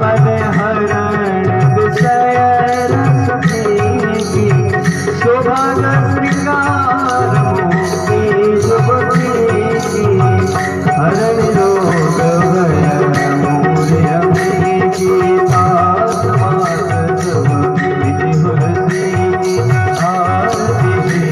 पद हरण विषय रस की शोभन श्रृंगार मुक्ति शुभती हरण रोग भय मूल्य की आत्मात शुभ विधि हुरती आरती श्री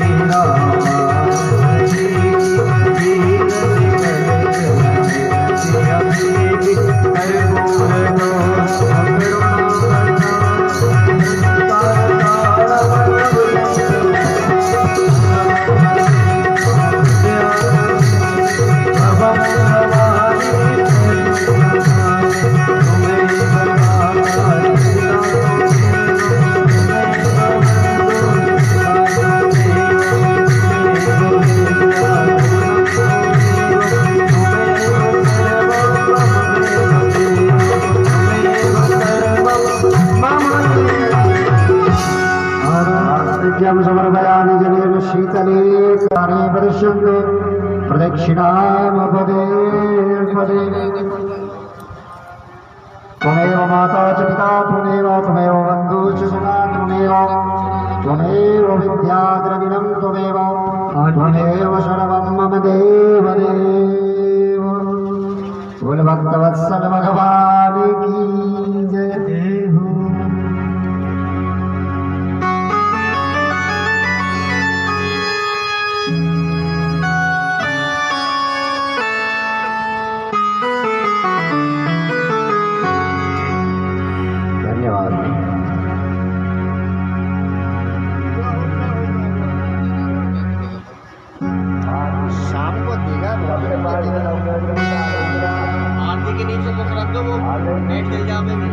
राम समर्पयामि जलेन शीतले कारे परिशुद्धे प्रदक्षिणामपदे पदे त्वमेव माता च पिता त्वमेव बन्धुः च सखा त्वमेव विद्या द्रविणं त्वमेव सर्वं मम देवदेव बोल भक्तवत्सल भगवान की जय हो। आरती के नीचे कुछ रख दो, वो नेट जल जाएगी।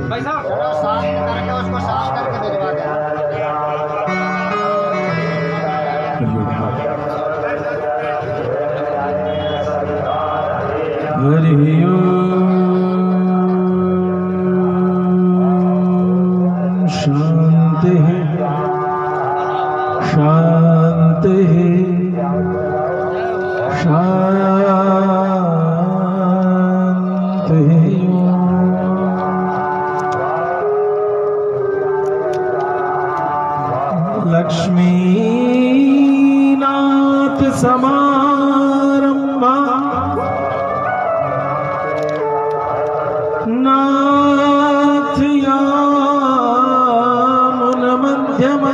भाई साहब साफ करके उसको साफ करके भिजवा दें। हरि ओम शांति शांति शांति लक्ष्मीनाथ समारंभा नाथयामुन मध्यमा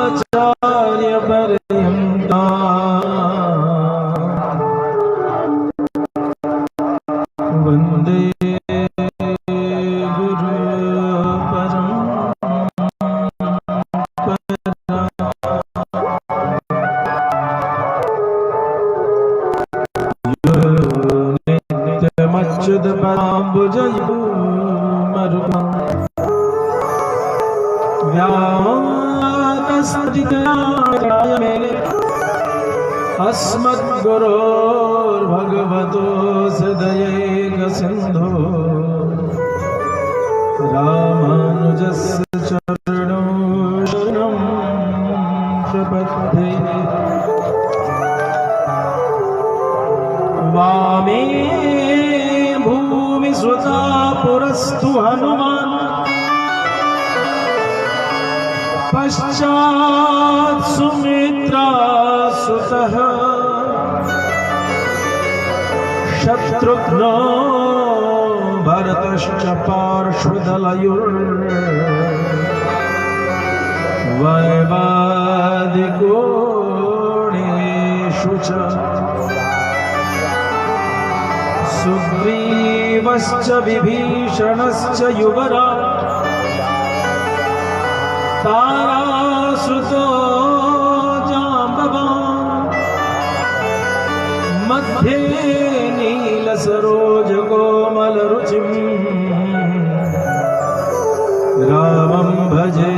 अस्मदाचार्य पर्यन्ता वन्दे अस्मद्गुरोर्भगवतोऽस्य दयैकसिन्धो रामानुजस्य चरणौ शरणं प्रपद्ये। वामे भूमि सुता पुरस्तु हनुमान् पश्चात् सुमित्रा सुतः शत्रुघ्नो भरतश्च पार्श्वदलयोर्वैवादिकोणेषु च सुग्रीवश्च विभीषणश्च युवराट् तारासुतो जाम्बवान् मध्ये नीलसरोजकोमलरुचिं रामं भजे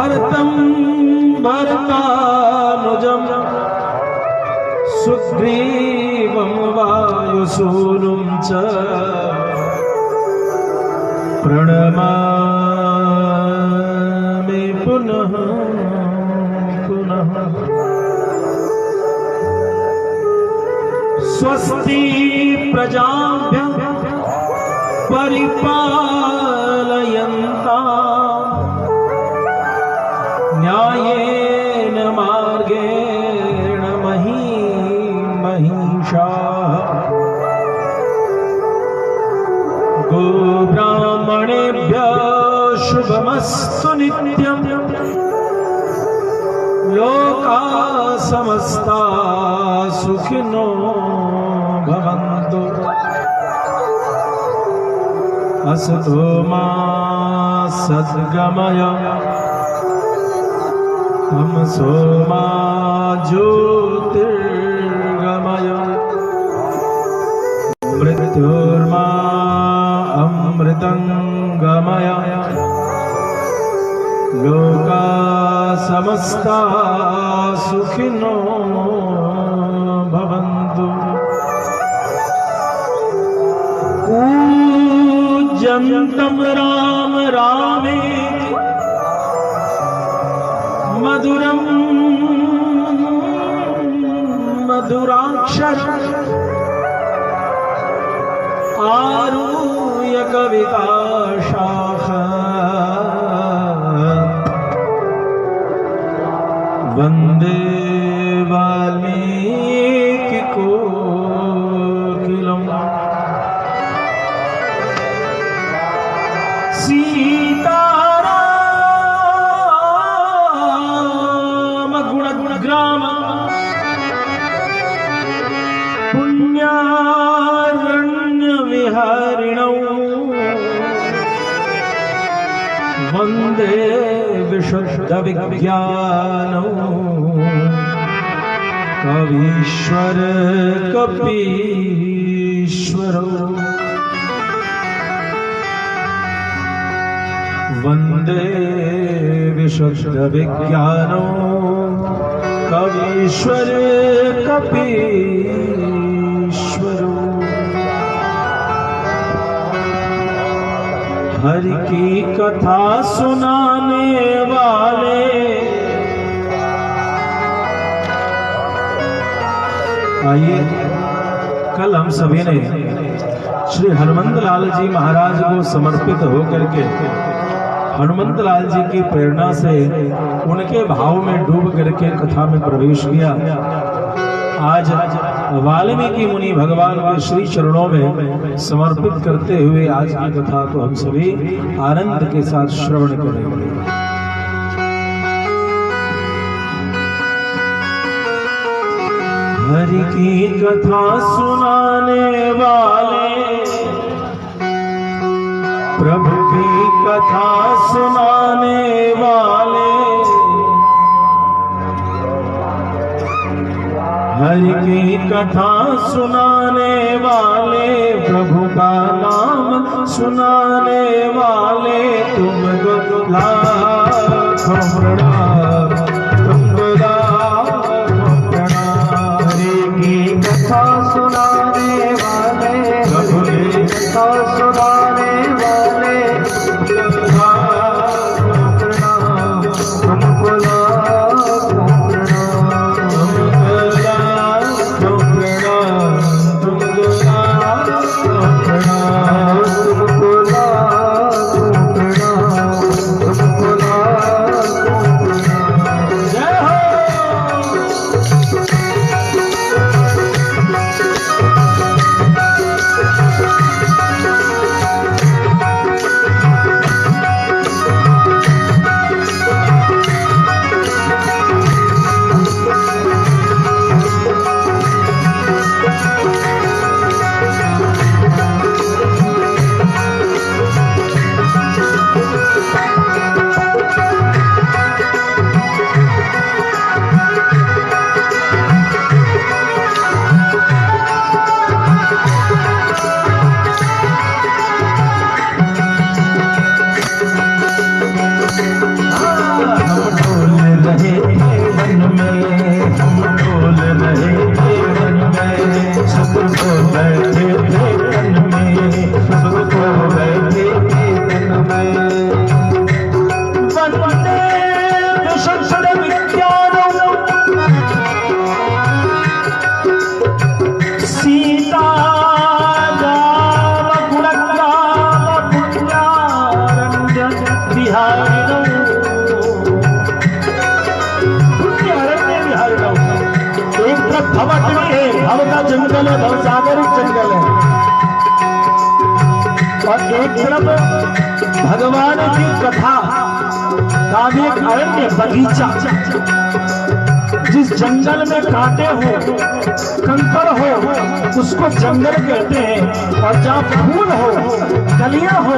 भरतं भरतानुजं सुग्रीवं वायुसूनुं च प्रणमामि पुनः पुनः। स्वस्ति प्रजाभ्यः परिपालयन्ताम् न्यायेन मार्गेण महिषाः। गोब्राह्मणेभ्यः शुभमस्तु नित्यम् लोकाः समस्ताः सुखिनो भवन्तु। असतो मा सद्गमय तमसो मा ज्योतिर्गमय मृत्योर्मा अमृतंगमय लोका समस्ता सुखिनो भवन्तु। पूज्यन्तं राम रामेति मधुरं मधुराक्षरम् आरुह्य कविता शाखा वन्दे वाल्मीकि कोकिलम्। सीताराम गुणग्राम पुण्यारण्यविहारिणौ वन्दे विशुद्धविज्ञानौ कवीश्वर कपीश्वरौ वन्दे विशुद्धविज्ञानौ कवीश्वर कपीश्वरौ। हरि की कथा सुनाने वाले आइए कल हम सभी ने श्री हनुमंत लाल जी महाराज को समर्पित होकर के हनुमंत लाल जी की प्रेरणा से उनके भाव में डूब करके कथा में प्रवेश किया। आज वाल्मीकि मुनि भगवान के श्री चरणों में समर्पित करते हुए आज की कथा को हम सभी आनंद के साथ श्रवण करेंगे। हरि की कथा सुनाने वाले प्रभु की कथा सुनाने वाले हरि की कथा सुनाने वाले प्रभु का नाम सुनाने वाले तुमको लाखों प्रणाम तुमको लाखों प्रणाम। हरि की कथा सुनाने वाले प्रभु की कथा सुनाने वाले वन में, हम डोल रहे थे वन में, सुख को बैठे थे तन में, सुख को बैठे थे तन में। वंदे विशुद्ध विज्ञानम सीता राम गुणग्राम पुण्यारण्य विहारिणो, एक तरफ भवटवी है, भव का जंगल है, भवसागरिक जंगल है, और एक तरफ भगवान की कथा का भी एक अरण्य बगीचा। जिस जंगल में कांटे हो, कंकड़ हो, उसको जंगल कहते हैं, और जहाँ फूल हो, कलियां हो,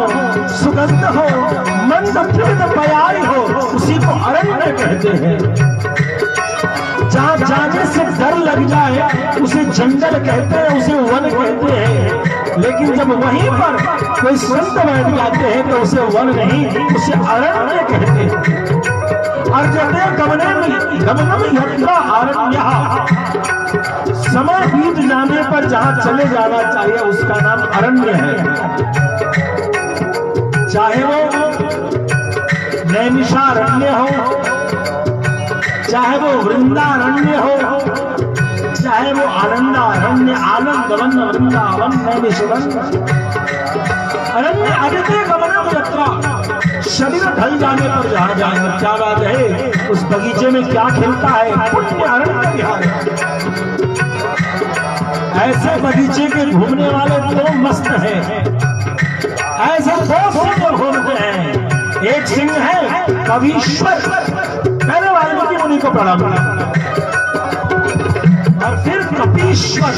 सुगंध हो, मंद फिर बयाई हो, उसी को अरण्य कहते हैं। जहाँ जाने से डर लग जाए उसे जंगल कहते हैं, उसे वन कहते हैं। लेकिन जब वहीं पर कोई संत बैठ जाते हैं तो उसे वन नहीं, उसे अरण्य कहते हैं। और कहते हैं गमनम यत्र अरण्यः, समय बीत जाने पर जहाँ चले जाना चाहिए उसका नाम अरण्य है। चाहे वो नैमिषारण्य हो, चाहे वो वृंदारण्य हो, चाहे वो आनंदारण्य, आनंद वन वृंदावन नैमिषवन अरण्य। अदिते गमनम यत्र, शरीर ढल जाने पर जहाँ जाए। क्या बात है, उस बगीचे में क्या खिलता है, पुण्य अरण्य विहार। ऐसे बगीचे के घूमने वाले तो मस्त हैं, ऐसे दो सिंह घूमते हैं। एक सिंह है कवीश्वर, पहले वाल्मीकि मुनि को प्रणाम, और फिर कपीश्वर,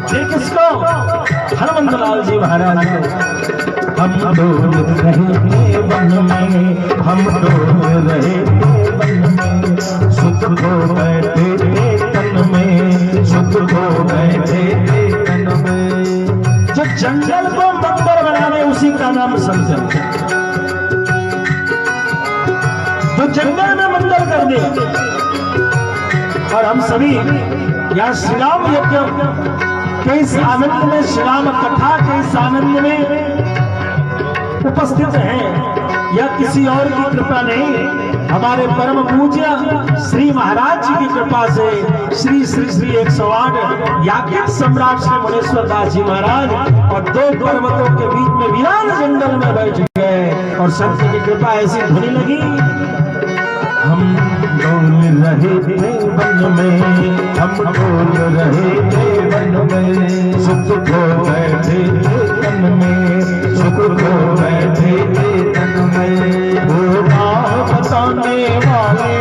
फिर किसको, हनुमंत लाल जी महाराज को। हम डोल रहे थे वन में, हम डोल रहे थे वन में, सुख को बैठे थे तन में, सुख को बैठे थे तन में। जो जंगल को मंदिर बनाने उसी का नाम संजम, जो जंगल में मंदिर कर दे। और हम सभी यहाँ श्री राम यज्ञ के इस आनंद में, श्री राम कथा के इस आनंद में उपस्थित हैं, यह किसी और की कृपा नहीं, हमारे परम पूज्य श्री महाराज जी की कृपा से। श्री श्री श्री 108 याज्ञिक सम्राट श्री मुनीश्वर दास जी महाराज और दो पर्वतों के बीच में विरान जंगल में बैठ गए, और संत की कृपा ऐसी धुनी लगी। हम डोल रहे थे वन में, हम डोल रहे थे वन में, सुख को बैठे थे तन में, सुख को बैठे थे तन में। वो राह बताने वाले,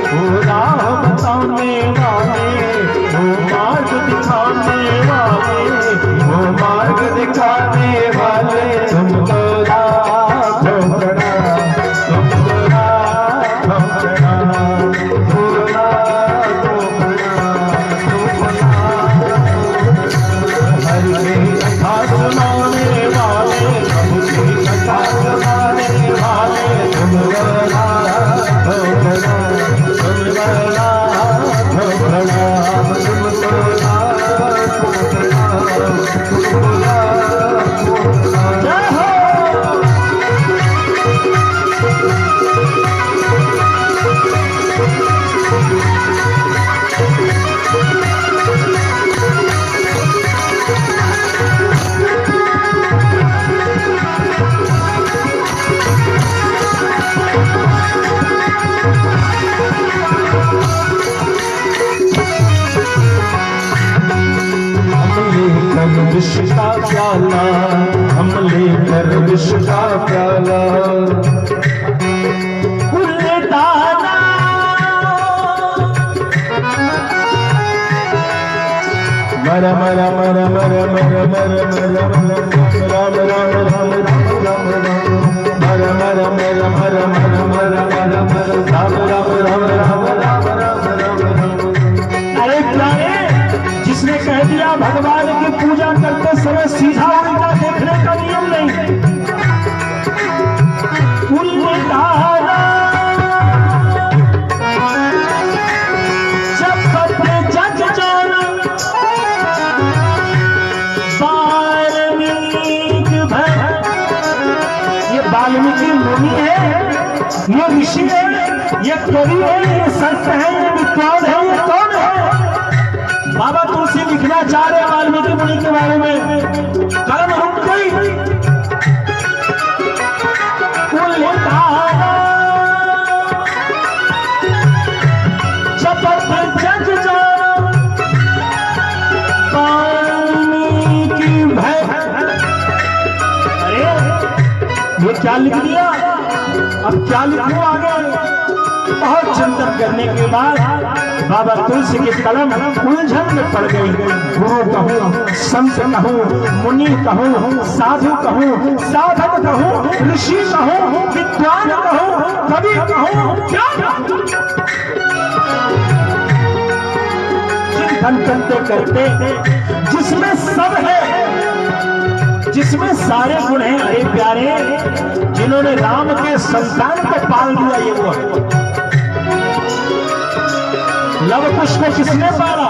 वो राह बताने वाले, वो मार्ग दिखाने वाले, वो मार्ग दिखाने वाले, तुमको लाखों प्रणाम, तुमको लाखों प्रणाम, तुमको लाखों प्रणाम, तुमको हर की कथा सुनाने वाले, प्रभु की कथा सुनाने वाले, तुमको लाखों प्रणाम, तुमको लाखों प्रणाम, तुमको लाखों प्रणाम, तुमको लाखों प्रणाम। जय हो। विष का प्याला, हम लेकर विष का प्याला, उल्टाना मर मर मर मर मर मर मर राम राम राम राम राम मर मर मर मर मर मर मर मर राम राम राम राम राम राम राम। अरे प्यारे, जिसने कह दिया भगवान की पूजा करते समय सीधा उल्टा देखने का नियम नहीं, उल्टा ये ऋषि है, ये कवि है, ये संत है, ये विद्वान है, ये कौन है? बाबा तुलसी लिखना चाह रहे वाल्मीकि मुनि के बारे में, कलम रुक गई। ये क्या लिख दिया, अब क्या लिखूं आगे? बहुत चिंतन करने के बाद बाबा तुलसी की कलम उलझन में पड़ गई। गुरु कहूँ, संत कहूँ, मुनि कहूँ, साधु कहूँ, साधक कहूँ, ऋषि कहूँ, विद्वान कहूँ, कवि कहूँ, क्या चिंतन करते करते जिसमें सब है, जिसमें सारे गुण हैं, अरे प्यारे, जिन्होंने राम के संतान को पाल दिया, ये वो है। लव कुश को किसने पाला?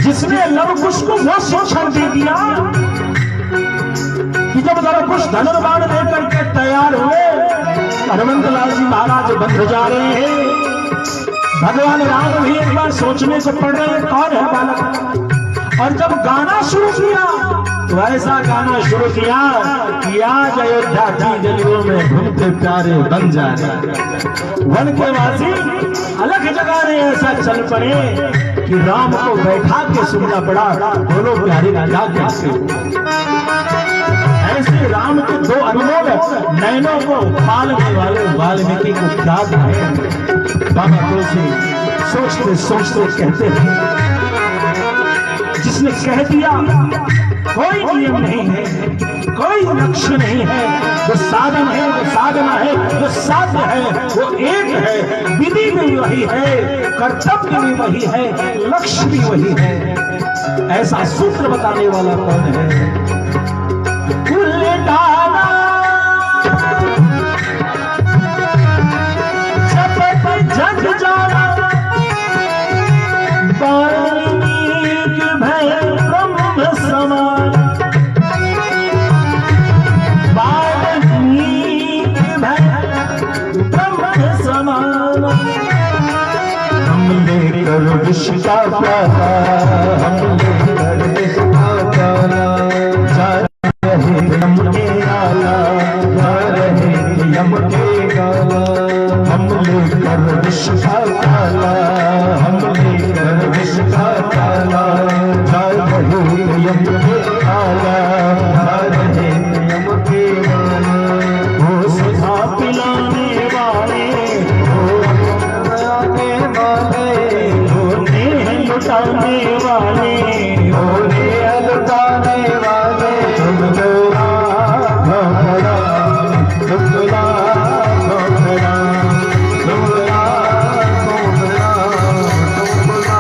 जिसने लव कुश को वो शिक्षण दे दिया कि जब लव कुश धनुर्बाण लेकर के तैयार हुए, हनुमंत लाल जी महाराज बंध जा रहे हैं। भगवान राम भी एक बार सोचने को पड़ रहे हैं, कौन है बालक? और जब गाना शुरू किया तो ऐसा गाना शुरू किया कि आज अयोध्या की गलियों में घूमते प्यारे बन जा रहे। वन के वासी अलग जगह ने ऐसा चल पड़े कि राम को बैठा के सुनना पड़ा, दोनों प्यारे राजा कैसे। ऐसे राम के दो अनमोल नयनों को पालने वाले वाल्मीकि को क्या है। बाबा तुलसी सोचते सोचते कहते हैं, जिसने कह दिया कोई नियम नहीं है, कोई लक्ष्य नहीं है, जो साधन है, जो साधना है, जो साध्य है वो एक है, विधि भी वही है, कर्तव्य भी वही है, लक्ष्य भी वही है। ऐसा सूत्र बताने वाला कौन है? जग जाना समान, वाल्मीकि ब्रह्म समान। हम लेकर विश्व का प्याला, हम लेकर विश्व का प्याला, जा रहे यम के आला, जा रहे यम के गाला। हम लेकर विश्व का प्याला, हम लेकर विश्व का प्याला, जा रहे यम के आला, जा रहे यम के गाला। वो सुधा पिलाने वाले, वो पिलाने वाले, वो नेह लुटाने वाले, वो नेह लुटाने वाले। तुम लोरा घोड़ा, तुम लोरा घोड़ा, तुम लोरा घोड़ा, तुम लोरा घोड़ा।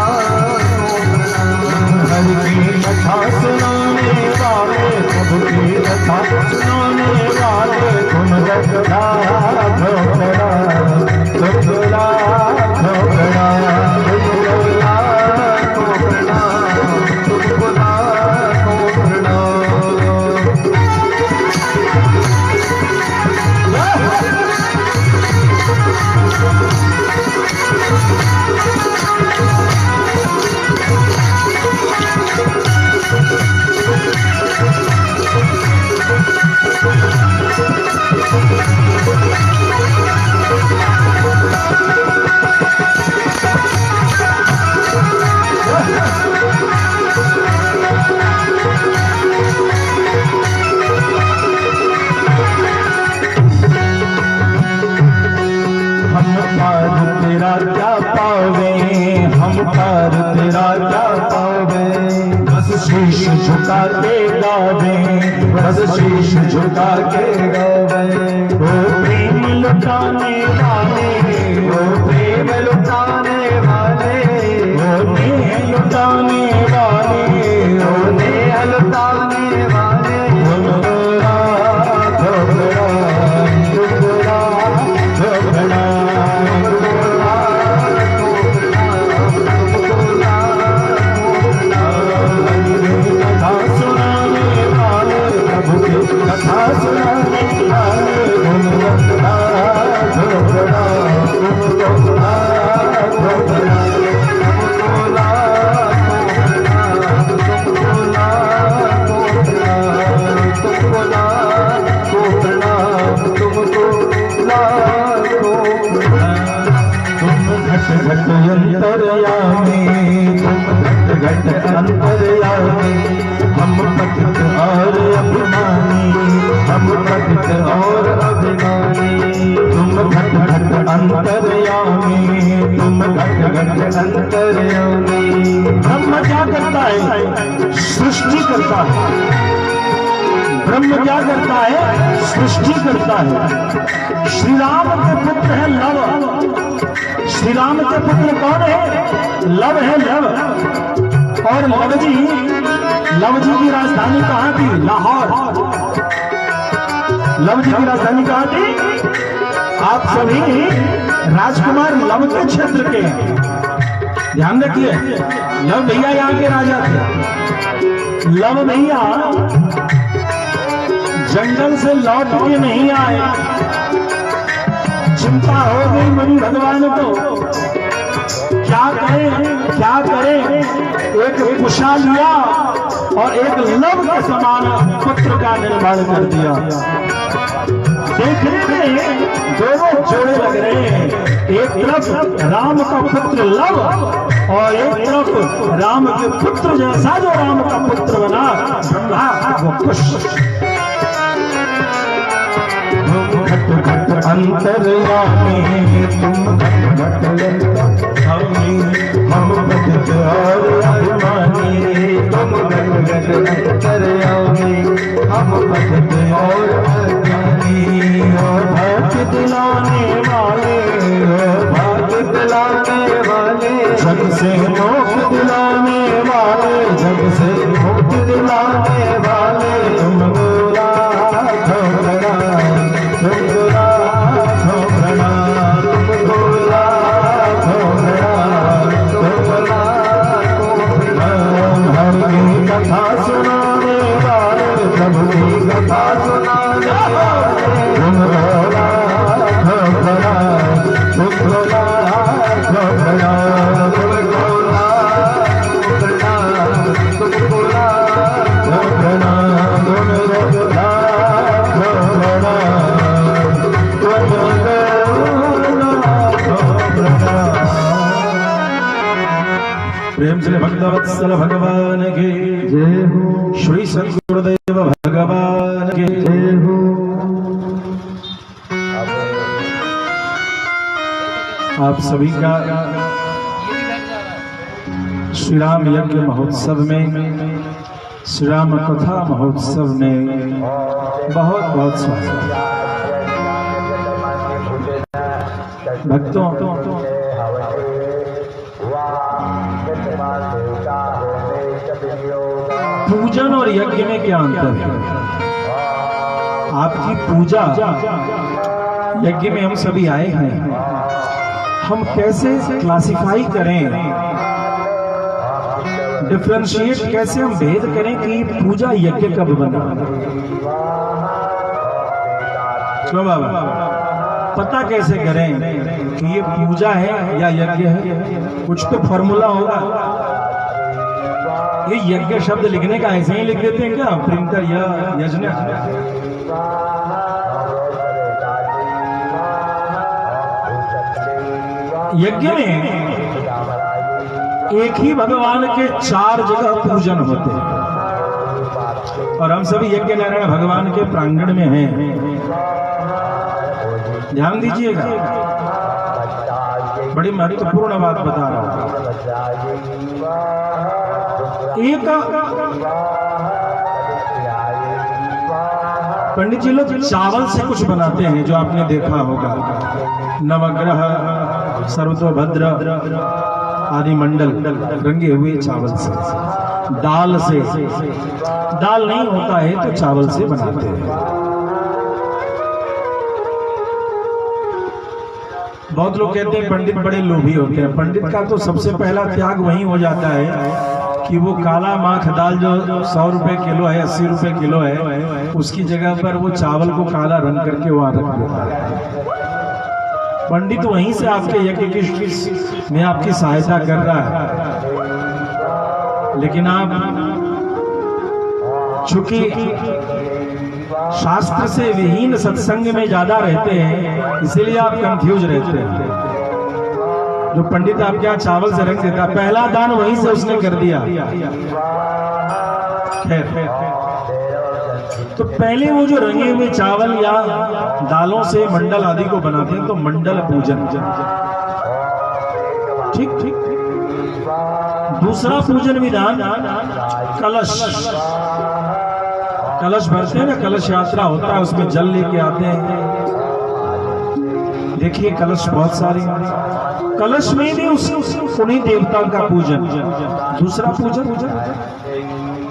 हर की कथा सुनाने वाले, सबकी कथा सुनाने वाले, तुम रखना घोड़ा, तुम लोरा घोड़ा, तुम लोरा घोड़ा, तुम लोरा घोड़ा। तेरा क्या पावे, हम पार तेरा क्या पावे। बस शीश झुका के गावे, बस शीश झुका के गावे। ओ प्रेम लुटाने वाले, ओ प्रेम लुटाने वाले, ओ नेह लुटाने वाले, ओ नेह लुटाने वाले। घुमरा घुमरा घुमरा घुमरा, कथा सुनाने वाले, अंतर्यामी, तुम घट घट अंतर्यामी, हम पतित और अभिमानी, हम पतित और अभिमानी, तुम घट घट अंतर्यामी, तुम घट घट अंतर्यामी। ब्रह्म क्या करता है? सृष्टि करता है। ब्रह्म क्या करता है? सृष्टि करता है। श्री राम के पुत्र है लव। श्री राम के पुत्र कौन है? लव है, लव। और लव जी की राजधानी कहाँ थी? लाहौर। लव जी की राजधानी कहाँ थी? आप सभी राजकुमार लव के क्षेत्र के हैं, ध्यान रखिए। लव भैया यहाँ के राजा थे। लव भैया जंगल से लौट के नहीं आए। चिंता हो गई मुनि भगवान को, क्या करें। एक कुशा लिया और एक लव के समान पुत्र का निर्माण कर दिया। देखने में दोनों जोड़े लग रहे हैं। एक तरफ राम का पुत्र लव और एक तरफ राम के पुत्र जैसा जो राम का पुत्र बना ब्रह्मा, वो कुश। अंतर्यामी, तुम घट घट अंतर्यामी, हम पतित और अभिमानी, तुम घट घट अंतर्यामी, हम पतित और अभिमानी। और भाग्य दिलाने वाले, और भाग्य दिलाने वाले, जग से मोक्ष दिलाने वाले, जग से मोक्ष दिलाने वाले, तुम बोला कथा सुनाने वाले, प्रभु की कथा सुनाने वाले, तुम बोला घोड़ा, तुम बोला घोड़ा, तुम बोला घोड़ा, तुम बोला घोड़ा, तुम बोला घोड़ा, प्रेम से भक्तवत्सल भगवान के जय हो। श्री सद्गुरुदेव भगवान के जय हो। आप सभी का श्री राम यज्ञ महोत्सव में, श्री राम कथा महोत्सव में बहुत बहुत स्वागत। भक्तों, पूजन और यज्ञ में क्या अंतर है? आपकी पूजा यज्ञ में हम सभी आए हैं, हम कैसे क्लासिफाई करें, डिफरेंशिएट कैसे हम भेद करें कि पूजा यज्ञ कब बना? क्यों बाबा, पता कैसे करें कि ये पूजा है या यज्ञ है? कुछ तो फॉर्मूला होगा। ये यज्ञ शब्द लिखने का ऐसे ही लिख देते हैं क्या प्रिंटर या यज्ञ? यज्ञ में एक ही भगवान के 4 जगह पूजन होते हैं और हम सभी यज्ञ नारायण भगवान के प्रांगण में हैं। ध्यान दीजिएगा, बड़ी महत्वपूर्ण बात बता रहा हूं। एक पंडित जी लोग चावल से कुछ बनाते हैं, जो आपने देखा होगा, नवग्रह, सर्वतोभद्र आदि मंडल रंगे हुए चावल से, दाल से। दाल नहीं होता है तो चावल से बनाते हैं। बहुत लोग कहते हैं पंडित बड़े लोभी होते हैं। पंडित का तो सबसे पहला त्याग वही हो जाता है कि वो काला माख दाल जो 100 रुपए किलो है, 80 रुपए किलो है, उसकी जगह पर वो चावल को काला रंग करके वहां रख देता है। पंडित वहीं से आपके यज्ञ में आपकी सहायता कर रहा है, लेकिन आप चूंकि शास्त्र से विहीन सत्संग में ज्यादा रहते हैं, इसीलिए आप कंफ्यूज रहते हैं। जो पंडित आपके यहाँ चावल से रंग देता, पहला दान वहीं से उसने कर दिया। खैर, तो पहले वो जो रंगे हुए चावल या दालों से मंडल आदि को बनाते हैं, तो मंडल पूजन। ठीक ठीक। दूसरा पूजन विधान कलश। कलश भरते हैं ना, कलश यात्रा होता है, उसमें जल लेके आते हैं। देखिए कलश बहुत सारे, कलश में भी उन्हीं देवता का पूजन। दूसरा पूजन।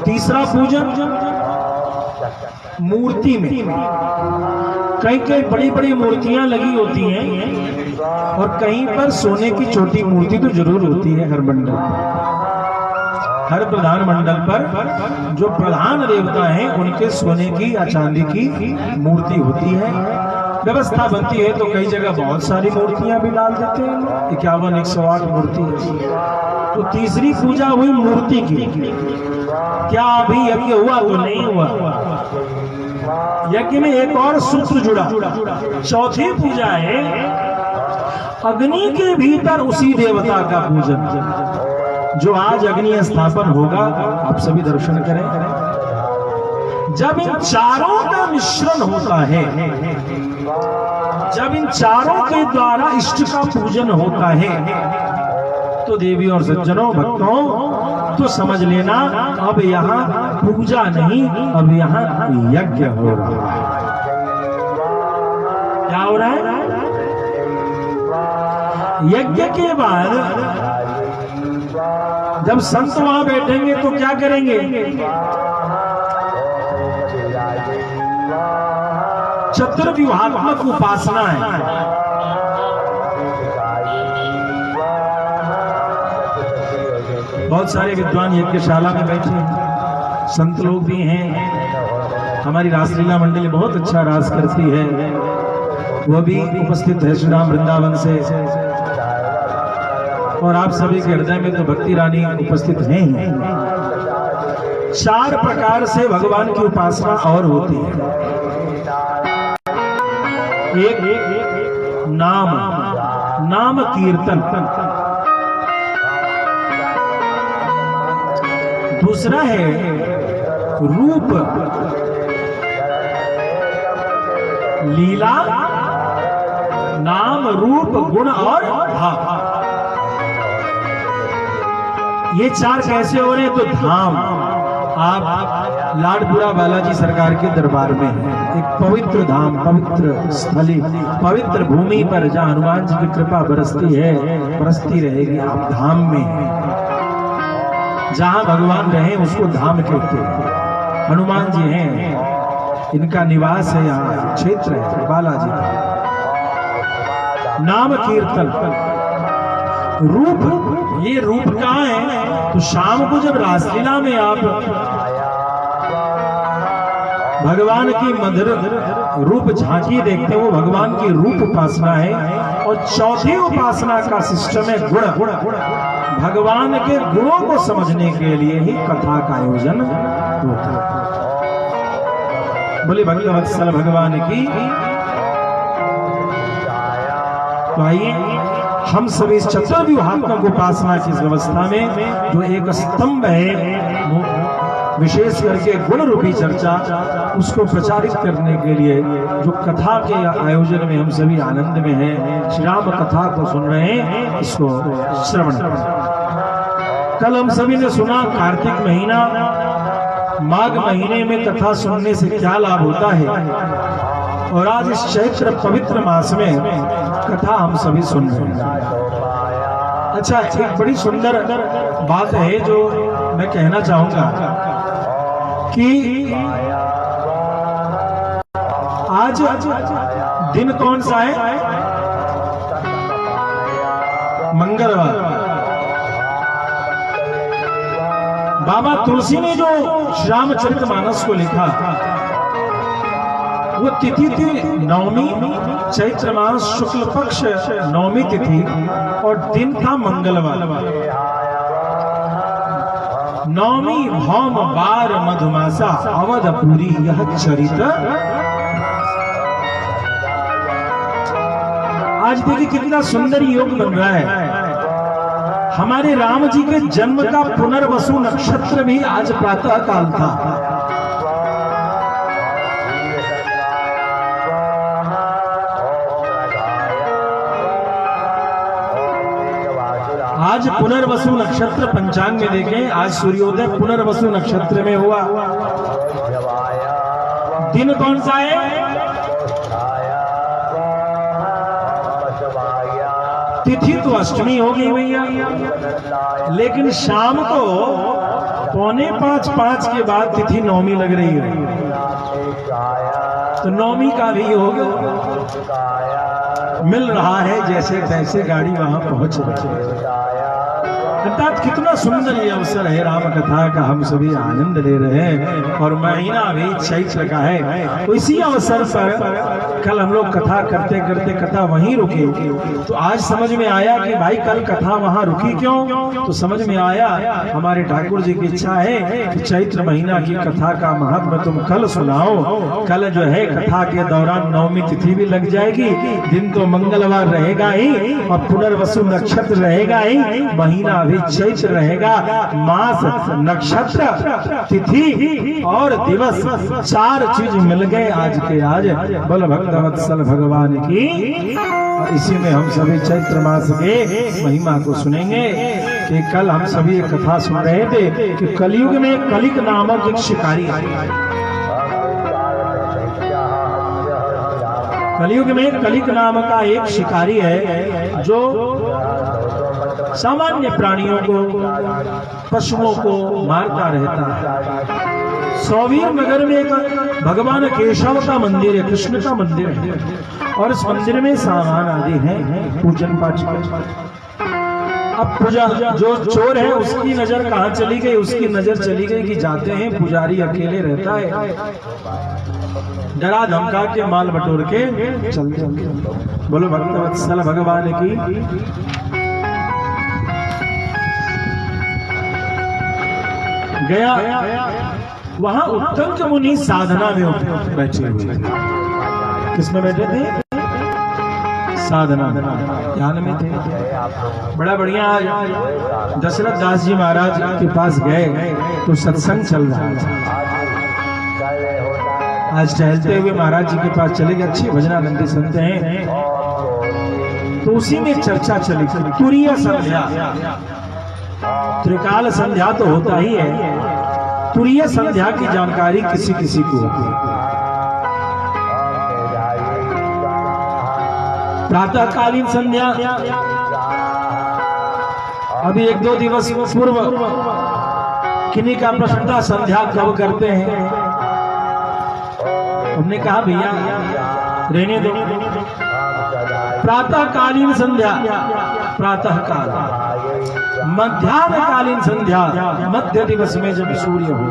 तीसरा पूजन मूर्ति में। कहीं कहीं बड़ी बड़ी मूर्तियां लगी होती हैं और कहीं पर सोने की छोटी मूर्ति तो जरूर होती है। हर मंडल, हर प्रधान मंडल पर जो प्रधान देवता हैं उनके सोने की या चांदी की मूर्ति होती है। व्यवस्था बनती है तो कई जगह बहुत सारी मूर्तियां भी डाल देते हैं, 51 108 मूर्ति। तो तीसरी पूजा हुई मूर्ति की। क्या अभी यज्ञ हुआ तो नहीं हुआ? यज्ञ में एक और सूत्र जुड़ा। चौथी पूजा है अग्नि के भीतर उसी देवता का पूजन, जो आज अग्नि स्थापन होगा। आप सभी दर्शन करें। जब इन चारों का मिश्रण होता है, जब इन चारों के द्वारा इष्ट का पूजन होता है, तो देवी और सज्जनों भक्तों तो समझ लेना अब यहाँ पूजा नहीं, अब यहाँ यज्ञ हो रहा है। क्या हो रहा है? यज्ञ के बाद जब संत वहां बैठेंगे तो क्या करेंगे? चतुर्व्यूहात्मक उपासना है। बहुत सारे विद्वान यज्ञशाला में बैठे हैं, संत लोग भी हैं। हमारी रासलीला मंडली बहुत अच्छा रास करती है, वो भी उपस्थित है श्री राम वृंदावन से। और आप सभी के हृदय में तो भक्ति रानी उपस्थित हैं ही। 4 प्रकार से भगवान की उपासना और होती है। एक नाम कीर्तन, दूसरा है रूप लीला, नाम रूप गुण और भाव। ये 4 कैसे हो रहे हैं? तो धाम, आप लाडपुरा बालाजी सरकार के दरबार में हैं, एक पवित्र धाम, पवित्र स्थली, पवित्र भूमि पर जहाँ हनुमान जी की कृपा बरसती है, बरसती रहेगी। आप धाम में हैं, जहाँ भगवान रहे उसको धाम कहते हैं। हनुमान जी हैं, इनका निवास है, यहाँ क्षेत्र है बालाजी का। नाम कीर्तन, रूप, ये रूप कहाँ है? तो शाम को जब रासलीला में आप भगवान की मधुर रूप झांकी देखते हैं, वो भगवान की रूप उपासना है। और चौथी उपासना का सिस्टम है गुण। भगवान के गुणों को समझने के लिए ही कथा का आयोजन होता है। बोले भक्तवत्सल भगवान की। तो आइए हम सभी इस चतुर्व्यूहात्मक उपासना की व्यवस्था में जो एक स्तंभ है, विशेष करके गुण रूपी चर्चा, उसको प्रचारित करने के लिए जो कथा के आयोजन में हम सभी आनंद में हैं, श्री राम कथा को सुन रहे हैं, इसको श्रवण करें। कल हम सभी ने सुना कार्तिक महीना, माघ महीने में कथा सुनने से क्या लाभ होता है, और आज इस चैत्र पवित्र मास में कथा हम सभी सुन रहे हैं। अच्छा, एक बड़ी सुंदर बात है जो मैं कहना चाहूंगा कि आज दिन कौन सा है? मंगलवार। बाबा तुलसी ने जो श्री रामचरितमानस को लिखा, वो तिथि थी नवमी, चैत्र मास शुक्ल पक्ष नवमी तिथि, और दिन था मंगलवार। नवमी भौम बार मधुमासा अवधपुरी यह चरित। आज देखिए कितना सुंदर योग बन रहा है। हमारे राम जी के जन्म का पुनर्वसु नक्षत्र भी आज प्रातः काल था। आज पुनर्वसु नक्षत्र पंचांग में देखें, आज सूर्योदय पुनर्वसु नक्षत्र में हुआ। दिन कौन सा है? तिथि तो अष्टमी हो गई भैया, लेकिन शाम को 4:45 के बाद तिथि नवमी लग रही है, तो नवमी का भी हो गया। मिल रहा है जैसे तैसे गाड़ी वहां पहुंच रही। अर्थात कितना सुंदर ये अवसर है राम कथा का, हम सभी आनंद ले रहे हैं और महीना भी चैत्र का है। तो इसी अवसर पर कल हम लोग कथा करते करते कथा वहीं रुकी, तो आज समझ में आया कि भाई कल कथा वहां रुकी क्यों। तो समझ में आया हमारे ठाकुर जी की इच्छा है कि चैत्र महीना की कथा का महत्व तुम कल सुनाओ। कल जो है कथा के दौरान नवमी तिथि भी लग जाएगी, दिन तो मंगलवार रहेगा ही और पुनर्वसु नक्षत्र रहेगा ही, महीना भी चैत्र रहेगा। मास, नक्षत्र, तिथि और दिवस, 4 चीज मिल गए आज के आज। बोल भक्तवत्सल भगवान की। और इसी में हम सभी चैत्र मास के महिमा को सुनेंगे कि कल हम सभी एक कथा सुन रहे थे कि कलयुग में कलिक नामक एक शिकारी है। कलयुग में कलिक नाम का एक शिकारी है जो सामान्य प्राणियों को, पशुओं को मारता रहता है। सौवीर नगर में एक भगवान केशव का मंदिर है, कृष्ण का मंदिर है, और इस मंदिर में सामान आदि हैं पूजन पाठ का। अब पूजा जो चोर है उसकी नजर कहाँ चली गई? उसकी नजर चली गई कि जाते हैं पुजारी अकेले रहता है, डरा धमका के माल बटोर के चलते। बोलो भक्तवत्सल भगवान की। गया वहां उत्तंक मुनि साधना में बैठे हुए। किसमें बैठे थे? साधना ध्यान में थे। बड़ा बढ़िया। दशरथ दास जी महाराज के पास गए तो सत्संग चल रहा था। आज टहलते हुए महाराज जी के पास चले गए, अच्छी भजनानंदी सुनते हैं, तो उसी में चर्चा चली तुरीय संध्या। त्रिकाल संध्या तो होता ही है, तुरीय संध्या की जानकारी किसी किसी को होती है। प्रातःकालीन संध्या अभी 1-2 दिवस पूर्व किन्हीं का प्रश्न था संध्या कब करते हैं। हमने कहा भैया रहने दो। प्रातःकालीन संध्या प्रातःकाल, मध्याह्नकालीन संध्या मध्य दिवस में जब सूर्य हो,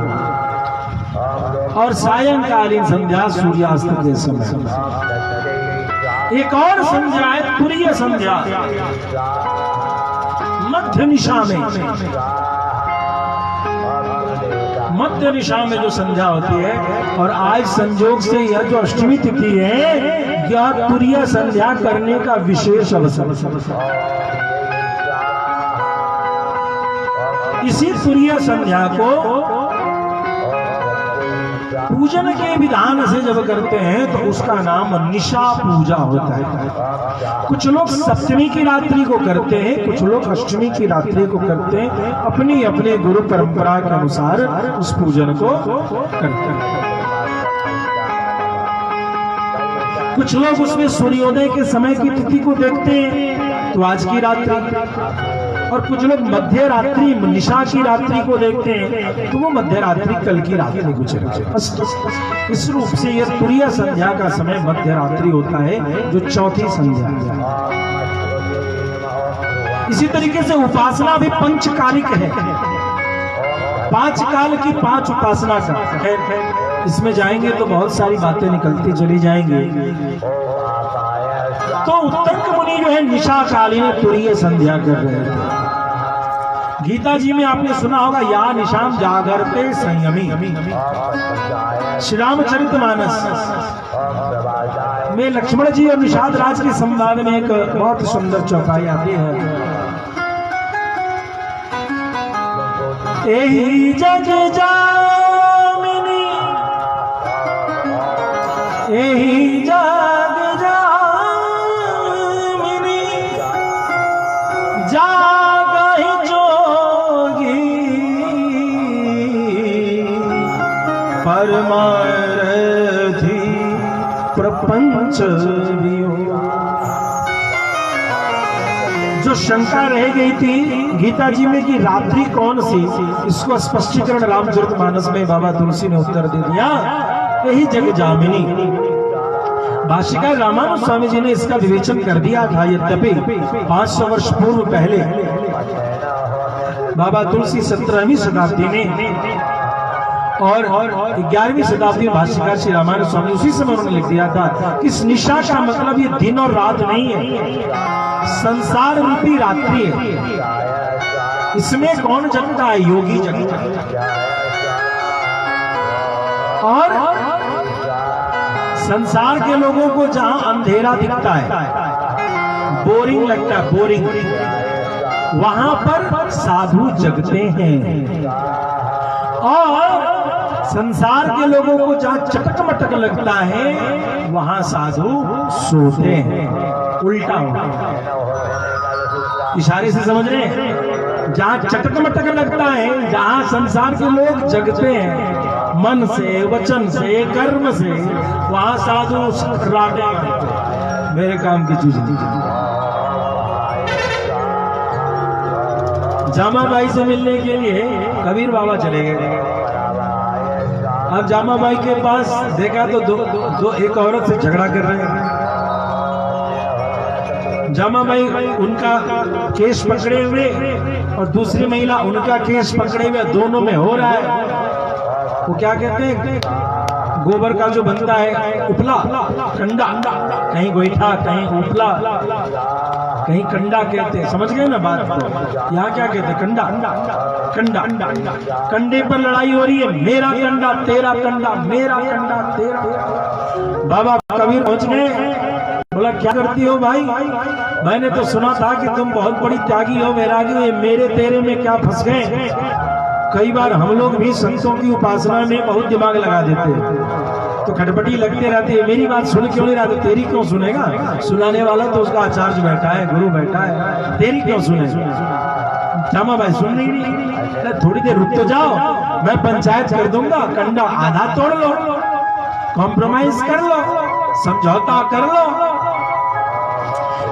और सायंकालीन संध्या सूर्यास्त के समय। एक और संध्या है तुरीय संध्या, मध्य निशा में। मध्य निशा में जो संध्या होती है, और आज संजोग से यह जो अष्टमी तिथि है, यह तुरीय संध्या करने का विशेष अवसर। इसी तुरीय संध्या को पूजन के विधान से जब करते हैं तो उसका नाम निशा पूजा होता है। कुछ लोग सप्तमी की रात्रि को करते हैं, कुछ लोग अष्टमी की रात्रि को करते हैं, अपनी अपने गुरु परंपरा के अनुसार उस पूजन को करते हैं। कुछ लोग उसमें सूर्योदय के समय की तिथि को देखते हैं, तो आज की रात्रि, और कुछ लोग मध्य रात्रि निशा की रात्रि को देखते हैं, तो वो मध्य रात्रि कल की रात्रि गुजरे। इस रूप से यह तुरीय संध्या का समय मध्य रात्रि होता है, जो चौथी संध्या है। इसी तरीके से उपासना भी पंचकालिक है, 5 काल की 5 उपासना का। इसमें जाएंगे तो बहुत सारी बातें निकलती चली जाएंगी। तो उत्तंक मुनि जो है निशाकालीन तुरीय संध्या कर रहे हैं। गीता जी में आपने सुना होगा, या निशाम जागरते संयमी। श्री रामचरितमानस में लक्ष्मण जी और निषाद राज के संवाद में एक बहुत सुंदर चौपाई आती है। एही जग जामिनी, एही जग जामिनी, जागहि जोगी परमारथी प्रपंच वियो। जो शंका रह गई थी गीता जी में कि रात्रि कौन सी, इसको स्पष्टीकरण रामचरितमानस में बाबा तुलसी ने उत्तर दे दिया, यही जग जामिनी। भाष्यकार रामानुज स्वामी जी ने इसका विवेचन कर दिया था। यद्यपि 500 वर्ष पूर्व पहले बाबा तुलसी 17वीं शताब्दी में और 11वीं शताब्दी में भाष्यकार श्री रामानुज स्वामी उसी समय उन्होंने लिख दिया था कि इस निशा का मतलब ये दिन और रात नहीं है, संसार रूपी रात्रि है। इसमें कौन जगता है? योगी जगता है। और संसार के लोगों को जहां अंधेरा दिखता है, बोरिंग लगता है, बोरिंग, वहां पर साधु जगते हैं। और संसार के लोगों को जहां चटक मटक लगता है, वहां साधु सोते हैं। उल्टा इशारे से समझ रहे हैं? जहां चटक मटक लगता है, जहां संसार के लोग जगते हैं मन से, वचन से, कर्म से, वहां साधु राटे मेरे काम की चीज नहीं। जामाबाई से मिलने के लिए कबीर बाबा चले गए। अब जामाबाई के पास देखा तो दो एक औरत से झगड़ा कर रहे हैं। जामाबाई उनका केस पकड़े हुए और दूसरी महिला उनका केस पकड़े हुए, दोनों में हो रहा है। वो क्या कहते हैं, गोबर का जो बनता है उपला, कंडा, कहीं गोईठा, कहीं उपला, कहीं कंडा कहते हैं। समझ गए ना बात को? यहाँ क्या कहते हैं? कंडा, कंडा, कंडे पर लड़ाई हो रही है, मेरा कंडा तेरा कंडा, मेरा कंडा तेरा। बाबा कबीर पहुंच गए, बोला क्या करती हो भाई? मैंने तो सुना था कि तुम बहुत बड़ी त्यागी हो, वैरागी हो, मेरे तेरे में क्या फंस गए? कई बार हम लोग भी संतों की उपासना में बहुत दिमाग लगा देते हैं, तो खटपटी लगते रहते हैं, मेरी बात सुन क्यों नहीं रहा? तो तेरी क्यों सुनेगा? सुनाने वाला तो उसका आचार्य बैठा है, गुरु बैठा है, तेरी क्यों सुने? जामा भाई सुन नहीं रही, थोड़ी देर रुक तो जाओ, मैं पंचायत कर दूंगा, कंडा आधा तोड़ लो, कॉम्प्रोमाइज कर लो, समझौता कर लो।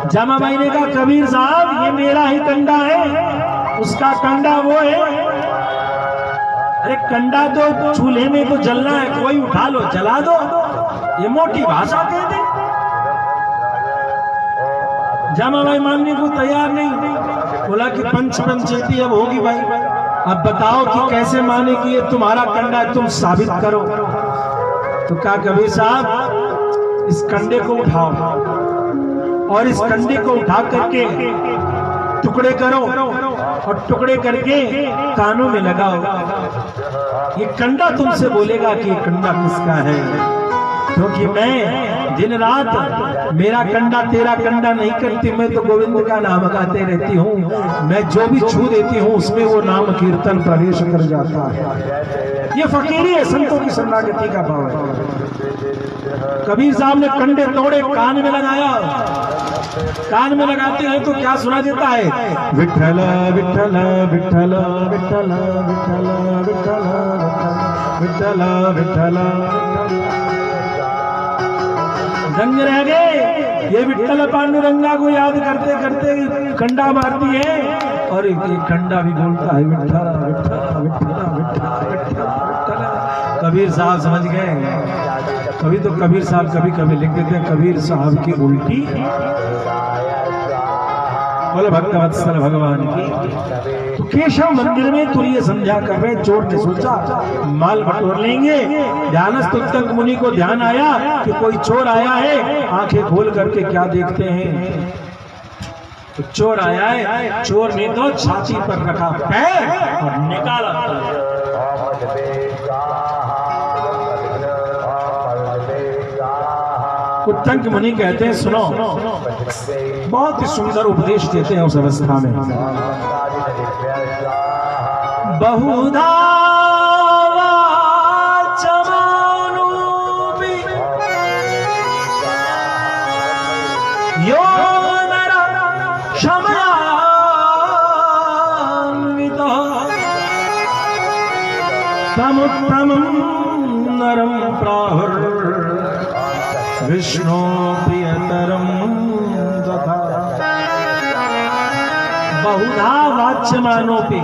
जामा भाई ने कहा कबीर साहब ये मेरा ही कंडा है, उसका कंडा वो है। अरे कंडा तो चूल्हे में तो जलना है, कोई उठा लो जला दो, ये मोटी भाषा कह दे। जामा भाई मानने को तैयार नहीं, बोला कि पंचेती अब होगी भाई, अब बताओ कि कैसे माने कि ये तुम्हारा कंडा है, तुम साबित करो। तो कहा कबीर साहब इस कंडे को उठाओ और इस कंडे को उठा करके टुकड़े करो और टुकड़े करके कानों में लगाओ। ये कंडा तुमसे बोलेगा कि ये कंडा किसका है, क्योंकि मैं दिन रात मेरा कंडा तेरा कंडा नहीं करती, मैं तो गोविंद का नाम गाते रहती हूँ। मैं जो भी छू देती हूँ उसमें वो नाम कीर्तन प्रवेश कर जाता है। ये फकीरी है, संतों की शरणागति का भाव है। कबीर साहब ने कंडे तोड़े, कान में लगाया, कान में लगाते हैं तो क्या सुना देता है? विठ्ठल विठ्ठल विठ्ठल विठ्ठल विठ्ठल विठ्ठल विठ्ठल विठ्ठल। दंग रह गए, ये विठ्ठल पांडुरंगा को याद करते करते कंडा मारती है और ये कंडा भी बोलता है विठ्ठल विठ्ठल विठ्ठल विठ्ठल। कबीर साहब समझ गए। कभी तो कबीर साहब कभी कभी लिख देते हैं कबीर साहब की उल्टी। बोले भक्तवत्सल भगवान की। तो केशव मंदिर में तो ये समझा कर रहे, चोर ने सोचा माल बटोर लेंगे। ध्यानस्थ उत्तंक मुनि को ध्यान आया कि कोई चोर आया है, आंखें खोल करके क्या देखते हैं, तो चोर आया है। चोर ने तो छाती पर रखा पैर और निकाला। उत्तंक मुनि कहते हैं सुनो, बहुत ही सुंदर उपदेश देते हैं उस अवस्था में। बहुधा वाचमानोऽपि यो नर क्षमयान्वितः तमुत्तमं नरं प्राहुर् विष्णु प्रियतरं तथा। बहुधा वाच्यमानोऽपि,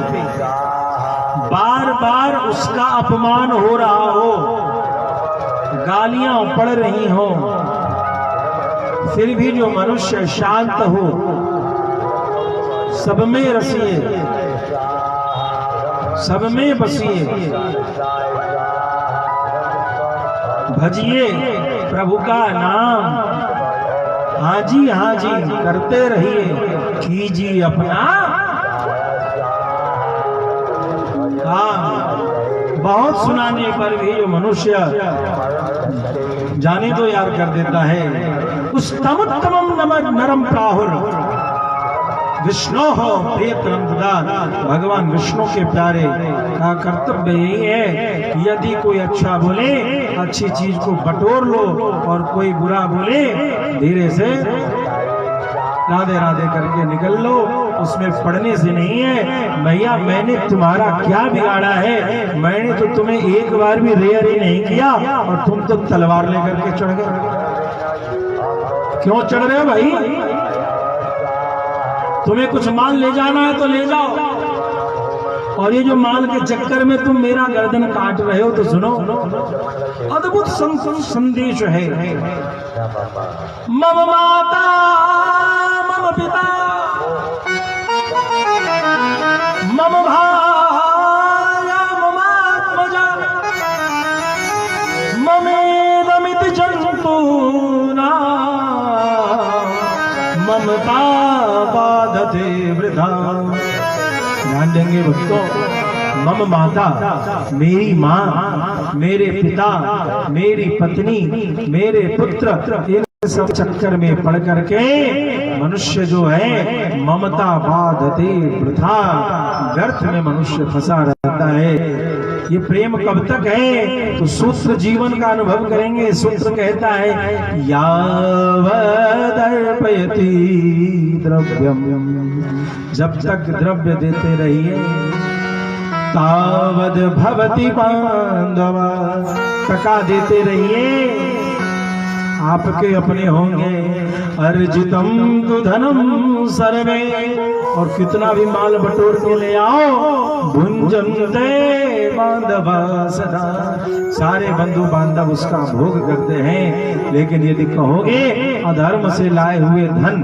बार बार उसका अपमान हो रहा हो, गालियां पड़ रही हो, फिर भी जो मनुष्य शांत हो, सब में रसिए, सब में बसिए, भजिए प्रभु का नाम, हाजी हाजी करते रहिए, कीजिए अपना काम। बहुत सुनाने पर भी जो मनुष्य जाने तो यार कर देता है। उस तमुत्तमं नरम प्राहुर विष्णु हो प्रियतरम तथा, भगवान विष्णु के प्यारे का कर्तव्य यही है कि यदि कोई अच्छा बोले अच्छी चीज को बटोर लो, और कोई बुरा बोले धीरे से राधे राधे करके निकल लो, उसमें पढ़ने से नहीं है। भैया मैंने तुम्हारा क्या बिगाड़ा है, मैंने तो तुम्हें एक बार भी रेयर ही नहीं किया और तुम तो तलवार लेकर के चढ़ गए। क्यों चढ़ रहे हो भाई? तुम्हें कुछ माल ले जाना है तो ले जाओ, और ये जो माल के चक्कर में तुम मेरा गर्दन काट रहे हो, तो सुनो अद्भुत संदेश है। मम माता मम पिता मम भाया ममात्मजा ममेदमित जन्तूना ममता बाधते वृथा। ध्यान देंगे भक्तों, मम माता मेरी माँ, मेरे पिता, मेरी पत्नी, मेरे पुत्र, इन सब चक्कर में पड़ करके मनुष्य जो है ममता बाधते वृथा, व्यर्थ में मनुष्य फंसा रहता है। ये प्रेम कब तक है? तो सूत्र जीवन का अनुभव करेंगे। सूत्र कहता है यावदर्पयति द्रव्यम, जब तक द्रव्य देते रहिए, तावद भवति बांधव, टका देते रहिए आपके अपने होंगे। अर्जितम तु धनम सर्वे, और कितना भी माल बटोर के ले आओ, भुंजन्ते बांधव सदा, सारे बंधु बांधव उसका भोग करते हैं। लेकिन यदि कहोगे अधर्म से लाए हुए धन,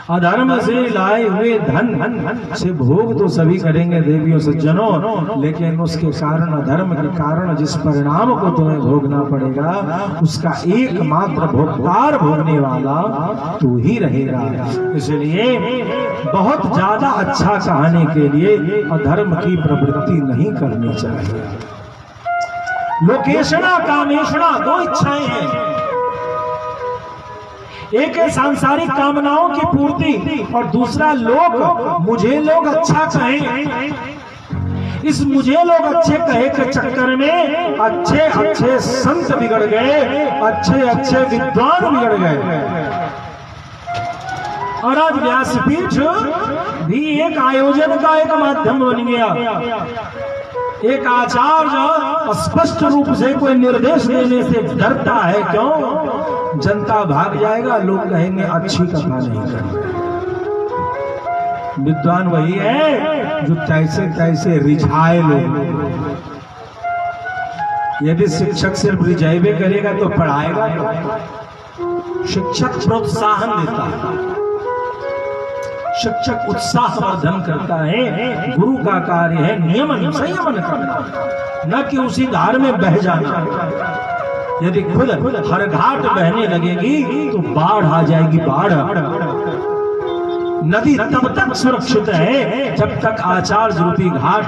अधर्म से लाए हुए धन से भोग तो सभी करेंगे देवियों सज्जनों, लेकिन उसके कारण, अधर्म के कारण जिस परिणाम को तुम्हें भोगना पड़ेगा, उसका एकमात्र भोगतार भोगने वाला तू ही रहेगा। इसलिए बहुत ज्यादा अच्छा चाहने के लिए अधर्म की प्रवृत्ति नहीं करनी चाहिए। लोकेशना कामेशना, दो इच्छाएं हैं। एक है सांसारिक कामनाओं की पूर्ति, और दूसरा मुझे लोग अच्छा कहें। इस मुझे लोग अच्छे कहे के चक्कर में अच्छे अच्छे संत बिगड़ गए, अच्छे अच्छे विद्वान बिगड़ गए। और आज व्यासपीठ भी एक आयोजन का एक माध्यम बन गया। एक आचार्य स्पष्ट रूप से कोई निर्देश देने से डरता है। क्यों? जनता भाग जाएगा, लोग कहेंगे अच्छी कथा नहीं करते। विद्वान वही है जो तैसे तैसे रिझाए लोग। यदि शिक्षक सिर्फ रिझाइबे करेगा तो पढ़ाएगा। शिक्षक प्रोत्साहन देता है, शिक्षक उत्साह वर्धन करता है। गुरु का कार्य है नियमन संयमन करना, न कि उसी धार में बह जाना। यदि खुद हर घाट बहने लगेगी तो बाढ़ आ जाएगी, बाढ़। नदी तब तक सुरक्षित है जब तक आचार्य रूपी घाट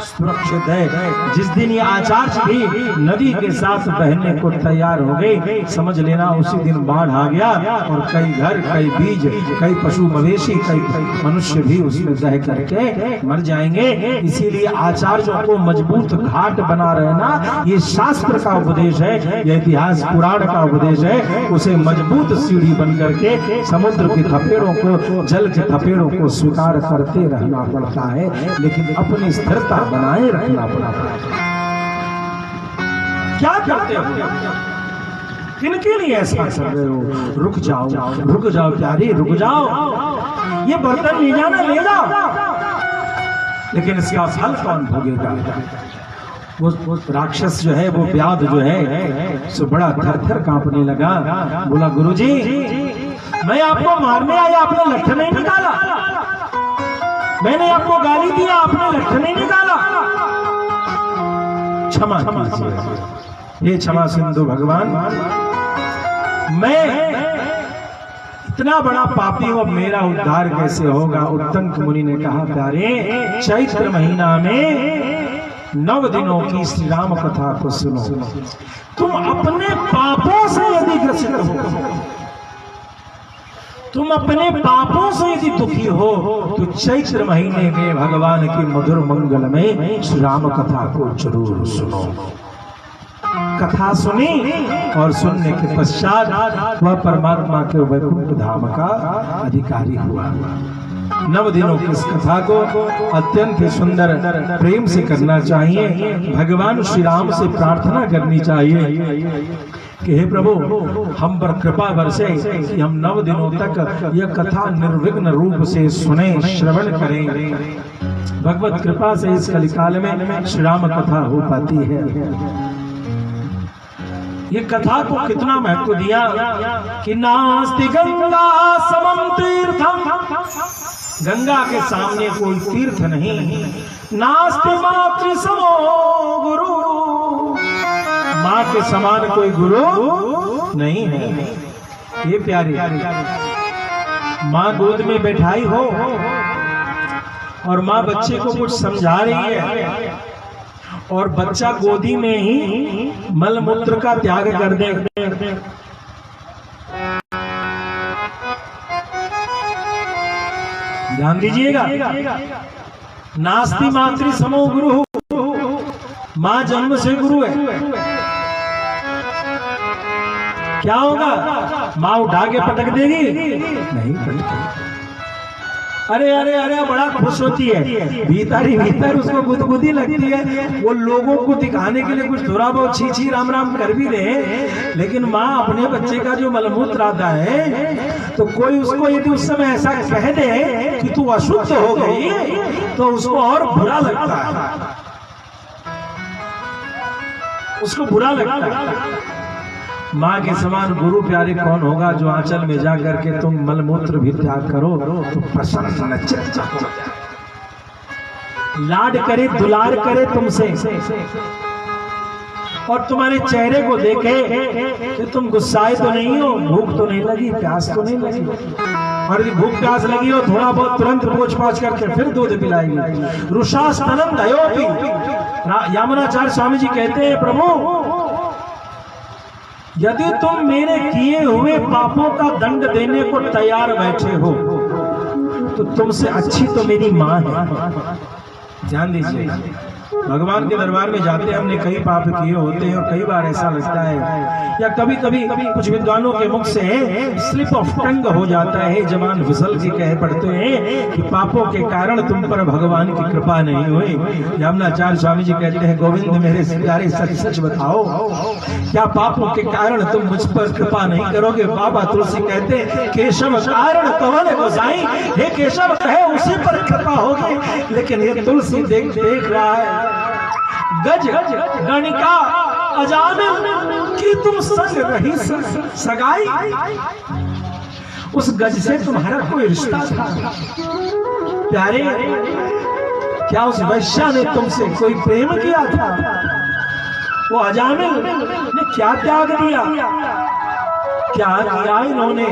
सुरक्षित है। जिस दिन ये आचार्य भी नदी के साथ बहने को तैयार हो गए, समझ लेना उसी दिन बाढ़ आ गया और कई घर, कई बीज, कई पशु मवेशी, कई मनुष्य भी उसमें बह करके मर जाएंगे। इसीलिए आचार्यों को मजबूत घाट बना रहना ये शास्त्र का उपदेश है, यह इतिहास पुराण का उपदेश है। उसे मजबूत सीढ़ी बन करके समुद्र की थपेड़ों को, जल के थपेड़ों को स्वीकार करते रहना पड़ता है, लेकिन अपनी स्थिरता बनाए रखना पड़ता है। क्या करते हो? किनके लिए ऐसा कर रहे हो? रुक जाओ, रुक जाओ प्यारी, रुक जाओ। ये बर्तन ले जाना, ले जाओ, लेकिन इसका फल कौन भोगेगा? वो राक्षस जो है, वो व्याध जो है, सो बड़ा थर-थर कांपने लगा। बोला गुरुजी, मैं आपको मारने आया, आपने लठ नहीं निकाला। मैंने आपको गाली दिया, आपने लठ नहीं निकाला। क्षमा कीजिए, ये क्षमा सिंधु भगवान, मैं इतना बड़ा पापी हूं, मेरा उद्धार कैसे होगा? उत्तंक मुनि ने कहा, प्यारे, चैत्र महीना में 9 दिनों की श्री राम कथा को सुनो। तुम अपने पापों से यदि ग्रसित हो, तुम अपने पापों से यदि दुखी हो, तो चैत्र महीने में भगवान की मधुर मंगल में श्री राम कथा को जरूर सुनो। कथा सुनी और सुनने के पश्चात वह परमात्मा के वैकुंठ धाम का अधिकारी हुआ। 9 दिनों की इस कथा को अत्यंत ही सुंदर प्रेम से करना चाहिए। भगवान श्री राम से प्रार्थना करनी चाहिए कि हे प्रभु, हम पर कृपा बरसे कि हम 9 दिनों तक यह कथा निर्विघ्न रूप से सुने, श्रवण करें। भगवत कृपा से इस कलिकाल में श्री राम कथा हो पाती है। ये कथा को कितना महत्व दिया कि नास्ति गंगा समम तीर्थम, गंगा के सामने कोई तीर्थ नहीं। नास्ति मातृ समो गुरु, माँ के समान कोई गुरु नहीं है। ये प्यारी, माँ गोद में बैठाई हो और माँ बच्चे को कुछ समझा रही है और बच्चा गोदी में ही मल मूत्र का त्याग कर दे, ध्यान दीजिएगा। नास्ति मातृ समो गुरु, माँ जन्म से गुरु है। क्या होगा? माँ उठा के पटक देगी? नहीं पटक। अरे अरे अरे बड़ा खुश होती है, भीतर ही भीतर उसको गुदगुदी लगती है। वो लोगों को दिखाने के लिए कुछ थोड़ा बहुत छी छी राम राम कर भी दे, लेकिन माँ अपने बच्चे का जो मलमूत्र आता है, तो कोई उसको यदि उस समय ऐसा कह दे कि तू अशुद्ध हो गई, तो उसको और बुरा लगता है, उसको बुरा लगता है। माँ के समान गुरु प्यारे कौन होगा जो आंचल में जा करके तुम मलमूत्र भी त्याग करो तो प्रसन्न चित्त हो, लाड करे, दुलार करे तुमसे और तुम्हारे चेहरे को देखे कि तुम गुस्साए तो नहीं हो, भूख तो नहीं लगी, प्यास तो नहीं लगी। और यदि भूख प्यास लगी हो, थोड़ा बहुत तुरंत पोछ पाछ करके फिर दूध पिलाएगी। रुषास्तनम दयोपी, यामुनाचार्य स्वामी जी कहते हैं, प्रभु यदि तुम मेरे किए हुए पापों का दंड देने को तैयार बैठे हो, तो तुमसे अच्छी तो मेरी माँ है। ध्यान दीजिए, भगवान के दरबार में जाते हैं, हमने कई पाप किए होते हैं और कई बार ऐसा लगता है, या कभी कभी कुछ विद्वानों के मुख से स्लिप ऑफ टंग हो जाता है, जबान फिसल के कह पड़ते हैं कि पापों के कारण तुम पर भगवान की कृपा नहीं हुई। यामुनाचार्य स्वामी जी कहते हैं, गोविंद मेरे प्यारे सच सच बताओ, क्या पापों के कारण तुम मुझ पर कृपा नहीं करोगे? बाबा तुलसी कहते हैं, केशव कारण कवन गोसाई, हे केशव कहे उसी पर कृपा होगी। लेकिन ये तुलसी देख रहा है, गज गणिका अजामिल की तुम संग रही सगाई, उस गज से तुम्हारा कोई रिश्ता था प्यारे? क्या उस वैश्या ने तुमसे कोई प्रेम किया था? वो अजामिल ने क्या त्याग दिया? क्या किया इन्होंने,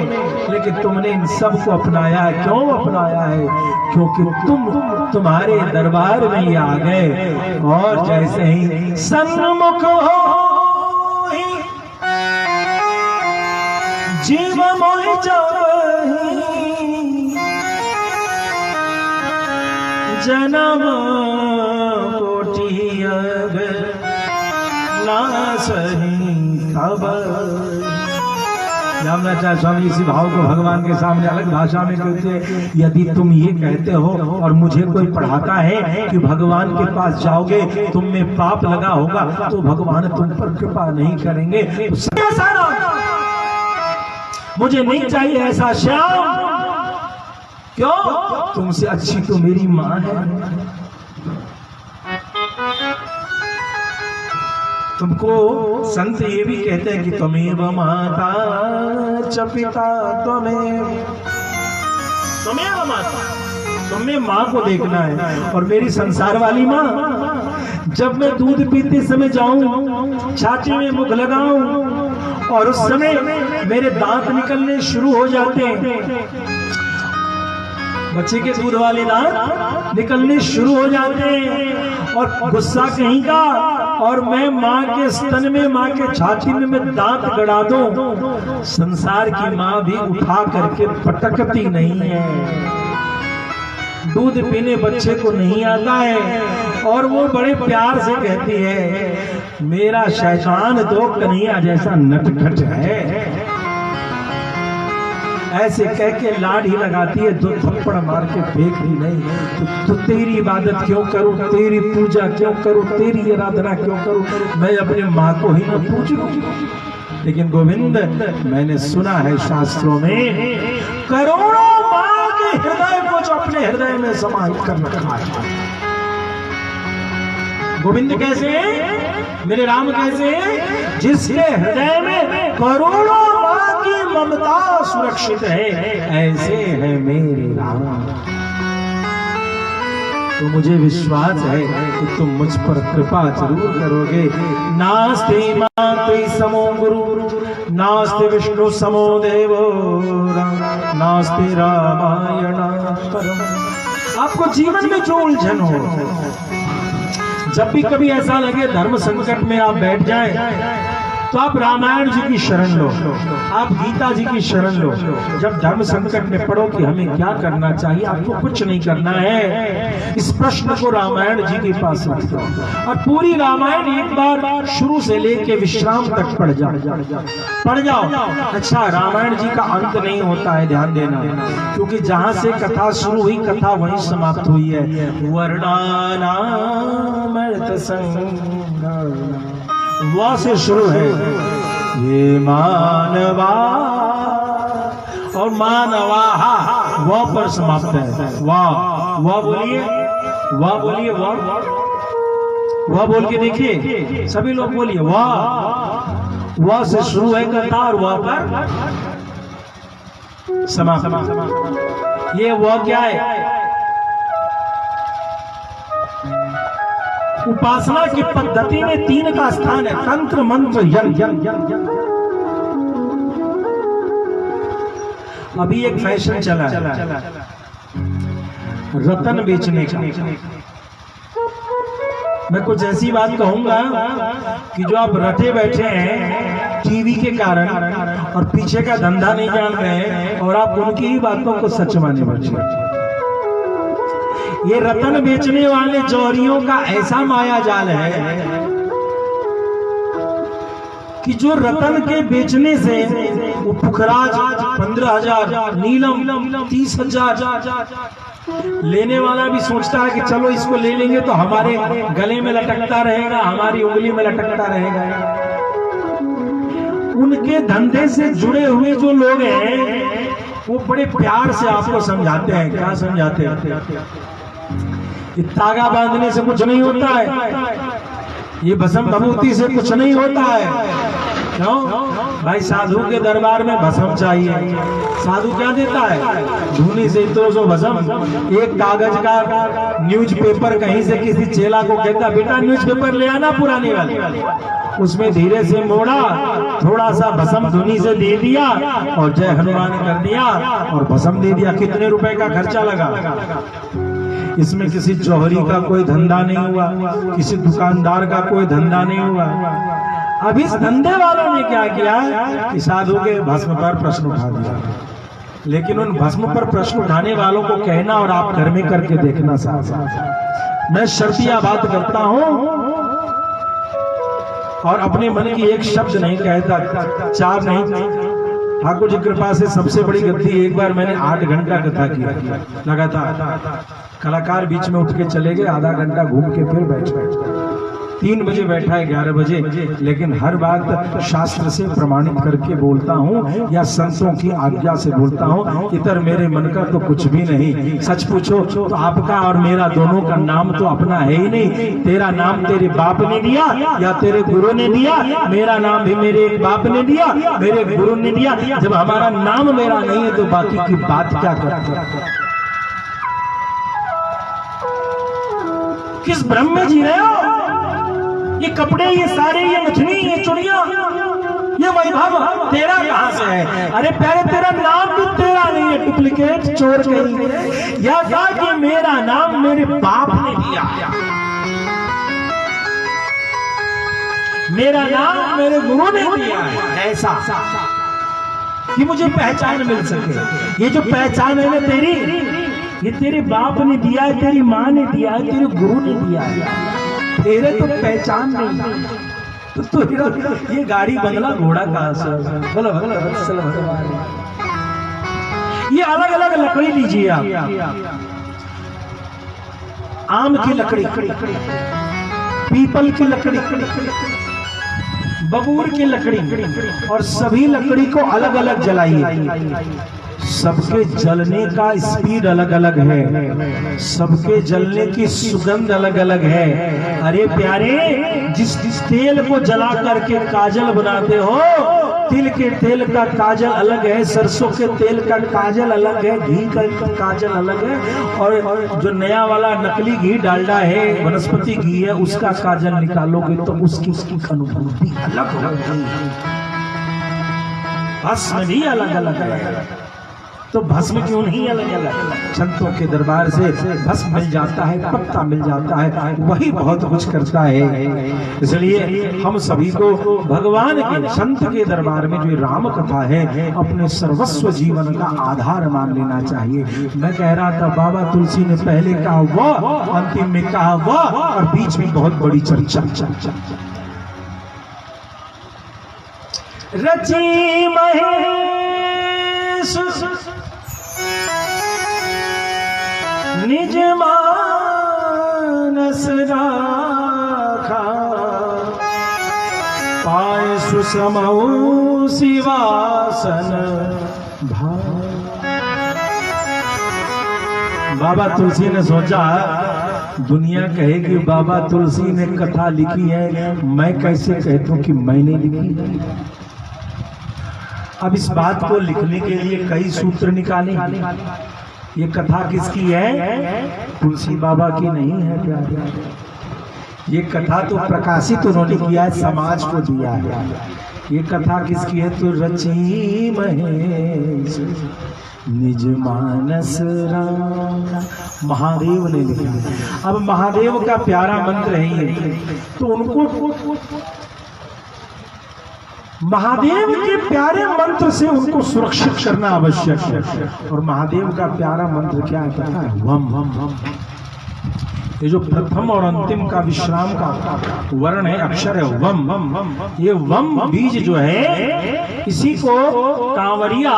लेकिन तुमने इन सब को अपनाया है। क्यों अपनाया है? क्योंकि तुम्हारे दरबार में ही आ गए। और जैसे ही सन्मुख हो जीव मोहि जाहि, जन्म कोटि अब ना सही खबर। रामनाचार्य स्वामी इसी भाव को भगवान के सामने अलग भाषा में कहते हैं, यदि तुम ये कहते हो और मुझे कोई पढ़ाता है कि भगवान के पास जाओगे तुम में पाप लगा होगा, तो भगवान तुम पर कृपा नहीं करेंगे। मुझे नहीं चाहिए ऐसा श्याम। क्यों? तुमसे अच्छी तो मेरी माँ है। तुमको संत ये भी कहते हैं कि तुम्हें माता च पिता तुम्हें माता, तुम्हें माँ को देखना है। और मेरी संसार वाली माँ, जब मैं दूध पीते समय जाऊं, छाती में मुख लगाऊं और उस समय मेरे दांत निकलने शुरू हो जाते हैं, बच्चे के दूध वाले दांत निकलने शुरू हो जाते हैं और गुस्सा कहीं का, और मैं माँ के स्तन में, माँ के छाती में मैं दांत गड़ा दूं, संसार की माँ भी उठा करके पटकती नहीं है। दूध पीने बच्चे को नहीं आता है और वो बड़े प्यार से कहती है, मेरा शैतान तो कन्हैया जैसा नटखट है। ऐसे कह के लाड ही लगाती है, दो थप्पड़ मार के फेंक ही नहीं। तो तेरी इबादत क्यों करूं, तेरी पूजा क्यों करूं, तेरी आराधना क्यों करूं, मैं अपने माँ को ही न पूजूं। लेकिन गोविंद, मैंने सुना है शास्त्रों में, करोड़ों माँ के हृदय को जो अपने हृदय में समाहित कर रखा है। गोविंद कैसे? मेरे राम कैसे? जिसके हृदय में करोड़ों माँ की ममता सुरक्षित है, ऐसे है मेरे राम। तो मुझे विश्वास है कि तुम मुझ पर कृपा जरूर करोगे। नास्ति मातृ समो गुरु, नास्ति विष्णु समो देवो, नास्ति रामायण परम। आपको जीवन में जो उलझन हो, जब भी कभी ऐसा लगे धर्म संकट में आप बैठ जाएं, तो आप रामायण जी की शरण लो, आप गीता जी की शरण लो। जब धर्म संकट में पड़ो कि हमें क्या करना चाहिए, आपको कुछ नहीं करना है, इस प्रश्न को रामायण जी के पास रख दो और पूरी रामायण एक बार शुरू से लेके विश्राम तक पढ़ जाओ। अच्छा, रामायण जी का अंत नहीं होता है, ध्यान देना, क्योंकि जहां से कथा शुरू हुई कथा वहीं समाप्त हुई है। वर्णानामर्थ संग वा से शुरू है, ये मानवा और मानवाहा वा पर समाप्त है। वाह बोलिए, वाह बोलिए, वाह बोल के देखिए, सभी लोग बोलिए वाह से शुरू है कथा और वाह पर समाप्त। ये वाह क्या है? उपासना की पद्धति में 3 का स्थान है, तंत्र मंत्र यज्ञ। अभी एक फैशन चला है रतन बेचने का। मैं कुछ ऐसी बात कहूंगा कि जो आप रटे बैठे हैं टीवी के कारण और पीछे का धंधा नहीं जान रहे हैं, और आप उनकी ही बातों को सच माने बैठे। ये रतन बेचने वाले जौहरियों का ऐसा माया जाल है कि जो रतन के बेचने से वो पुखराज 15,000, नीलम 30,000, लेने वाला भी सोचता है कि चलो इसको ले लेंगे तो हमारे गले में लटकता रहेगा, हमारी उंगली में लटकता रहेगा। उनके धंधे से जुड़े हुए जो लोग हैं वो बड़े प्यार से आपको समझाते हैं। क्या समझाते हैं? ये तागा बांधने से कुछ नहीं होता है, ये भस्म भभूति से कुछ नहीं होता है, क्यों भाई? साधु के दरबार में भस्म चाहिए। साधु क्या देता है? धूनी से तो भस्म। एक कागज का न्यूज़पेपर कहीं से किसी चेला को कहता, बेटा न्यूज़पेपर ले आना पुरानी वाली। उसमें धीरे से मोड़ा, थोड़ा सा भस्म धुनी से दे दिया और जय हनुमान कर दिया और भस्म दे दिया। कितने रुपए का खर्चा लगा? इसमें किसी जौहरी का कोई धंधा नहीं हुआ, किसी दुकानदार का कोई धंधा नहीं हुआ। अब इस धंधे वालों ने क्या किया कि साधु के भस्म पर प्रश्न उठा दिया। लेकिन उन भस्म पर प्रश्न उठाने वालों को कहना और आप घर में करके देखना साथ। मैं शर्तिया बात करता हूं और अपने मन की एक शब्द नहीं कहता, चार नहीं। ठाकुर जी कृपा से सबसे बड़ी गद्दी, एक बार मैंने 8 घंटा कथा की लगातार। कलाकार बीच में उठ के चले गए, आधा घंटा घूम के फिर बैठे। 3 बजे बैठा है, 11 बजे, लेकिन हर बात शास्त्र से प्रमाणित करके बोलता हूँ या संतों की आज्ञा से बोलता हूँ। इधर मेरे मन का तो कुछ भी नहीं। सच पूछो तो आपका और मेरा दोनों का नाम तो अपना है ही नहीं। तेरा नाम तेरे बाप ने दिया या तेरे गुरु ने दिया, मेरा नाम भी मेरे एक बाप ने दिया, मेरे गुरु ने दिया। जब हमारा नाम मेरा नहीं है तो बाकी की बात क्या करते? किस भ्रम में जी रहे हो? ये कपड़े, ये सारे, ये मछली, ये चुड़िया, ये वैभव तेरा कहां से है? अरे प्यारे तेरा नाम भी तेरा नहीं है, डुप्लीकेट चोर कहीं। या कहा कि मेरा नाम मेरे बाप ने दिया, मेरा नाम मेरे गुरु ने दिया है, ऐसा कि मुझे पहचान मिल सके। ये जो पहचान है ना तेरी, ये तेरे बाप ने दिया है, तेरी माँ ने दिया है, तेरे गुरु ने दिया है। तेरे तो पहचान नहीं तो ये गाड़ी बंगला घोड़ा कहां से? बोलो ये अलग अलग लकड़ी लीजिए आप। आम की लकड़ी, पीपल की लकड़ी, बबूर की लकड़ी, और सभी लकड़ी को अलग अलग जलाइए। सबके जलने का स्पीड अलग अलग है, सबके जलने की सुगंध अलग अलग है। अरे प्यारे, जिस तेल को जला करके काजल बनाते हो, तिल के तेल का काजल अलग है, सरसों के तेल का काजल अलग है, घी का काजल अलग है, और जो नया वाला नकली घी डालडा है, वनस्पति घी है, उसका काजल निकालोगे तो उसकी अनुभूति अलग होगी। भस्म भी अलग अलग है, तो भस्म क्यों नहीं अलग अलग? संतों के दरबार से भस्म मिल जाता है, पत्ता मिल जाता है, वही बहुत कुछ करता है। इसलिए हम सभी को भगवान के, संत के दरबार में जो राम कथा है, अपने सर्वस्व जीवन का आधार मान लेना चाहिए। मैं कह रहा था बाबा तुलसी ने पहले कहा वह, अंतिम में कहा वह, और बीच में बहुत बड़ी चर्चा। रची महेश निज मानस राखा, पाए सुसमऊ शिवासन भाव। बाबा तुलसी ने सोचा, दुनिया कहेगी बाबा तुलसी ने कथा लिखी है, मैं कैसे कहता हूं कि मैंने लिखी है। अब इस बात को लिखने के लिए कई सूत्र निकाले। ये कथा किसकी है? तुलसी बाबा की नहीं है प्यारे। ये कथा तो प्रकाशित उन्होंने किया है, समाज को दिया है। ये कथा किसकी है? तो रची महेश निज मानस राम, महादेव ने लिखा। अब महादेव का प्यारा मंत्र है ये, तो उनको महादेव के प्यारे मंत्र से उनको सुरक्षित करना आवश्यक है। और महादेव का प्यारा मंत्र क्या है पता है? वम वम वम। ये जो प्रथम और अंतिम का विश्राम का वर्ण है, अक्षर है वम वम वम। ये वम बीज जो है, इसी को कांवरिया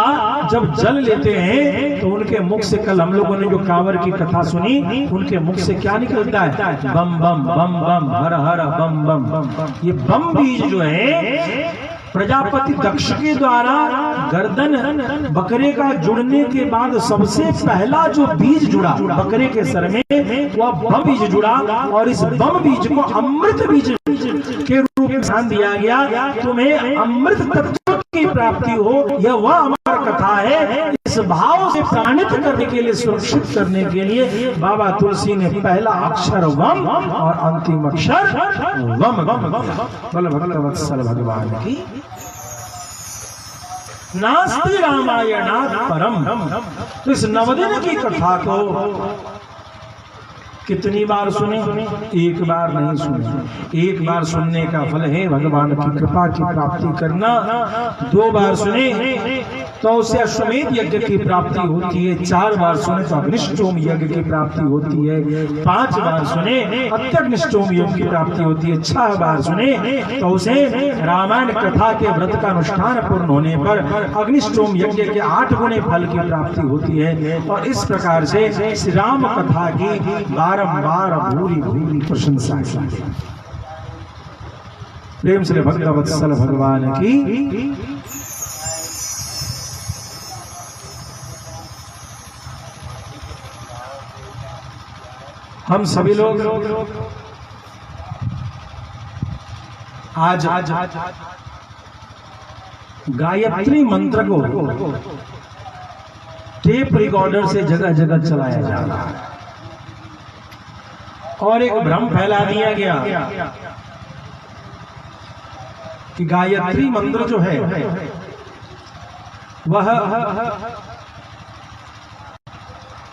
जब जल लेते हैं तो उनके मुख से, कल हम लोगों ने जो कांवर की कथा सुनी, उनके मुख से क्या निकलता है? बम बम बम बम, हर हर बम बम बम। ये बम बीज जो है, प्रजापति दक्ष के द्वारा गर्दन बकरे का जुड़ने के बाद सबसे पहला जो बीज जुड़ा बकरे के सर में, वह बम बीज जुड़ा और इस बम बीज को अमृत बीज के रूप में स्थान दिया गया। तुम्हें अमृत तत्व की प्राप्ति हो, यह वह अमर कथा है। इस भाव से प्राणित करने के लिए, सुरक्षित करने के लिए बाबा तुलसी ने पहला अक्षर वम और अंतिम अक्षर वम बोल भक्तवत्सल भगवान की। नास्ति रामायणात् परम। तो इस नवदिन की कथा को कितनी बार सुने? एक बार नहीं सुने। एक बार सुनने का फल है भगवान की कृपा की प्राप्ति करना। 2 बार सुने तो उसे अश्वमेध यज्ञ की प्राप्ति होती है। 4 बार सुने तो अग्निष्टोम यज्ञ की प्राप्ति होती है। 5 बार सुने अत्यग्निष्टोम यज्ञ की प्राप्ति होती है। 6 बार सुने तो उसे रामायण कथा के व्रत का अनुष्ठान पूर्ण होने पर अग्निष्टोम यज्ञ के 8 गुने फल की प्राप्ति होती है। और इस प्रकार से श्री राम कथा की बारंबार भूरी भूरी प्रशंसा की। प्रेम से भक्तवत्सल भगवान की। हम सभी लोग आज गायत्री मंत्र को टेप रिकॉर्डर से जगह जगह चलाया जा रहा है और एक भ्रम फैला दिया गया कि गायत्री मंत्र जो है वह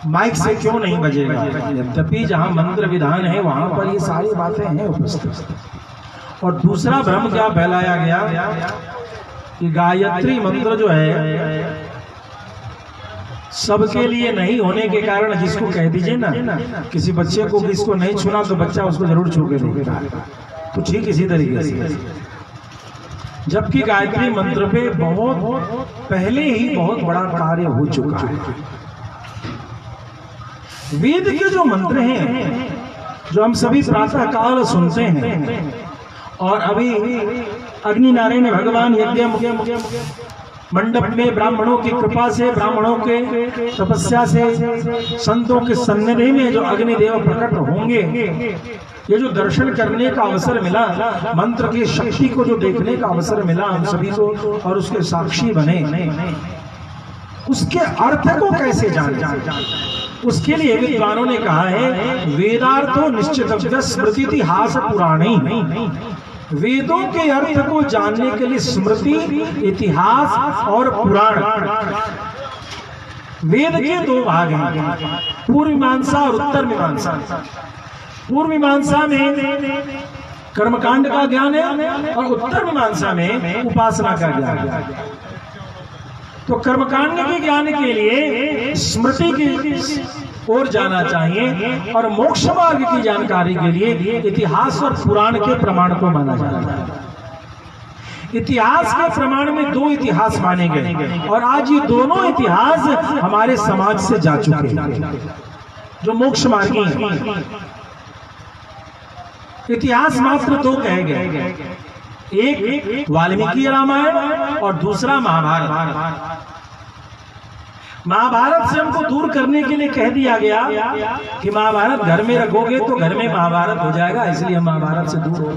माइक से क्यों नहीं बजेगा। यद्यपि जहां मंत्र विधान है वहां पर ये सारी बातें हैं उपस्थित। और दूसरा भ्रम क्या फैलाया गया कि गायत्री मंत्र जो है सबके लिए नहीं होने के कारण जिसको कह दीजिए ना, किसी बच्चे को किसको नहीं छूना तो बच्चा उसको जरूर छू के देगा। तो ठीक इसी तरीके से जबकि गायत्री मंत्र पे बहुत पहले ही बहुत बड़ा कार्य हो चुका है। वेद के जो मंत्र हैं जो हम सभी प्रातः काल सुनते हैं और अभी अग्नि नारायण भगवान यज्ञ मंडप में ब्राह्मणों की कृपा से, ब्राह्मणों के तपस्या से, संतों के सन्निधि में जो अग्निदेव प्रकट होंगे, ये जो दर्शन करने का अवसर मिला, मंत्र की शक्ति को जो देखने का अवसर मिला हम सभी को और उसके साक्षी बने, उसके अर्थ को कैसे जाने? उसके लिए विद्वानों ने कहा है वेदार्थो निश्चित स्मृति इतिहास पुराणी। वेदों के अर्थ को जानने के लिए स्मृति, इतिहास और पुराण, वेद के 2 भाग हैं, पूर्व मीमांसा और उत्तर मीमांसा। पूर्व मीमांसा में कर्मकांड का ज्ञान है और उत्तर मीमांसा में उपासना का ज्ञान है। तो कर्मकांड के ज्ञान के लिए स्मृति की ओर जाना चाहिए और मोक्ष मार्ग की जानकारी के लिए इतिहास और पुराण के प्रमाण को माना जाता है। इतिहास के प्रमाण में 2 इतिहास माने गए और आज ये दोनों इतिहास हमारे समाज से जा चुके हैं जो मोक्ष मार्गी हैं। इतिहास मात्र 2 कहे गए, एक वाल्मीकि रामायण और दूसरा महाभारत। महाभारत से हमको दूर करने के लिए कह दिया गया कि महाभारत घर में रखोगे तो घर में महाभारत हो जाएगा, इसलिए हम महाभारत से दूर हो।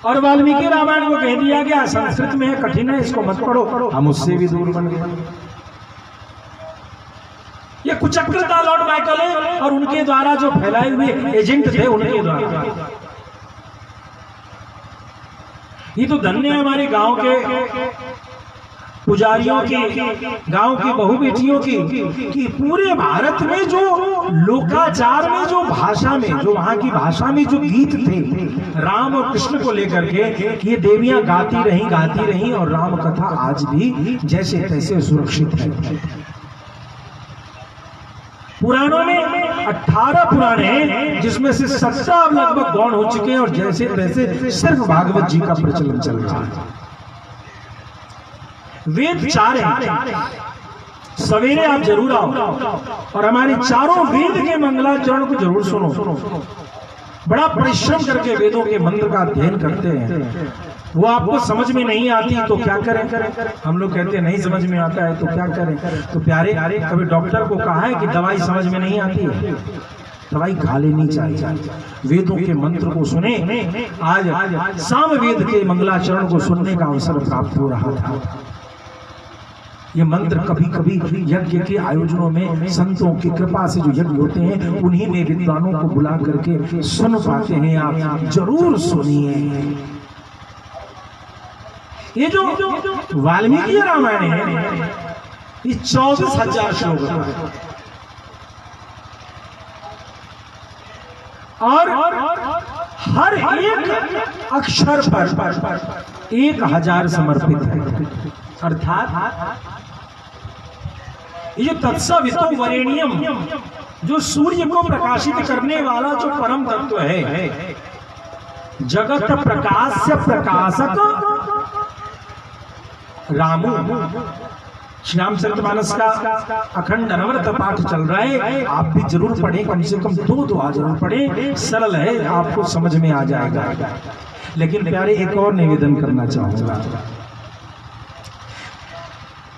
और वाल्मीकि रामायण को कह दिया गया संस्कृत में है, कठिन है, इसको मत पढ़ो, हम उससे भी दूर बन गए। ये कुचक्र था लॉर्ड माइकल और उनके द्वारा जो फैलाए हुए एजेंट थे उनके द्वारा। ये तो धन्य है हमारे गांव के पुजारियों की, गांव की बहु बेटियों की कि पूरे भारत में जो लोकाचार में जो भाषा में, जो वहां की भाषा में जो गीत थे राम और कृष्ण को लेकर के, ये देवियां गाती रही और राम कथा आज भी जैसे तैसे सुरक्षित है। पुराणों में 18 पुराण हैं जिसमें से 17 लगभग गौण हो चुके हैं और जैसे तैसे सिर्फ भागवत जी का प्रचलन चल रहा है। वेद 4 हैं, सवेरे आप जरूर आओ और हमारी चारों वेद के मंगलाचरण को जरूर सुनो। बड़ा परिश्रम करके वेदों के मंत्र का अध्ययन करते हैं वो आपको समझ में नहीं आती तो क्या करें? हम लोग कहते हैं नहीं समझ में आता है तो क्या करें? तो प्यारे, कभी डॉक्टर को कहा है कि दवाई समझ में नहीं आती है, दवाई खा लेनी चाहिए। वेदों के मंत्र को सुने। आज सामवेद के मंगलाचरण को सुनने का अवसर प्राप्त हो रहा था। ये मंत्र कभी कभी यज्ञ के आयोजनों में संतों की कृपा से जो यज्ञ होते हैं उन्हीं में विद्वानों को बुला करके सुन पाते हैं। आप जरूर सुनिए। ये जो वाल्मीकि रामायण है, ये 24,000 श्लोक है और हर एक अक्षर पर 1,000 समर्पित है। अर्थात ये जो तत्सवितो वरेण्यम, जो सूर्य को प्रकाशित करने वाला जो परम तत्व है, जगत प्रकाश से प्रकाशक रामू। श्री रामचरितमानस का अखंड अनवरत पाठ चल रहा है, आप भी जरूर पढ़ें, कम से कम 2 दुआ जरूर पढ़ें। सरल है, आपको समझ में आ जाएगा। लेकिन प्यारे, एक और निवेदन करना चाहूंगा।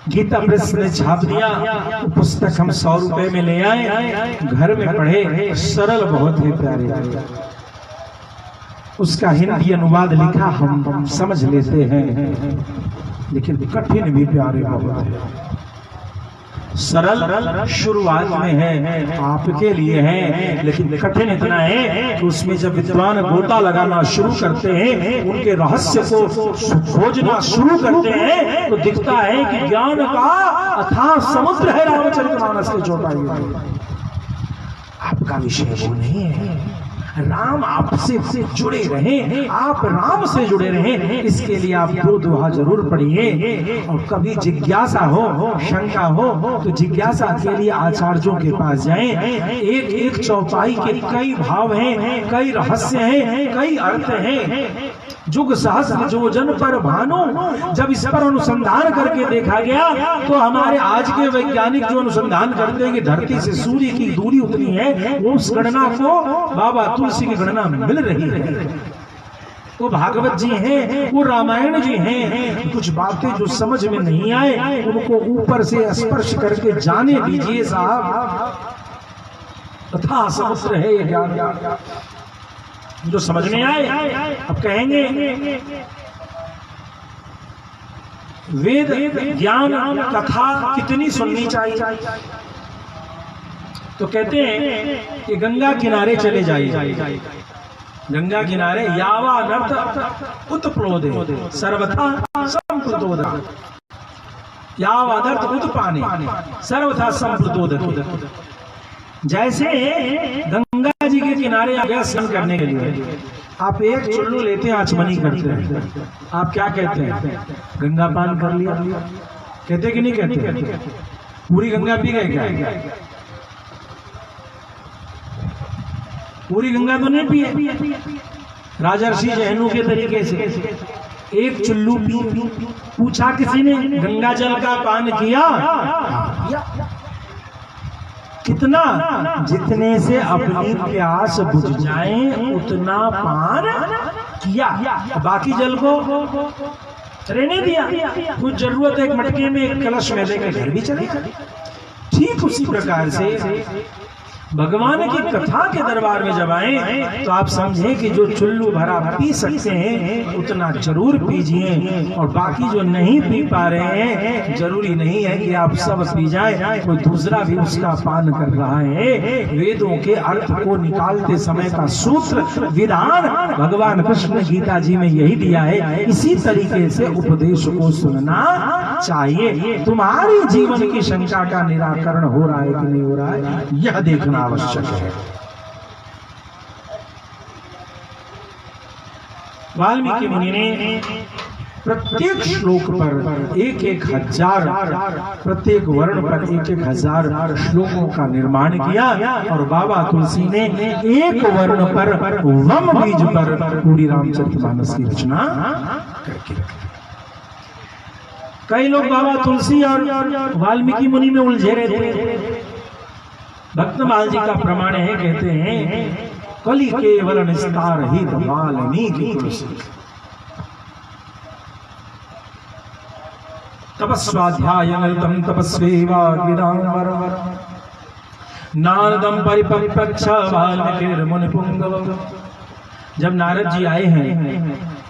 गीता प्रेस ने छाप दिया, पुस्तक हम 100 रुपए में ले आए, घर में पढ़े। सरल बहुत है प्यारे, उसका हिंदी अनुवाद लिखा, हम समझ लेते हैं, लेकिन कठिन भी प्यारे बहुत है। सरल शुरुआत में है, आपके लिए है, लेकिन कठिन इतना है कि उसमें जब विद्वान गोता लगाना शुरू करते हैं, उनके रहस्य को खोजना शुरू करते हैं, तो दिखता है कि ज्ञान का अथाह समुद्र है रामचरितमानस के चौपाई में। आपका विषय वो नहीं है। राम आपसे जुड़े रहें, आप राम से जुड़े रहें, इसके लिए आप 2 दोहा जरूर पढ़िए। और कभी जिज्ञासा हो, शंका हो, तो जिज्ञासा के लिए आचार्यों के पास जाएं। एक चौपाई के कई भाव हैं, कई रहस्य हैं, कई अर्थ हैं। जुग सहस्र योजन पर भानु, जब इस पर अनुसंधान करके देखा गया, तो हमारे आज के वैज्ञानिक जो अनुसंधान करते हैं कि धरती से सूर्य की दूरी उतनी है, वो उस गणना को बाबा तुलसी की गणना मिल रही है। वो भागवत जी हैं, वो रामायण जी हैं। कुछ बातें जो समझ में नहीं आए, उनको ऊपर से स्पर्श करके जाने दीजिए साहब। तथा समुद्र है ये ज्ञान, जो समझ में आए। अब कहेंगे वेद ज्ञान कथा कितनी सुननी चाहिए? तो कहते हैं कि गंगा किनारे चले जाइए। गंगा किनारे यावानर्थ उत्प्लोदे सर्वथा संप्लुतोदे, यावानर्थ उत्पाने सर्वथा संप्लुतोदे। जैसे गंगा जी के किनारे आ गया स्नान करने के लिए, आप एक चुल्लू लेते हैं, आचमनी करते हैं, आप क्या कहते हैं? गंगा पान कर लिया, कहते कि नहीं कहते? पूरी गंगा पी गए क्या? पूरी गंगा तो नहीं पी। राजर्षि जहनु के तरीके से एक चुल्लू पी। पूछा किसी ने, गंगा जल का पान किया? कितना? जितने से अपनी प्यास बुझ जाए उतना पान किया, बाकी जल को रहने दिया। कुछ जरूरत है एक मटके में, एक कलश में लेकर घर भी चले। ठीक उसी प्रकार से भगवान की कथा के दरबार में जब आए, तो आप समझें कि जो चुल्लू भरा पी सकते हैं उतना जरूर पीजिए, और बाकी जो नहीं पी पा रहे हैं, जरूरी नहीं है कि आप सब पी जाएं, कोई दूसरा भी उसका पान कर रहा है। वेदों के अर्थ को निकालते समय का सूत्र विधान भगवान कृष्ण गीता जी में यही दिया है। इसी तरीके से उपदेश को सुनना चाहिए। तुम्हारी जीवन की शंका का निराकरण हो रहा है कि नहीं हो रहा है, यह देखना आवश्यक है। वाल्मीकि मुनि ने प्रत्येक श्लोक पर 1,000, प्रत्येक वर्ण पर 1,000 श्लोकों का निर्माण किया, और बाबा तुलसी ने एक वर्ण पर वम बीज पर पूरी रामचरितमानस की रचना करके रखी। कई लोग बाबा तुलसी और वाल्मीकि मुनि में उलझे रहते हैं। भक्तमाल जी का प्रमाण है, कहते हैं कली केवल निस्तार ही वाल्मीकि तुलसी। तपस्वाध्यायनिरतं तपस्वी वाग्विदाम्बरं नारदं परिपप्रच्छ वाल्मीकिर्मुनिपुंगवम्। जब नारद जी आए हैं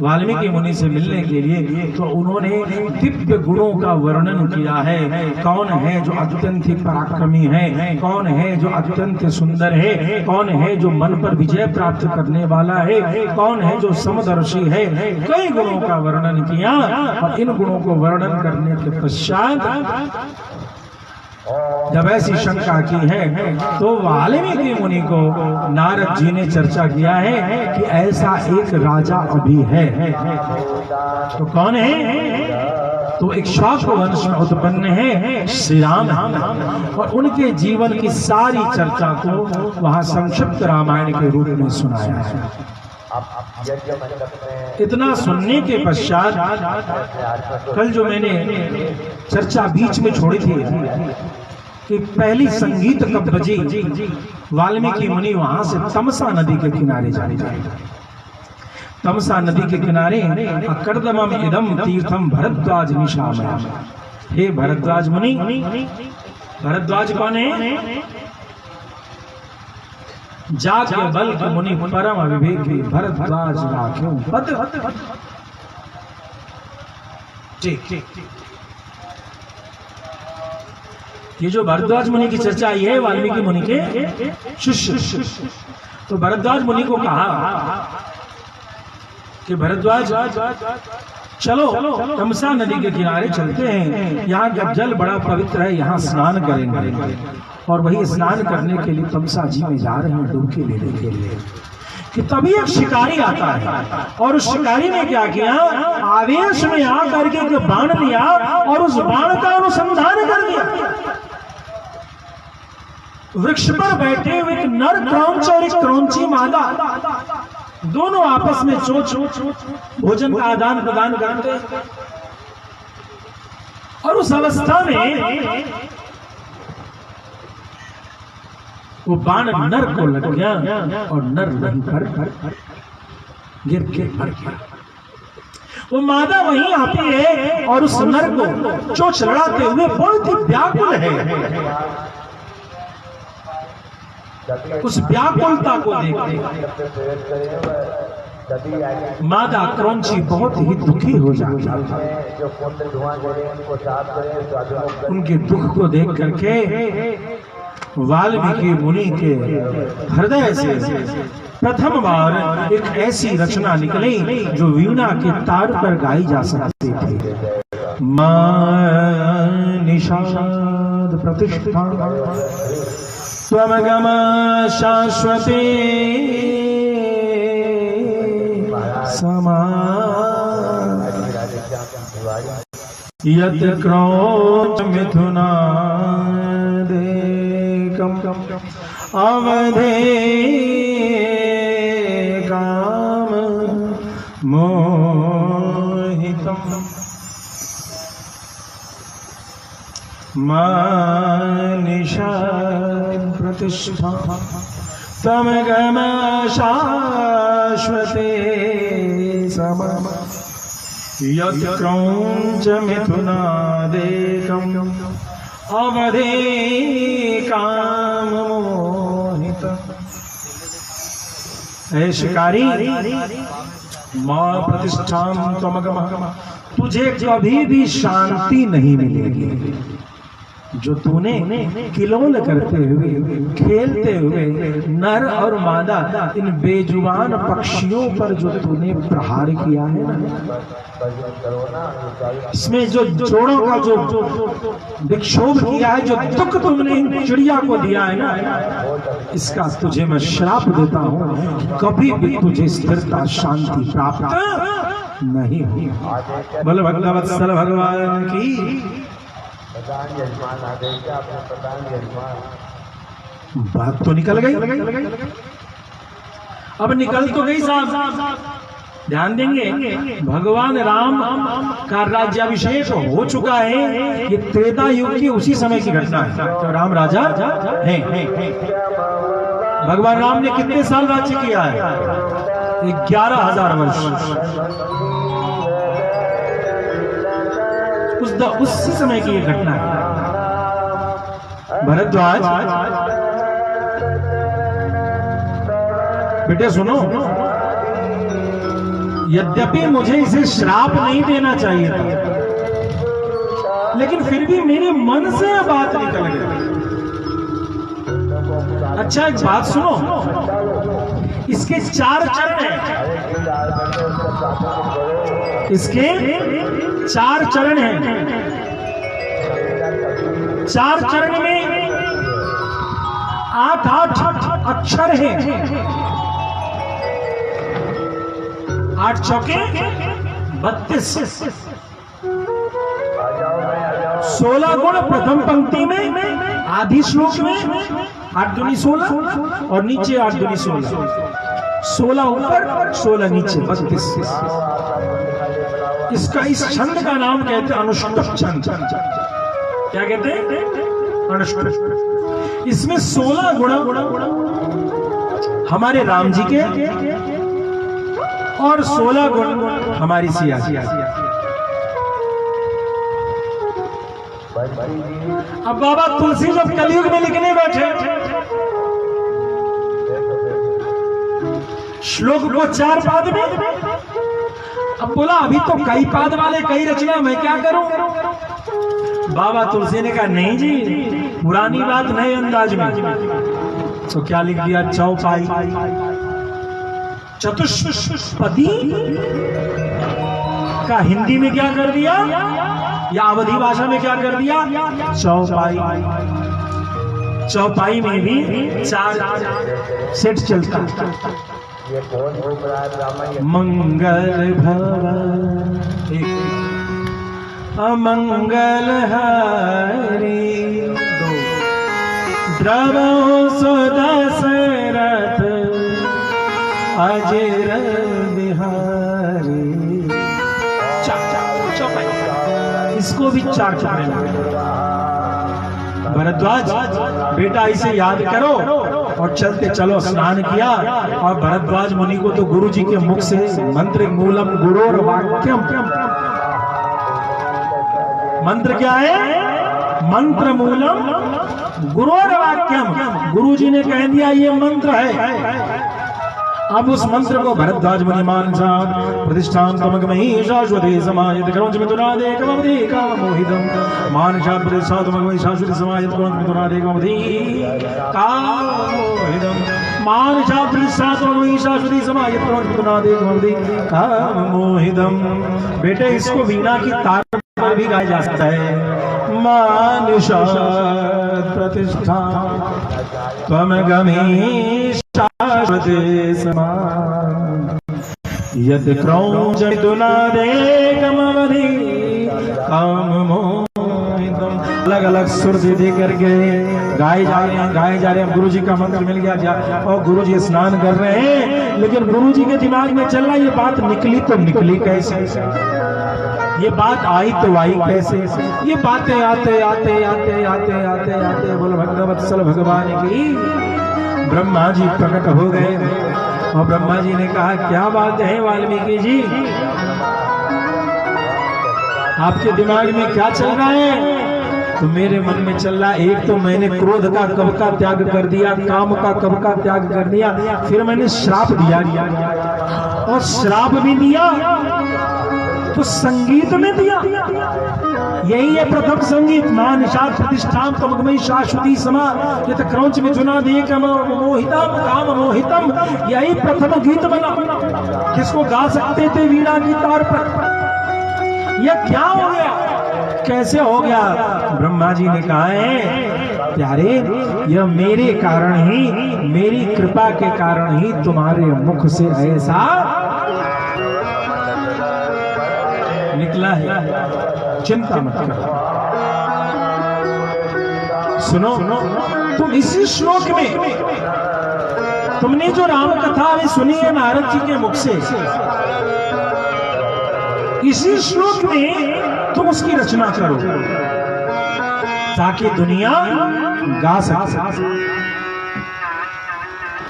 वाल्मीकि मुनि से मिलने के लिए, तो उन्होंने दिव्य गुणों का वर्णन किया है। कौन है जो अत्यंत ही पराक्रमी है, कौन है जो अत्यंत सुंदर है, कौन है जो मन पर विजय प्राप्त करने वाला है, कौन है जो समदर्शी है। कई गुणों का वर्णन किया, और इन गुणों को वर्णन करने के पश्चात जब ऐसी शंका की है, तो वाल्मीकि मुनि को नारद जी ने चर्चा किया है कि ऐसा एक राजा अभी है। तो कौन है? तो इक्ष्वाकु वंश में उत्पन्न है श्री राम, और उनके जीवन की सारी चर्चा को वहां संक्षिप्त रामायण के रूप में सुनाया है। इतना सुनने के पश्चात कल जो मैंने चर्चा बीच में छोड़ी थी कि पहली संगीत कब बजी, वाल्मीकि मुनि वहां से तमसा नदी के किनारे जाने जाए। तमसा नदी के किनारे कर्दमम इदम तीर्थम भरद्वाज निशामय। हे भरद्वाज मुनि, भरद्वाज कौन है? जाग्य बल के मुनि परम विवेकी भरद्वाज राख्यो पद। ठीक, ये जो भरद्वाज मुनि की चर्चा आई है वाल्मीकि मुनि के शिष्य। तो भरद्वाज मुनि को कहा कि भरद्वाज चलो तमसा नदी के किनारे चलते हैं, यहाँ जब जल बड़ा पवित्र है, यहाँ स्नान करेंगे। और वही स्नान करने के लिए तमसा जी में जा रहे हैं डुबकी लेने के लिए, कि तभी एक शिकारी आता है। और उस शिकारी ने क्या किया? आवेश में आकर के एक बाण लिया और उस बाण का अनुसंधान कर दिया। वृक्ष पर बैठे हुए एक नर क्रौंच और एक क्रौंची मादा दोनों आपस में चोच भोजन का आदान प्रदान करते हैं। और उस अवस्था में वो बाण नर को लग गया और नर वहीं पर गिर मर गया। वो मादा वहीं आती है और उस नर को चोच लड़ाते हुए बहुत ही व्याकुल है। उस व्याकुलता को देखते मादा क्रौंची बहुत ही दुखी हो जाती है। उनके दुख को देख करके वाल्मीकि मुनि के हृदय से प्रथम बार एक ऐसी रचना निकली जो वीणा के तार पर गाई जा सकती थी। निषाद प्रतिष्ठा त्वमगम शाश्वते समा यत् क्रौंच मिथुना अवधे काम मोहितम मानिषा प्रतिष्ठा तमगम शाश्वते समा यत् क्रौंच मिथुनादेकम् अवधे काम मोहित। हे शिकारी, मां प्रतिष्ठाम त्वमगम, तुझे कभी भी शांति नहीं मिलेगी। जो तूने किलोल करते हुए खेलते हुए नर और मादा इन बेजुबान पक्षियों पर जो तूने प्रहार किया है ना, इसमें जो जोड़ों का जो विक्षोभ किया है, जो दुख तुमने इन चिड़िया को दिया है ना, इसका तुझे मैं श्राप देता हूँ, कभी भी तुझे स्थिरता शांति प्राप्त नहीं हुई। बोलो भक्तवत्सल भगवान की। बात तो निकल गई। अब निकल तो गई साहब, ध्यान देंगे भगवान राम का राज्याभिषेक हो चुका है। ये त्रेता युग की उसी समय की घटना है। तो राम राजा हैं। भगवान राम ने कितने साल राज्य किया है? 11,000 वर्ष। उस समय की ये घटना है। भरद्वाज, बेटे सुनो, यद्यपि मुझे इसे श्राप नहीं देना चाहिए था, लेकिन फिर भी मेरे मन से यह बात निकल गई। अच्छा एक बात सुनो, इसके 4 चरण हैं, इसके 4 चरण हैं। 4 चरण में 8 अक्षर हैं। 8 चौके 32, 16 गुण प्रथम पंक्ति में, आदि श्लोक में 8 दूनी 16 और नीचे 8 दूनी 16, 16 ऊपर 16 नीचे 32। इसका इस छंद का नाम कहते हैं अनुष्टुप छंद। क्या कहते हैं? अनुष्टुप। इसमें 16 गुण हमारे राम जी के और 16 गुण हमारी सिया जी। अब बाबा तुलसी जब कलयुग में लिखने बैठे, श्लोक को 4 पाद में, अब बोला अभी तो कई पाद वाले कई रचना, मैं क्या करूं? बाबा तुलसी ने कहा नहीं जी, पुरानी बात नए अंदाज में। तो क्या लिख दिया? चौपाई, चतुष्पदी का हिंदी में क्या कर दिया, या अवधी भाषा में क्या कर दिया? चौपाई। चौपाई में भी 4 सेट चलता। मंगल भवन अमंगल हरि, द्रवो सुदशरथ अजर बिहारी। इसको भी 4 चुपड़े लगे। भरद्वाज बेटा इसे याद करो, और चलते चलो स्नान किया। और भरद्वाज मुनि को तो गुरु जी के मुख से मंत्र मूलम गुरोर वाक्यम, मंत्र क्या है? मंत्र मूलम गुरोर वाक्यम, गुरु जी ने कह दिया ये मंत्र है। अब उस मंत्र को भरद्वाज मुनि मानसा प्रतिष्ठान तमगमहि शाश्वते समायत क्रौंच मिथुनादे कमवधि काममोहितम, मानसा प्रतिष्ठा तमगमहि शाश्वते समायत क्रौंच मिथुनादे कमवधि काममोहितम, मानसा प्रतिष्ठा तमगमहि शाश्वते समायत क्रौंच मिथुनादे कमवधि काममोहितम। बेटे इसको वीणा की तार पर भी गाया जा सकता है। मानसा प्रतिष्ठा त्वमगमहि शाश्वते समान, यत् क्रौंच मिथुनादे कमवधि काममोहितम। अलग अलग सुर दे करके गाए जा रहे हैं। गुरु जी का मंत्र मिल गया और गुरु जी स्नान कर रहे हैं, लेकिन गुरु जी के दिमाग में चल रहा ये बात निकली तो निकली कैसे, ये बात आई तो आई कैसे। ये बातें आते आते आते आते आते आते बोलो भक्तवत्सल भगवान की ब्रह्मा जी प्रकट हो गए। और ब्रह्मा जी ने कहा क्या बात है वाल्मीकि जी, आपके दिमाग में क्या चल रहा है? तो मेरे मन में चल रहा, एक तो मैंने क्रोध का कब का त्याग कर दिया, काम का कब का त्याग कर दिया, फिर मैंने श्राप दिया और श्राप भी दिया तो संगीत में दिया। यही है प्रथम संगीत, मां निषाद प्रतिष्ठान तमगमहि शाश्वती समा यत् क्रौंच मिथुनादे काममोहितम काममोहितम। यही प्रथम गीत बना, किसको गा सकते थे वीणा की तार पर। यह क्या हो गया, कैसे हो गया? ब्रह्मा जी ने कहा है प्यारे, यह मेरे कारण ही, मेरी कृपा के कारण ही तुम्हारे मुख से ऐसा निकला है, चिंता मत करो। सुनो, तुम इसी श्लोक में तुमने जो राम कथा अभी सुनी है नारद जी के मुख से, इसी श्लोक में तुम उसकी रचना करो ताकि दुनिया गा सके।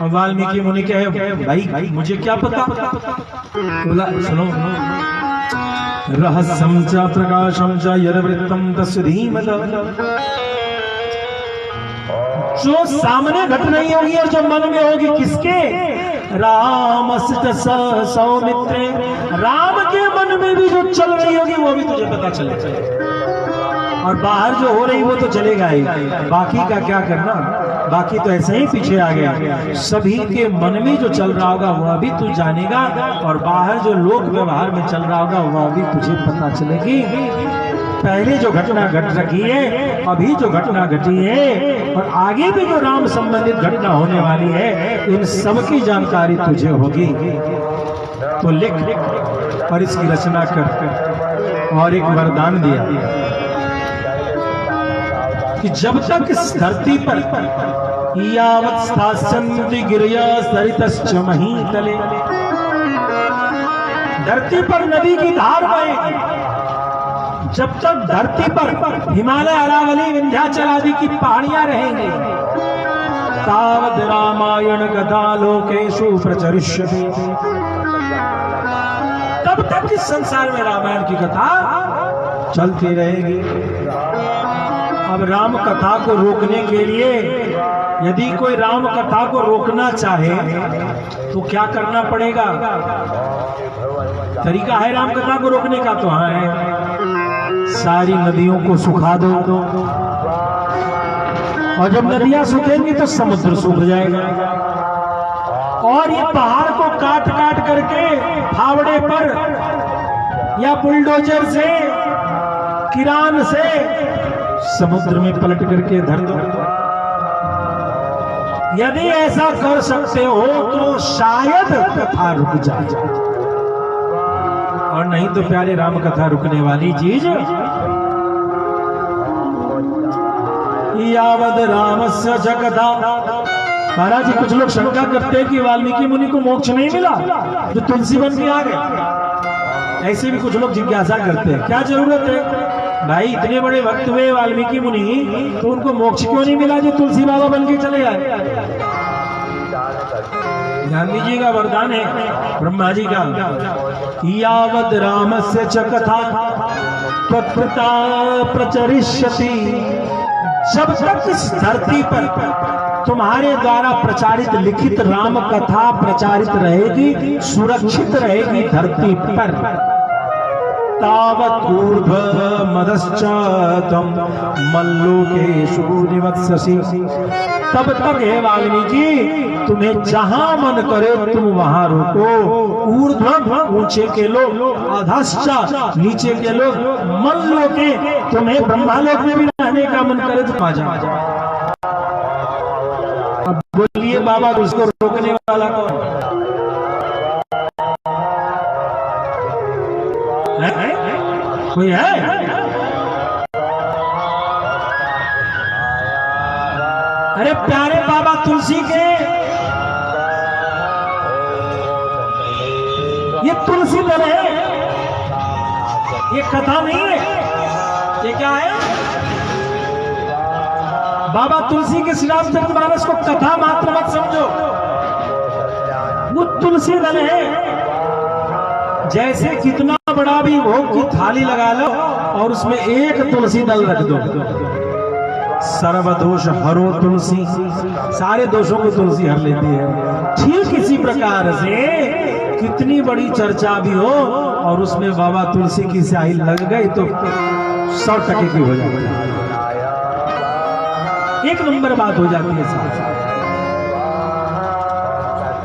वाल्मीकि मुनि कहे भाई मुझे क्या पता। बोला सुनो, रहस्यं च प्रकाशं च यद्वृत्तं तस्य धीमतः। जो सामने घट रही होगी और जो मन में होगी किसके? रामस्य सौमित्रे, राम के मन में भी जो चल रही होगी वो भी तुझे पता चलेगा, और बाहर जो हो रही वो तो चलेगा ही, बाकी का क्या करना, बाकी तो ऐसे ही पीछे आ गया। सभी के मन में जो चल रहा होगा वह भी तू जानेगा, और बाहर जो लोक व्यवहार में चल रहा होगा वह भी तुझे पता चलेगी। पहले जो घटना घट रखी है, अभी जो घटना घटी है, और आगे भी जो राम संबंधित घटना होने वाली है, इन सब की जानकारी तुझे होगी। तो लिख और इसकी रचना कर। और एक वरदान दिया कि जब तक इस धरती पर यावत् स्थास्यन्ति गिरया सरितश्च महीतले, धरती पर नदी की धार बहेगी, जब तक धरती पर हिमालय, अरावली, विंध्याचल आदि की पहाड़ियां रहेंगी, तावत् रामायण कथा लोकेषु प्रचरिष्यति, तब तक इस संसार में रामायण की कथा चलती रहेगी। अब राम कथा को रोकने के लिए यदि कोई राम कथा को रोकना चाहे तो क्या करना पड़ेगा? तरीका है राम कथा को रोकने का, तो हाँ है, सारी नदियों को सुखा दो, और जब नदियां सूखेंगी तो समुद्र सूख जाएगा, और ये पहाड़ को काट काट करके फावड़े पर या बुलडोजर से, किरान से समुद्र में पलट करके धर दो। यदि ऐसा कर सकते हो तो शायद कथा रुक जाए, और नहीं तो प्यारे राम कथा रुकने वाली चीज। यावद रामस्य च कथा। महाराज जी कुछ लोग शंका करते हैं कि वाल्मीकि मुनि को मोक्ष नहीं मिला जो तुलसी बन के आ गए, ऐसे भी कुछ लोग जिज्ञासा करते हैं। क्या जरूरत है भाई, इतने बड़े भक्त हुए वाल्मीकि मुनि, तो उनको मोक्ष क्यों नहीं मिला जो तुलसी बाबा बन के चले गए? गांधी जी का वरदान है, ब्रह्मा जी का, यावद रामस्य च कथा त्वत्कृता प्रचरिष्यति, जब तक इस धरती पर तुम्हारे द्वारा प्रचारित लिखित राम कथा प्रचारित रहेगी, सुरक्षित रहेगी धरती पर, तावत् ऊर्ध्व मदश्च त्वं मल्लोकेषु निवत्स्यसि, तब तक हे वाल्मीकि तुम्हें जहां मन करे तुम वहां रुको। ऊर्ध्व ऊंचे के लोग, अधश्च नीचे के लोग, मल्लोके तुम्हें ब्रह्मालोक में भी रहने का मन करे तो आ जाओ। अब बोलिए बाबा, उसको रोकने वाला कौन है? कोई है? अरे प्यारे बाबा तुलसी के, ये तुलसी दल है, ये कथा नहीं है। ये क्या है? बाबा तुलसी के श्री रामचरितमानस को कथा मात्र मत समझो, वो तुलसी दल है। जैसे कितना बड़ा भी भोग की थाली लगा लो और उसमें एक तुलसी दल रख दो, सर्वदोष हरो तुलसी, सारे दोषों को तुलसी हर लेती है। ठीक इसी प्रकार से कितनी बड़ी चर्चा भी हो और उसमें बाबा तुलसी की स्याही लग गई तो 100% की हो जाती है, एक नंबर बात हो जाती है साहब।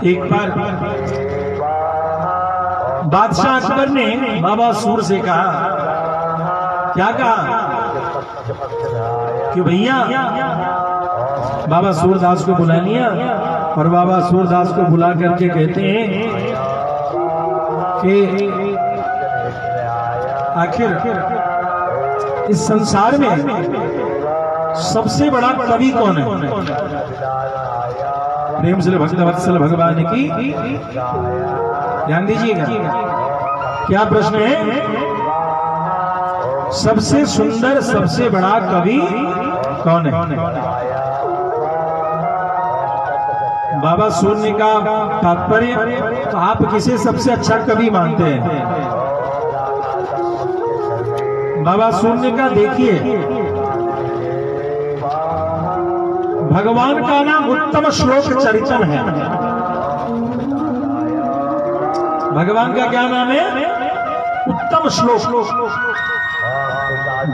एक बार बादशाह अकबर ने बाबा सूर से कहा, क्या कहा कि भैया बाबा सूरदास को बुला लिया, और बाबा सूरदास को बुला करके कहते हैं कि आखिर इस संसार में सबसे बड़ा कवि कौन है? प्रेम से भक्तवत्सल भगवान की ध्यान दीजिएगा, क्या प्रश्न है? सबसे सुंदर सबसे बड़ा कवि कौन है? बाबा सूर्य का तात्पर्य, तो आप किसे सबसे अच्छा कवि मानते हैं? बाबा शून्य का देखिए, भगवान का नाम उत्तम श्लोक चरितन है। भगवान का क्या नाम है? उत्तम श्लोक।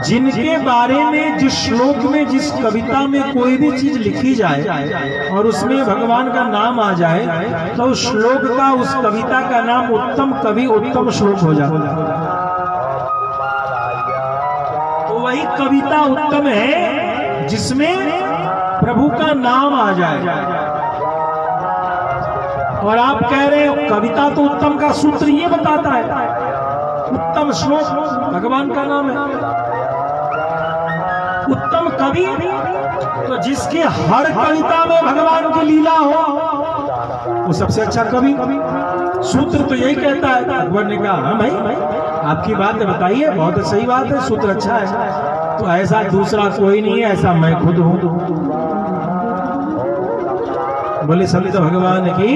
जिनके बारे में जिस श्लोक में, जिस कविता में कोई भी चीज लिखी जाए और उसमें भगवान का नाम आ जाए तो उस श्लोक का, उस कविता का नाम उत्तम कवि, उत्तम श्लोक हो जाता है। तो वही कविता उत्तम है जिसमें प्रभु का नाम आ जाए। और आप कह रहे हो कविता तो उत्तम का सूत्र ये बताता है, उत्तम श्लोक भगवान का नाम है। उत्तम कवि तो जिसके हर कविता में भगवान की लीला हो, वो सबसे अच्छा कवि। सूत्र तो यही कहता है। अकबर ने कहा हाँ भाई आपकी बात है, बताइए। बहुत सही बात है, सूत्र अच्छा है। तो ऐसा दूसरा कोई नहीं है, ऐसा मैं खुद हूं। बोले सभी तो भगवान की,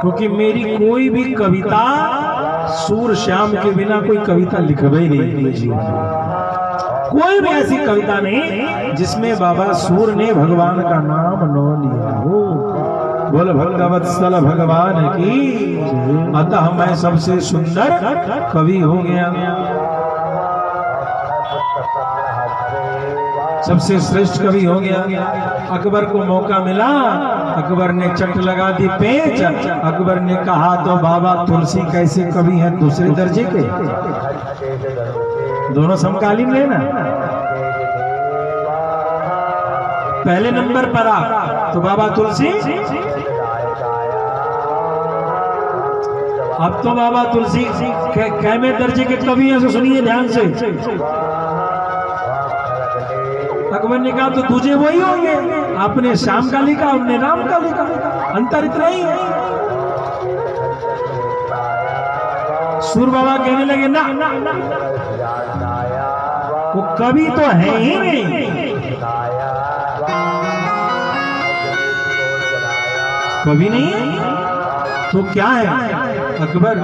क्योंकि मेरी कोई भी कविता सूर श्याम के बिना कोई कविता लिखवे ही नहीं जीवन। कोई भी ऐसी कविता नहीं जिसमें बाबा सूर ने भगवान का नाम न लिया हो। बोल भक्तवत्सल भगवान की। अतः मैं सबसे सुंदर कवि हो गया, सबसे श्रेष्ठ कवि हो गया। अकबर को मौका मिला, अकबर ने चट लगा दी पेच। अकबर ने कहा तो बाबा तुलसी कैसे कवि हैं दूसरे दर्जे के? दोनों समकालीन है ना। पहले नंबर पर आ तो बाबा तुलसी, अब तो बाबा तुलसी कैमे दर्जे के कवि हैं? सुनिए ध्यान से। अकबर ने कहा तो तुझे वही होंगे, आपने श्याम का लिखा, हमने राम का लिखा, अंतर इतना ही है। सूर बाबा कहने लगे ना, वो कवि तो है ही नहीं। कवि नहीं है तो क्या है? अकबर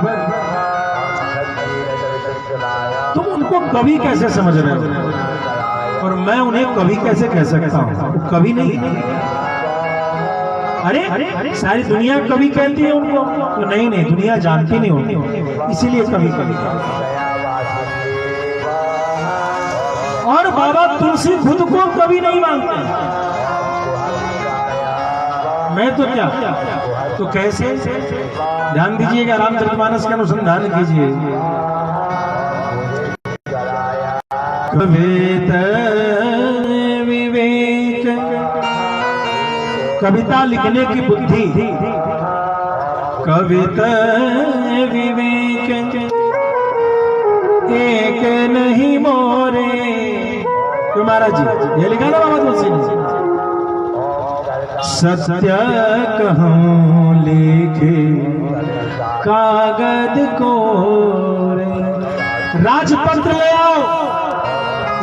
तुम उनको कवि कैसे समझ रहे हो और मैं उन्हें कवि कैसे कह सकता हूं? वो कवि नहीं। अरे सारी दुनिया कवि कहती है उनको, तो नहीं दुनिया जानती नहीं होती, इसीलिए कवि कवि। और बाबा तुलसी खुद को कवि नहीं मानते। मैं तो क्या, तो कैसे? ध्यान दीजिएगा, रामचरितमानस का अनुसंधान कीजिए। विवेक, कविता लिखने की बुद्धि। कविता विवेक एक नहीं मोरे। तो महाराज जी ये लिखा ना बाबा तुलसी ने, सत्य कहूं लिखे कागज को। राजपत्र ले आओ,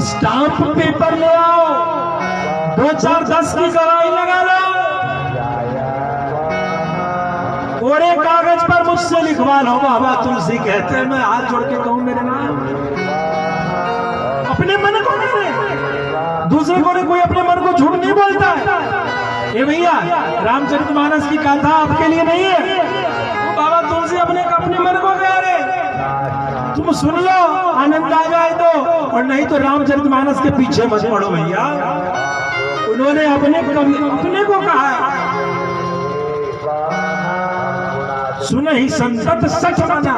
स्टाम्प पेपर ले आओ, 2 4 10 की गवाही लगा लो और एक कागज पर मुझसे लिखवा लो। बाबा तुलसी कहते हैं मैं हाथ जोड़ के कहूं मेरे नाम, अपने मन को नहीं, दूसरे को नहीं। कोई अपने मन को झूठ नहीं बोलता है। ये भैया रामचरितमानस की कथा आपके लिए नहीं है, तो बाबा तुलसी अपने मन को कह रहे, तुम सुन लो आनंद आ जाए तो, और नहीं तो रामचरितमानस के पीछे मत पड़ो भैया। उन्होंने अपने को कहा, सुन ही संसद सच माना।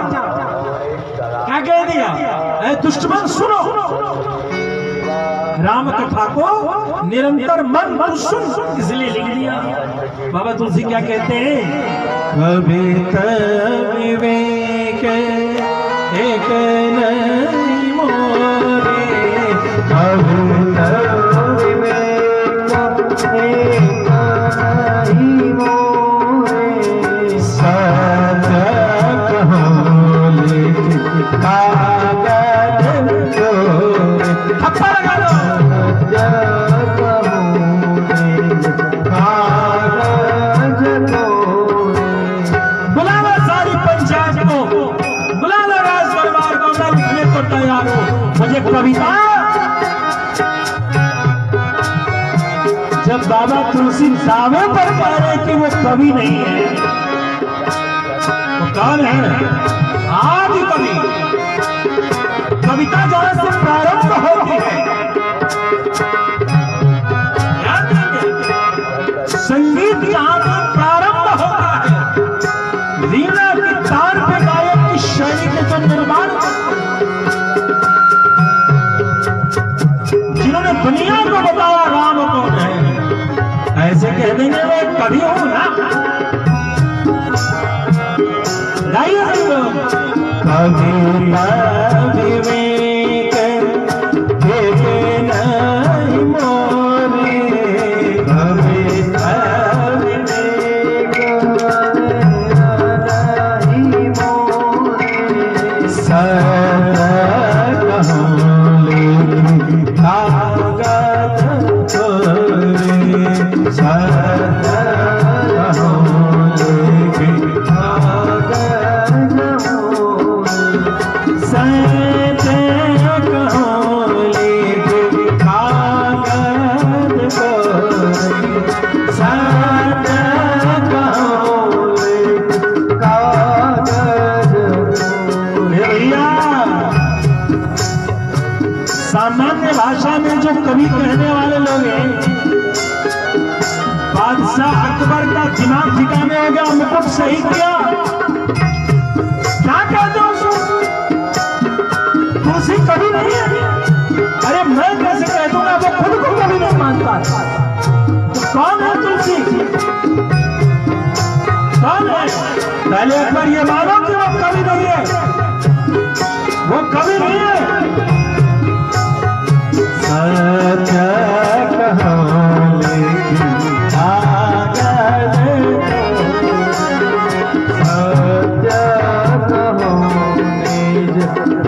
क्या कह दिया? ऐ दुष्टमन सुनो, राम कथा को निरंतर मन सुन, इसलिए लिख दिया। बाबा तुलसी क्या कहते हैं? कविता विवेक एक नहीं मोरे। कविता विवेक एक नहीं मोरे। सत्य कहूं लिखे कागज को। थप्पा लगा लो। बुला लो सारी पंचायत को, बुला लो राज दरबार को, मैं लिखने को तैयार हूं। तुलसी दावे पर कह रहे कि वो कवि नहीं है। वो कौन है? आदि कवि। कविता जहां से प्रारंभ होती है, संगीत जहां से प्रारंभ होता है, वीणा की तार पे गायक की शैली के जो निर्माण, जिन्होंने दुनिया को बताया राम कौन है, ऐसे कह देंगे मैं कवि हूं ना। गाइए कविता विवेक के नहीं मोरे, कविता विवेक नहीं मोरे, सदा कहूं लेकिन कागज तोरे, सदा कहूं लेकिन कागज मोरे, सदा कहूं लेकिन कागज तोरे, सदा कहूं लेकिन कागज तोरे। भैया सामान्य भाषा में जो कवि कहने वाले लोग हैं, बादशाह अकबर का दिमाग ठिकाने हो गया, मुकुट सही किया, क्या कहते हो उसको? तुलसी कवि नहीं है। अरे मैं कैसे कह दूंगा, वो खुद को कवि नहीं मानता। तो कौन है तुलसी? कौन है? पहले एक बार ये मानो कि वो कवि नहीं है, वो कवि नहीं है। सत्य कहूं लेकिन कागज तोरे, सत्य कहूं निज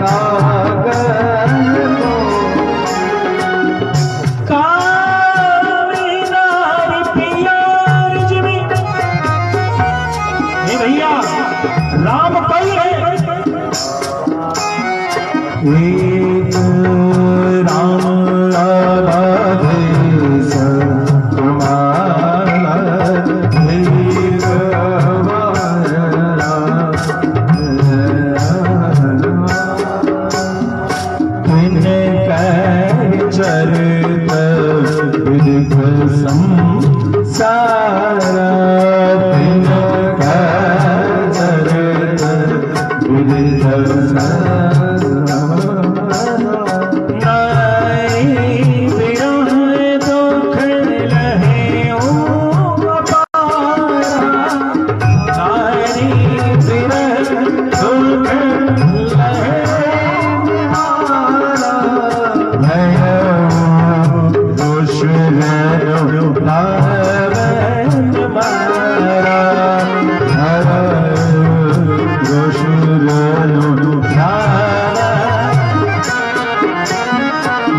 कागज तोरे, कामी नारी प्यार जिमी। ये भैया राम कवि है। एक राम राधे तुम्हारा धीर चरित विदित संसारा, चरित विदित संसारा,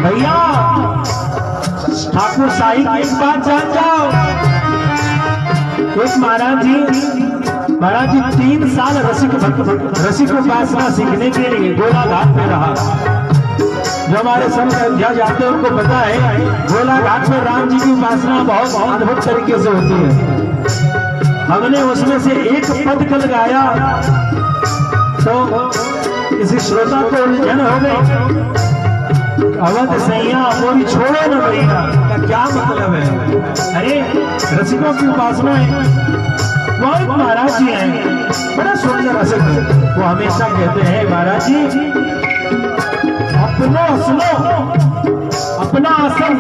भैया ठाकुर साहिब एक बात जान जाओ। एक महाराज जी 3 साल रसिक उपासना सीखने के लिए गोलाघाट में रहा। जो हमारे संत अयोध्या जाते हैं उनको पता है, गोलाघाट में राम जी की उपासना बहुत अद्भुत तरीके से होती है। हमने उसमें से एक पद कल गाया तो किसी श्रोता को उलझन हो गई। अवध सैया मोरी छोड़ो न भैया का क्या मतलब है? अरे रसिकों की उपासना है। वो एक महाराज जी हैं, बड़ा सुंदर रसिक है। वो हमेशा कहते हैं महाराज जी अपनो सुनो, अपना आसन,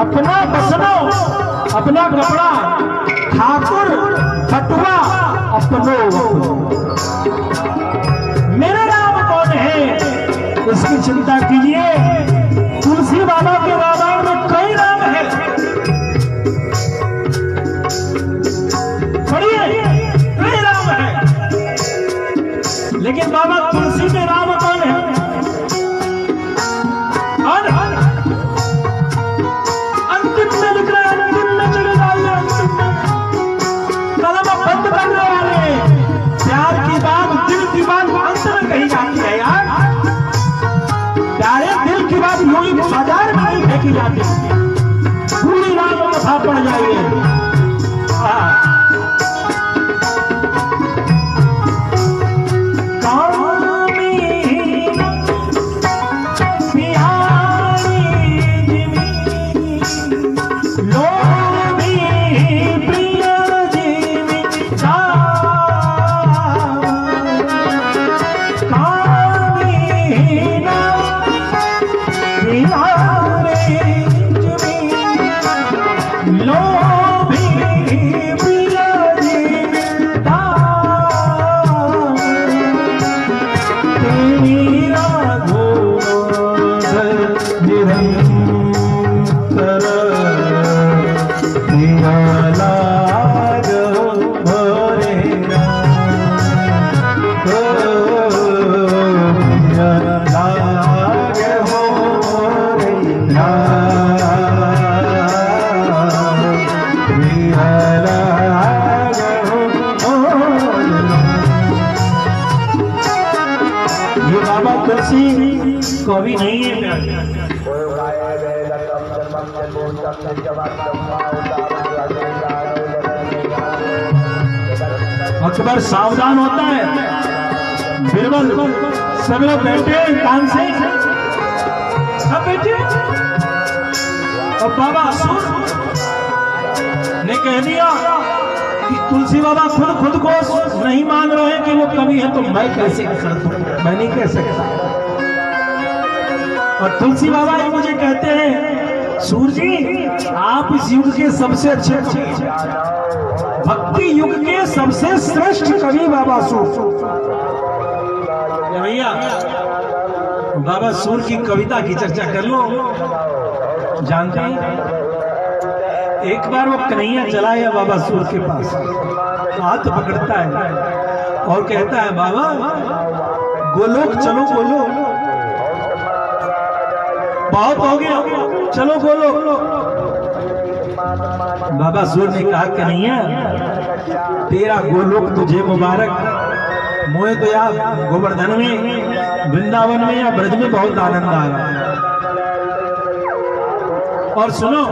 अपना बसनो, अपना कपड़ा, ठाकुर बटुआ अपनो। मेरा नाम कौन है इसकी चिंता कीजिए। तुलसी बाबा के रामायण में कई नाम है, पढ़िए कई नाम है, लेकिन बाबा तुलसी के राम कौन है? अंतिम में लिख रहे हैं, अंतिम में चले जाइए, अंतिम में कलम बंद करने वाले। प्यार की बात, दिल की बात अंत में कही जाती है यार। प्यारे दिल की बात यूं ही बाजार में नहीं फेंकी जाती तुलसी कवि नहीं है प्यारे। अकबर सावधान होता है, बिरबल सब लोग बैठे कान से, सब बैठे और बाबा असुर ने कह दिया कि तुलसी बाबा खुद को नहीं मान रहे हैं कि वो कवि है, तो मैं कैसे कर दूं, मैं नहीं कह सकता। और तुलसी बाबा ही मुझे कहते हैं, सूर्य जी आप इस युग के सबसे अच्छे कवि, भक्ति युग के सबसे श्रेष्ठ कवि बाबा सूर। भैया बाबा सूर की कविता की चर्चा कर लो। जानते हैं एक बार वो कन्हैया चला गया बाबा सूर के पास, हाथ पकड़ता है और कहता है बाबा गोलोक चलो, गोलोक बहुत हो गया, चलो गोलोक। बाबा सूर ने कहा कन्हैया तेरा गोलोक तुझे मुबारक, मोहे तो यार गोवर्धन में, वृंदावन में या ब्रज में बहुत आनंद आ रहा। और सुनो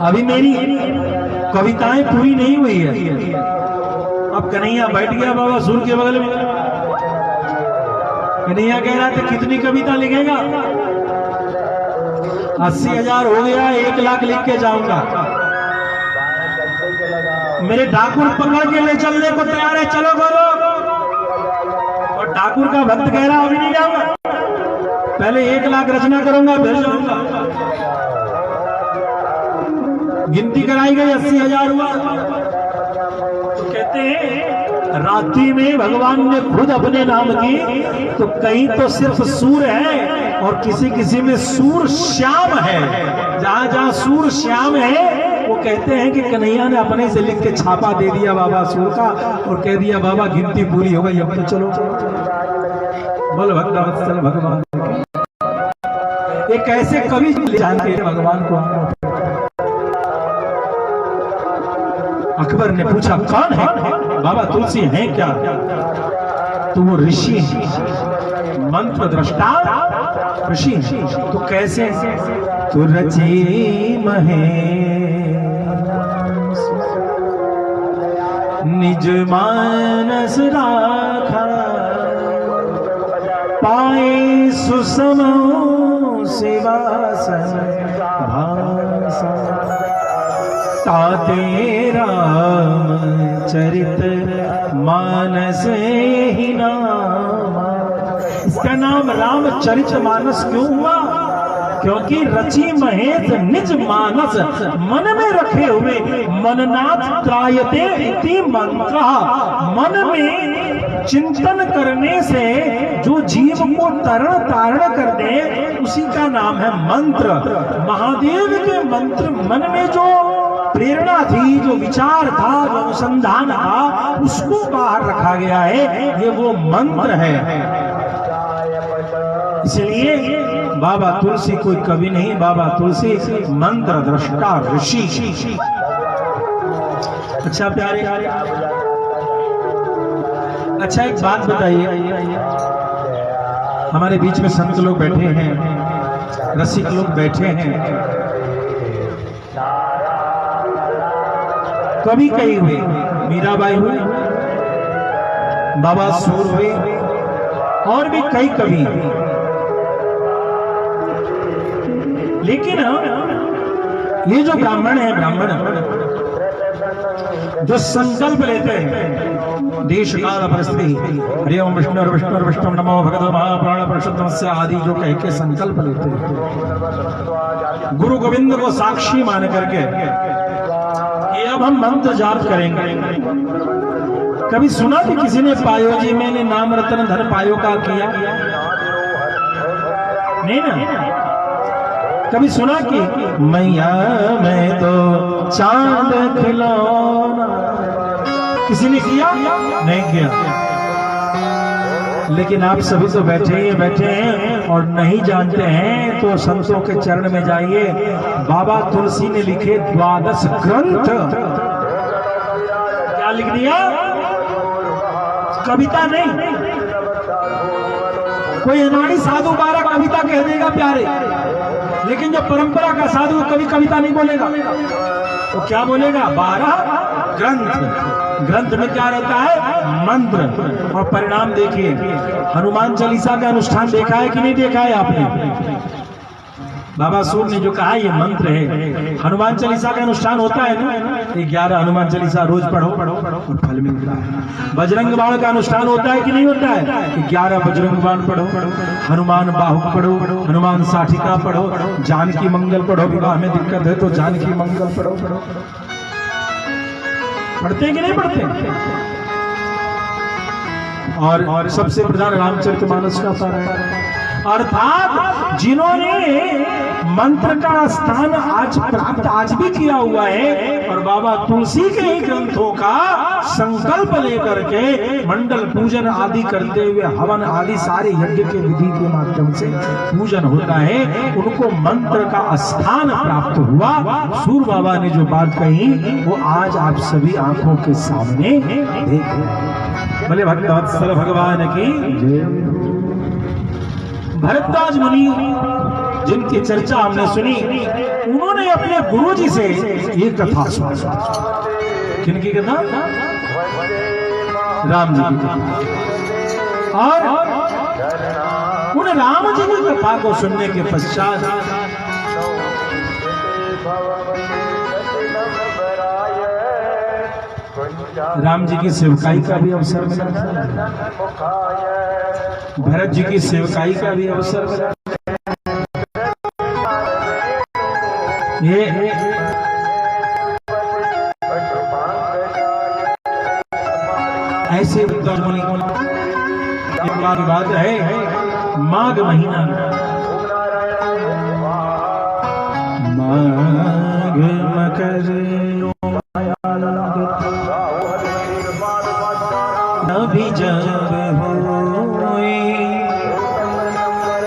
अभी मेरी कविताएं पूरी नहीं हुई है। अब कन्हैया बैठ गया बाबा सूर के बगल में। कन्हैया कह रहा था कितनी कविता लिखेगा? 80,000 हो गया, 1 लाख लिख के जाऊंगा। मेरे ठाकुर पकड़ के ले चलने को तैयार है, चलो बोलो। और ठाकुर का भक्त कह रहा अभी नहीं जाऊंगा, पहले 1 लाख रचना करूंगा फिर जाऊंगा। गिनती कराई गई, 80,000 हुआ। तो कहते हैं रात्रि में भगवान ने खुद अपने नाम की, तो कहीं तो सिर्फ सूर है और किसी किसी में सूर श्याम है। जहां जहां सूर श्याम है वो कहते हैं कि कन्हैया ने अपने से लिख के छापा दे दिया बाबा सूर का और कह दिया बाबा गिनती पूरी हो गई, अब तो चलो। बोल भक्तवत्सल भगवान। एक ऐसे कवि जानते हैं भगवान को। अकबर ने पूछा कौन है? बाबा तुलसी है क्या? तो वो ऋषि है, मंत्र दृष्टा ऋषि। तो कैसे? तो रची महे निज मानस राखा, पाए सुसमो शिवासन भासा, ताते राम चरित मानस ही नाम। इसका नाम रामचरित मानस क्यों हुआ? क्योंकि रची महेश निज मानस, मन में रखे हुए मननाथ त्रायते इति मंत्र। मन में चिंतन करने से जो जीव को तारण कर दे उसी का नाम है मंत्र। महादेव के मंत्र मन में जो प्रेरणा थी, जो विचार था, जो अनुसंधान था, उसको बाहर रखा गया है, ये वो मंत्र है। इसलिए बाबा तुलसी कोई कवि नहीं, बाबा तुलसी मंत्र दृष्टा ऋषि। अच्छा प्यारे, अच्छा एक बात बताइए, हमारे बीच में संत लोग बैठे हैं, रसिक लोग बैठे हैं, कवि कई हुए, मीराबाई हुए, बाबा सूर हुए और भी कई कवि। लेकिन ये जो ब्राह्मण है, ब्राह्मण जो संकल्प लेते हैं देश काल परिस्थिति, हरि ओम विष्णु विष्णु नमो भगवते महाप्राण पुरुषोत्तम से आदि जो कह के संकल्प लेते हैं, गुरु गोविंद को साक्षी मान करके ये अब हम मंत्र जाप करेंगे। कभी सुना कि किसी ने पायो जी मैंने नाम रतन धन पायो का किया? नहीं ना। कभी सुना कि मैया मैं तो चांद खिलौना? किसी ने किया? नहीं किया। लेकिन आप सभी तो बैठे हैं और नहीं जानते हैं तो संतों के चरण में जाइए। बाबा तुलसी ने लिखे 12 ग्रंथ। क्या लिख दिया? कविता नहीं, कोई अनाड़ी साधु 12 कविता कह देगा प्यारे, लेकिन जो परंपरा का साधु कभी कविता नहीं बोलेगा, तो क्या बोलेगा? 12 ग्रंथ। ग्रंथ में क्या रहता है? मंत्र। और परिणाम देखिए, हनुमान चालीसा का अनुष्ठान देखा है कि नहीं देखा है आपने? बाबा सूर ने जो कहा ये मंत्र है। हनुमान चालीसा का अनुष्ठान होता है ना, 11 हनुमान चालीसा रोज पढ़ो और फल मिलता है। बजरंग बाण का अनुष्ठान होता है कि नहीं होता है? 11 बजरंग बाण पढ़ो, हनुमान बाहुक पढ़ो, हनुमान साठिका पढ़ो, जानकी मंगल पढ़ो। विवाह में दिक्कत है तो जानकी मंगल पढ़ो। पढ़ते कि नहीं पढ़ते? और सबसे प्रधान रामचरितमानस का पारायण। अर्थात जिन्होंने मंत्र का स्थान आज प्राप्त आज भी किया हुआ है, और बाबा तुलसी के ही ग्रंथों का संकल्प लेकर के मंडल पूजन आदि करते हुए हवन आदि सारे यज्ञ के विधि के माध्यम से पूजन होता है, उनको मंत्र का स्थान प्राप्त हुआ। सूर बाबा ने जो बात कही वो आज आप सभी आंखों के सामने देख। भले भक्तवत्सल भगवान की। भरद्वाज मुनि जिनकी चर्चा हमने सुनी, उन्होंने अपने गुरुजी से ये कथा सुनी। किनकी कथा? राम जी की कथा। और उन राम जी की कथा को सुनने के पश्चात राम जी की सेवकाई का भी अवसर मिला, भरत जी की सेवकाई का भी अवसर मिला। ये ऐसे एक बात है, माघ महीना, माघ मकर अभी जब होए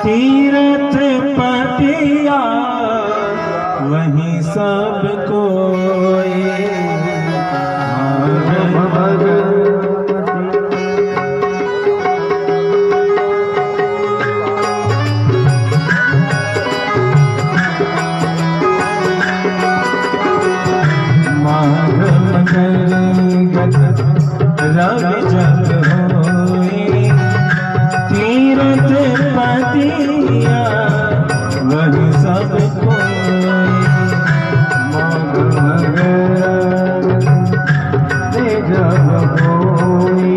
तीर्थ पतिया वहीं सब कोई। माघ मकर रवि जब होए तीर्थ पतिया वही सब कोई। माघ मकर जब होए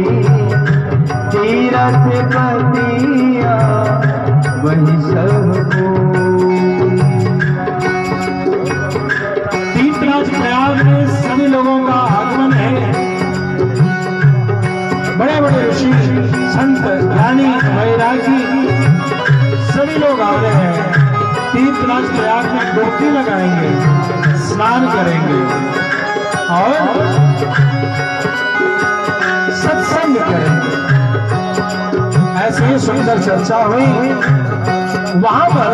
तीर्थ पतिया वही सब कोई। तीर्थराज प्रयाग में सभी लोगों का आगमन है। बड़े बड़े ऋषि संत ज्ञानी वैरागी सभी लोग आ रहे हैं। तीर्थराज प्रयाग में डुबकी लगाएंगे, स्नान करेंगे और सत्संग करेंगे। ऐसे ही सुंदर चर्चा हुई। वहां पर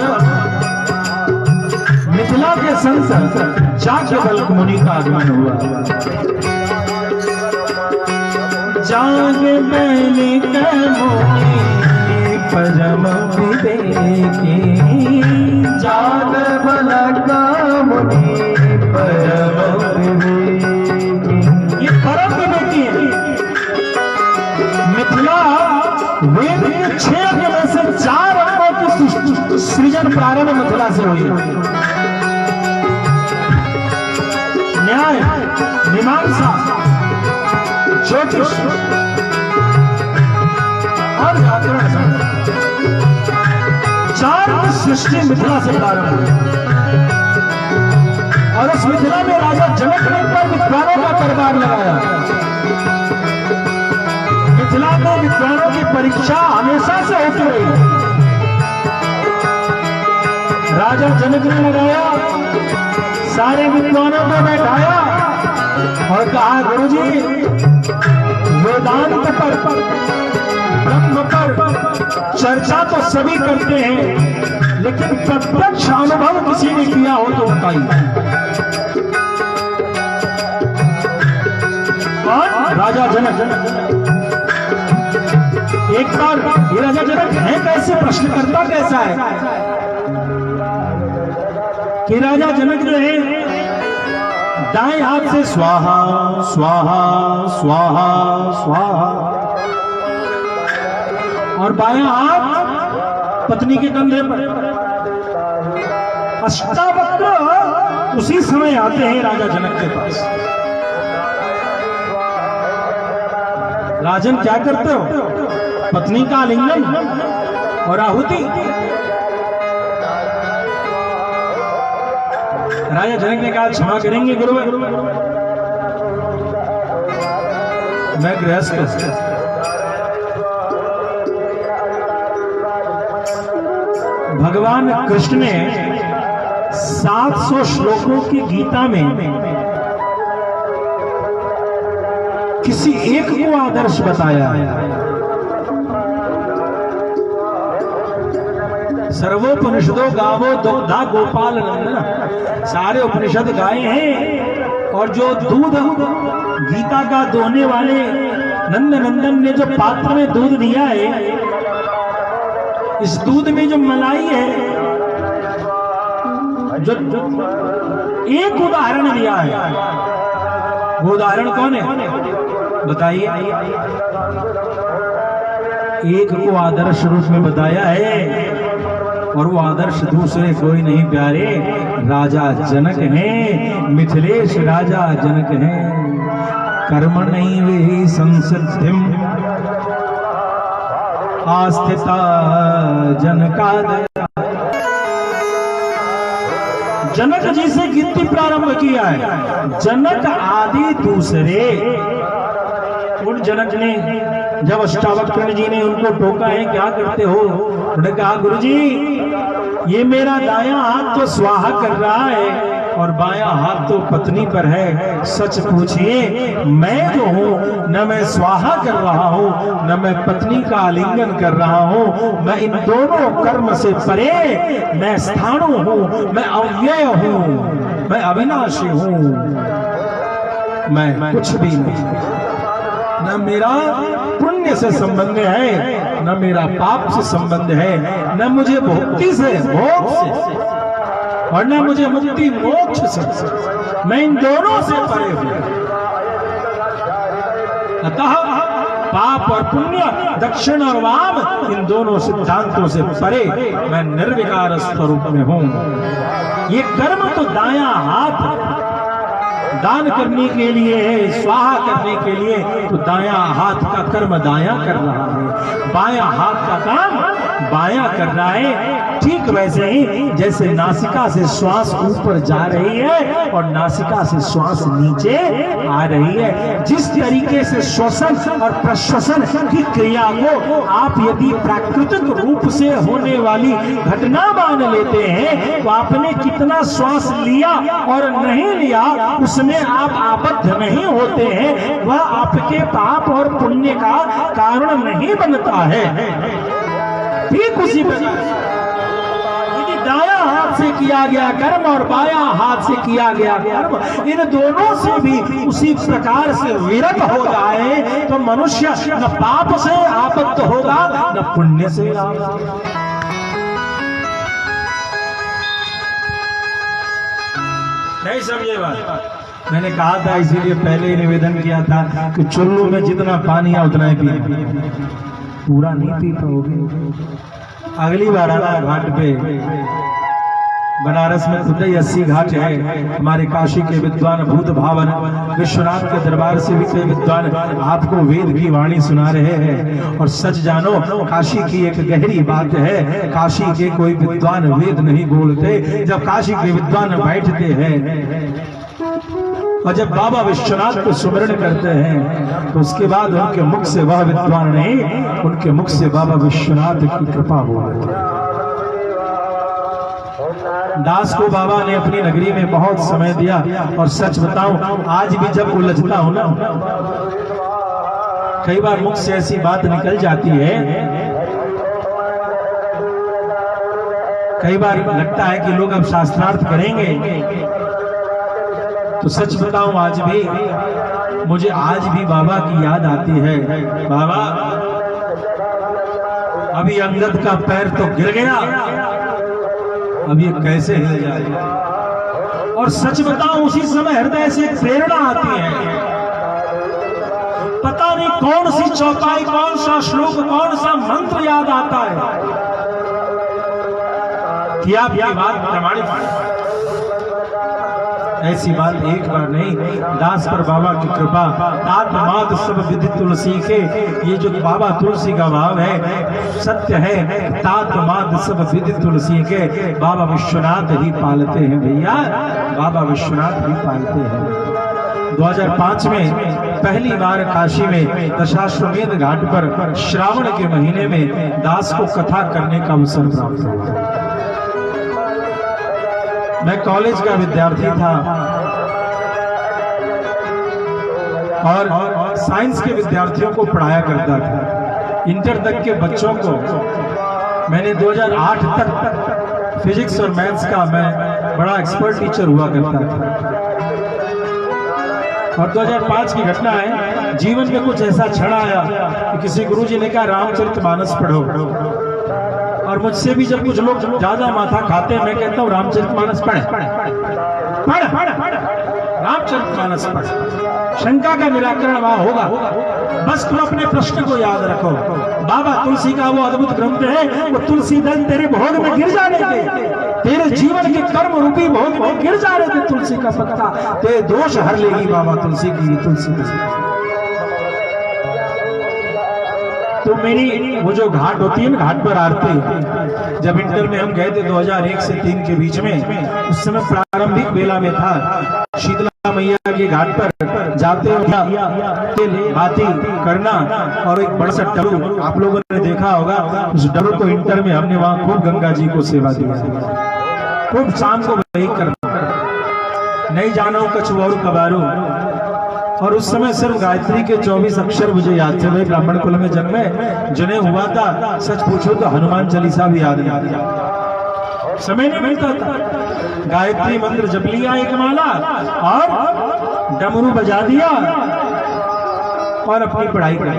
मिथिला के संत जाज्ञवल्क्य मुनि का आगमन हुआ। जाग बैली मोनी परम विवेकी, जाग बलका मुनि परम विवेकी। ये परम विवेकी है। मिथिला वेद के 6 अंग में से 4 अंगों की सृजन प्रारंभ मिथिला से हुई। न्याय, मीमांसा, ज्योतिष और व्याकरण, 4 की सृष्टि मिथिला से प्रारंभ हुई। और उस मिथिला में राजा जनक ने पर विद्वानों का दरबार लगाया। मिथिला में विद्वानों की परीक्षा हमेशा से होती रही। राजा जनक ने लगाया, सारे विद्वानों को बैठाया और कहा, गुरुजी वेदांत पर, ब्रह्म पर चर्चा तो सभी करते हैं, लेकिन प्रत्यक्ष अनुभव किसी ने किया हो तो बताइए। और राजा जनक एक बार ये राजा जनक है कैसे, प्रश्न करता कैसा है कि राजा जनक जो है दाएं हाथ से स्वाहा स्वाहा स्वाहा स्वाहा और बायां हाथ पत्नी के कंधे पर। अष्टावक्र उसी समय आते हैं राजा जनक के पास। राजन क्या करते हो? पत्नी का आलिंगन और आहुति। राजा जनक ने कहा क्षमा करेंगे गुरुवर, मैं गृहस्थ। भगवान कृष्ण ने 700 श्लोकों की गीता में किसी एक को आदर्श बताया है। सर्वोपनिषदों गावो दुग्धा गोपाल नंदन, सारे उपनिषद गाए हैं और जो दूध गीता का दोहने वाले नंद नंदन ने जो पात्र में दूध दिया है, इस दूध में जो मलाई है, जो एक उदाहरण दिया है, वो उदाहरण कौन है बताइए? एक को आदर्श रूप में बताया है और वो आदर्श दूसरे कोई नहीं प्यारे, राजा जनक हैं, मिथिलेश राजा जनक हैं। कर्मणैव संसिद्धिम आस्थिता जनकादया। जनक जी से गिनती प्रारंभ किया है। जनक आदि दूसरे। उन जनक ने जब अष्टावक्र जी ने उनको टोका है क्या करते हो, उन्होंने कहा गुरुजी ये मेरा दायां हाथ तो स्वाहा कर रहा है और बायां हाथ तो पत्नी पर है। सच पूछिए मैं जो हूँ न मैं स्वाहा कर रहा हूँ न मैं पत्नी का आलिंगन कर रहा हूँ। मैं इन दोनों कर्म से परे, मैं स्थाणु हूँ, मैं अव्यय हूँ, मैं अविनाशी हूँ, मैं कुछ भी नहीं। न मेरा पुण्य से संबंध है न मेरा पाप से संबंध है, न मुझे भक्ति से भोग से और न मुझे मुक्ति मोक्ष से। मैं इन दोनों से परे हूं। अतः पाप और पुण्य, दक्षिण और वाम, इन दोनों सिद्धांतों से परे मैं निर्विकार स्वरूप में हूं। ये कर्म तो दायां हाथ दान करने के लिए है, स्वाहा करने के लिए, तो दायां हाथ का कर्म दायां कर रहा है, बायां हाथ का काम बायां कर रहा है। ठीक वैसे ही जैसे नासिका से श्वास ऊपर जा रही है और नासिका से श्वास नीचे आ रही है, जिस तरीके से श्वसन और प्रश्वसन की क्रिया को आप यदि प्राकृतिक रूप से होने वाली घटना मान लेते हैं, तो आपने कितना श्वास लिया और नहीं लिया उसमें आप आबद्ध नहीं होते हैं, वह आपके पाप और पुण्य का कारण नहीं बनता है। ठीक उसी प्रकार यदि दायां हाथ से किया गया कर्म और बायां हाथ से किया गया कर्म, इन दोनों से भी उसी प्रकार से विरत हो जाए तो मनुष्य न पाप से आबद्ध होगा न पुण्य से। नहीं समझे बात? मैंने कहा था, इसीलिए पहले ही निवेदन किया था कि चुल्लू में जितना पानी है उतना ही पी, पूरा नहीं पी पाओगे। अगली बार आना घाट पे, बनारस में खुद ही 80 घाट है। हमारे काशी के विद्वान भूत भावन विश्वनाथ के दरबार से भी कई विद्वान आपको वेद की वाणी सुना रहे हैं। और सच जानो, काशी की एक गहरी बात है, काशी के कोई विद्वान वेद नहीं बोलते। जब काशी के विद्वान बैठते हैं और जब बाबा विश्वनाथ को सुमरण करते हैं तो उसके बाद उनके मुख से वह विद्वान नहीं, उनके मुख से बाबा विश्वनाथ की कृपा हो गई। दास को बाबा ने अपनी नगरी में बहुत समय दिया और सच बताऊं आज भी जब उलझता हूं ना, कई बार मुख से ऐसी बात निकल जाती है, कई बार लगता है कि लोग अब शास्त्रार्थ करेंगे, तो सच बताऊं आज भी मुझे आज भी बाबा की याद आती है। बाबा अभी अंगद का पैर तो गिर गया, अब ये कैसे हिल जाएगा। और सच बताऊं उसी समय हृदय से प्रेरणा आती है, पता नहीं कौन सी चौपाई, कौन सा श्लोक, कौन सा मंत्र याद आता है कि आप ये बात प्रमाणित। ऐसी बात एक बार नहीं, दास पर बाबा की कृपा, तात मात सब विधि तुलसी के, ये जो बाबा तुलसी का भाव है सत्य है, तात मात सब विधि तुलसी के, बाबा विश्वनाथ ही पालते हैं भैया, बाबा विश्वनाथ ही पालते हैं। 2005 में पहली बार काशी में दशाश्वमेध घाट पर श्रावण के महीने में दास को कथा करने का अवसर प्राप्त हुआ। मैं कॉलेज का विद्यार्थी था और साइंस के विद्यार्थियों को पढ़ाया करता था। इंटर तक के बच्चों को मैंने 2008 तक फिजिक्स और मैथ्स का मैं बड़ा एक्सपर्ट टीचर हुआ करता था। और 2005 की घटना है, जीवन में कुछ ऐसा क्षण आया कि किसी गुरुजी ने कहा रामचरितमानस पढ़ो, और मुझसे भी जब कुछ लोग ज्यादा माथा खाते हैं, मैं कहता हूँ रामचरितमानस पढ़, रामचरितमानस पढ़, शंका का निराकरण वहां होगा, बस तुम अपने प्रश्न को याद रखो। बाबा तुलसी का वो अद्भुत ग्रंथ है, वो तुलसी दल तेरे भोग में गिर जाने थे, तेरे जीवन के कर्म रूपी भोग में गिर जा रहे थे, तुलसी का पत्ता तेरे दोष हर लेगी बाबा तुलसी की, तुलसी की। तो मेरी वो जो घाट होती है ना, घाट पर आरती, जब इंटर में हम गए थे 2001 से 3 के बीच में, उस समय प्रारंभिक बेला में था, शीतला मैया के घाट पर जाते आरती करना, और एक बड़ा सा डमरू आप लोगों ने देखा होगा, उस डमरू को इंटर में हमने वहां खूब गंगा जी को सेवा दिया, खूब शाम को वही करना, नहीं जानो कछु और कबारू। और उस समय सिर्फ गायत्री के 24 अक्षर मुझे याद थे, ब्राह्मण कुल में जन्मे, जने हुआ था, सच पूछो तो हनुमान चालीसा भी याद नहीं था, समय नहीं मिलता था। गायत्री मंत्र जप लिया एक माला और डमरू बजा दिया और अपनी पढ़ाई करी।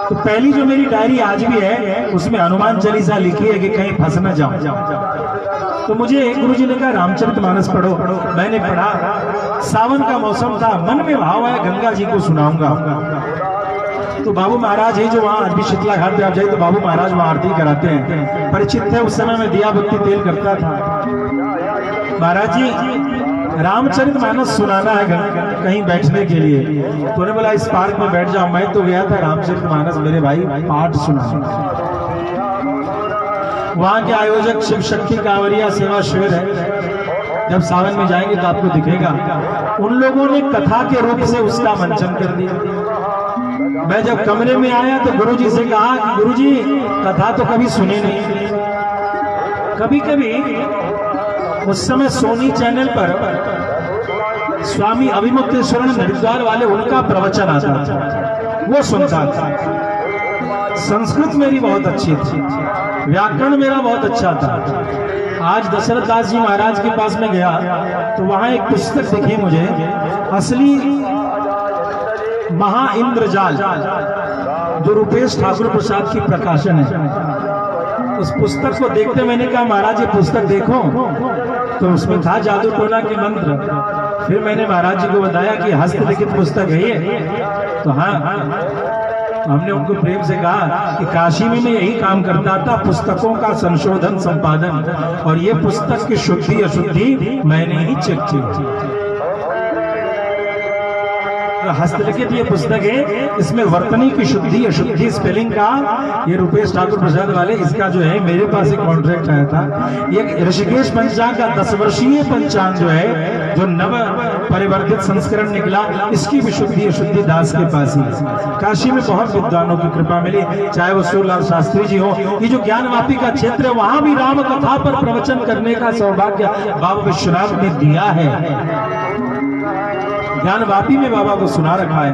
तो पहली जो मेरी डायरी आज भी है, उसमें हनुमान चालीसा लिखी है कि कहीं फंस न जाओ। तो मुझे एक गुरुजी ने कहा रामचरितमानस पढ़ो, मैंने पढ़ा, सावन का मौसम था, मन में भाव आया गंगा जी को सुनाऊंगा। तो बाबू महाराज है जो वहाँ आज भी शीतला घाट पे आप जाइए तो बाबू महाराज वहाँ आरती कराते हैं, परिचित थे, उस समय मैं दिया बत्ती तेल करता था। महाराज जी रामचरितमानस सुनाना है कहीं बैठने के लिए, तो उन्होंने बोला इस पार्क में बैठ जाओ। मैं तो गया था रामचरितमानस मेरे भाई पाठ सुना। वहाँ के आयोजक शिव शक्ति कांवरिया सेवा शिविर है, जब सावन में जाएंगे तो आपको दिखेगा, उन लोगों ने कथा के रूप से उसका मंचन कर दिया। मैं जब कमरे में आया तो गुरुजी से कहा कि गुरुजी कथा तो कभी सुनी नहीं। कभी कभी उस समय सोनी चैनल पर स्वामी अभिमुक्तेश्वर हरिद्वार वाले उनका प्रवचन आता था, वो सुनता था। संस्कृत मेरी बहुत अच्छी थी, व्याकरण मेरा बहुत अच्छा था। आज दशरथ दास जी महाराज के पास में गया तो वहां एक पुस्तक दिखी मुझे, असली महा इंद्रजाल, जो रूपेश ठाकुर प्रसाद की प्रकाशन है। उस पुस्तक को देखते मैंने कहा महाराज ये पुस्तक देखो, तो उसमें था जादू टोना के मंत्र। फिर मैंने महाराज जी को बताया कि हस्तलिखित पुस्तक है ये, तो हाँ हमने उनको प्रेम से कहा कि काशी में मैं यही काम करता था, पुस्तकों का संशोधन संपादन, और ये पुस्तक की शुद्धि अशुद्धि मैंने ही चेक की। हस्तलिखित ये पुस्तक है, इसमें वर्तनी की शुद्धि अशुद्धि स्पेलिंग का, ये रूपेश ठाकुर प्रसाद वाले, इसका जो है मेरे पास एक कॉन्ट्रैक्ट आया था। ये ऋषिकेश पंचांग का 10 वर्षीय पंचांग जो है, जो नव परिवर्तित संस्करण निकला, इसकी भी शुद्धि अशुद्धि दास के पास ही। काशी में बहुत विद्वानों की कृपा मिली, चाहे वो सूरलाल शास्त्री जी हो, ये जो ज्ञानवापी का क्षेत्र है, वहां भी राम कथा पर प्रवचन करने का सौभाग्य बाबा विश्वनाथ ने दिया है। ज्ञानवापी में बाबा को सुना रखा है।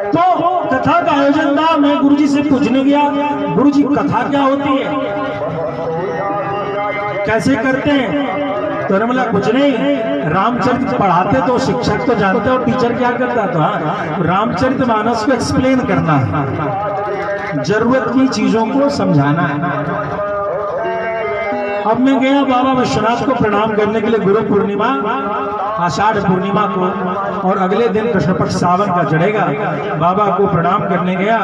तो कथा का आयोजन था, मैं गुरुजी से पूछने गया, गुरुजी कथा क्या होती है, कैसे करते हैं? तो उन्होंने बोला कुछ नहीं, रामचरित पढ़ाते तो शिक्षक तो जानते हो, टीचर क्या करता था, रामचरितमानस को एक्सप्लेन करना है। जरूरत की चीजों को समझाना है। अब मैं गया बाबा विश्वनाथ को प्रणाम करने के लिए गुरु पूर्णिमा, आषाढ़ पूर्णिमा को, और अगले दिन कृष्ण पक्ष सावन का चढ़ेगा। बाबा को प्रणाम करने गया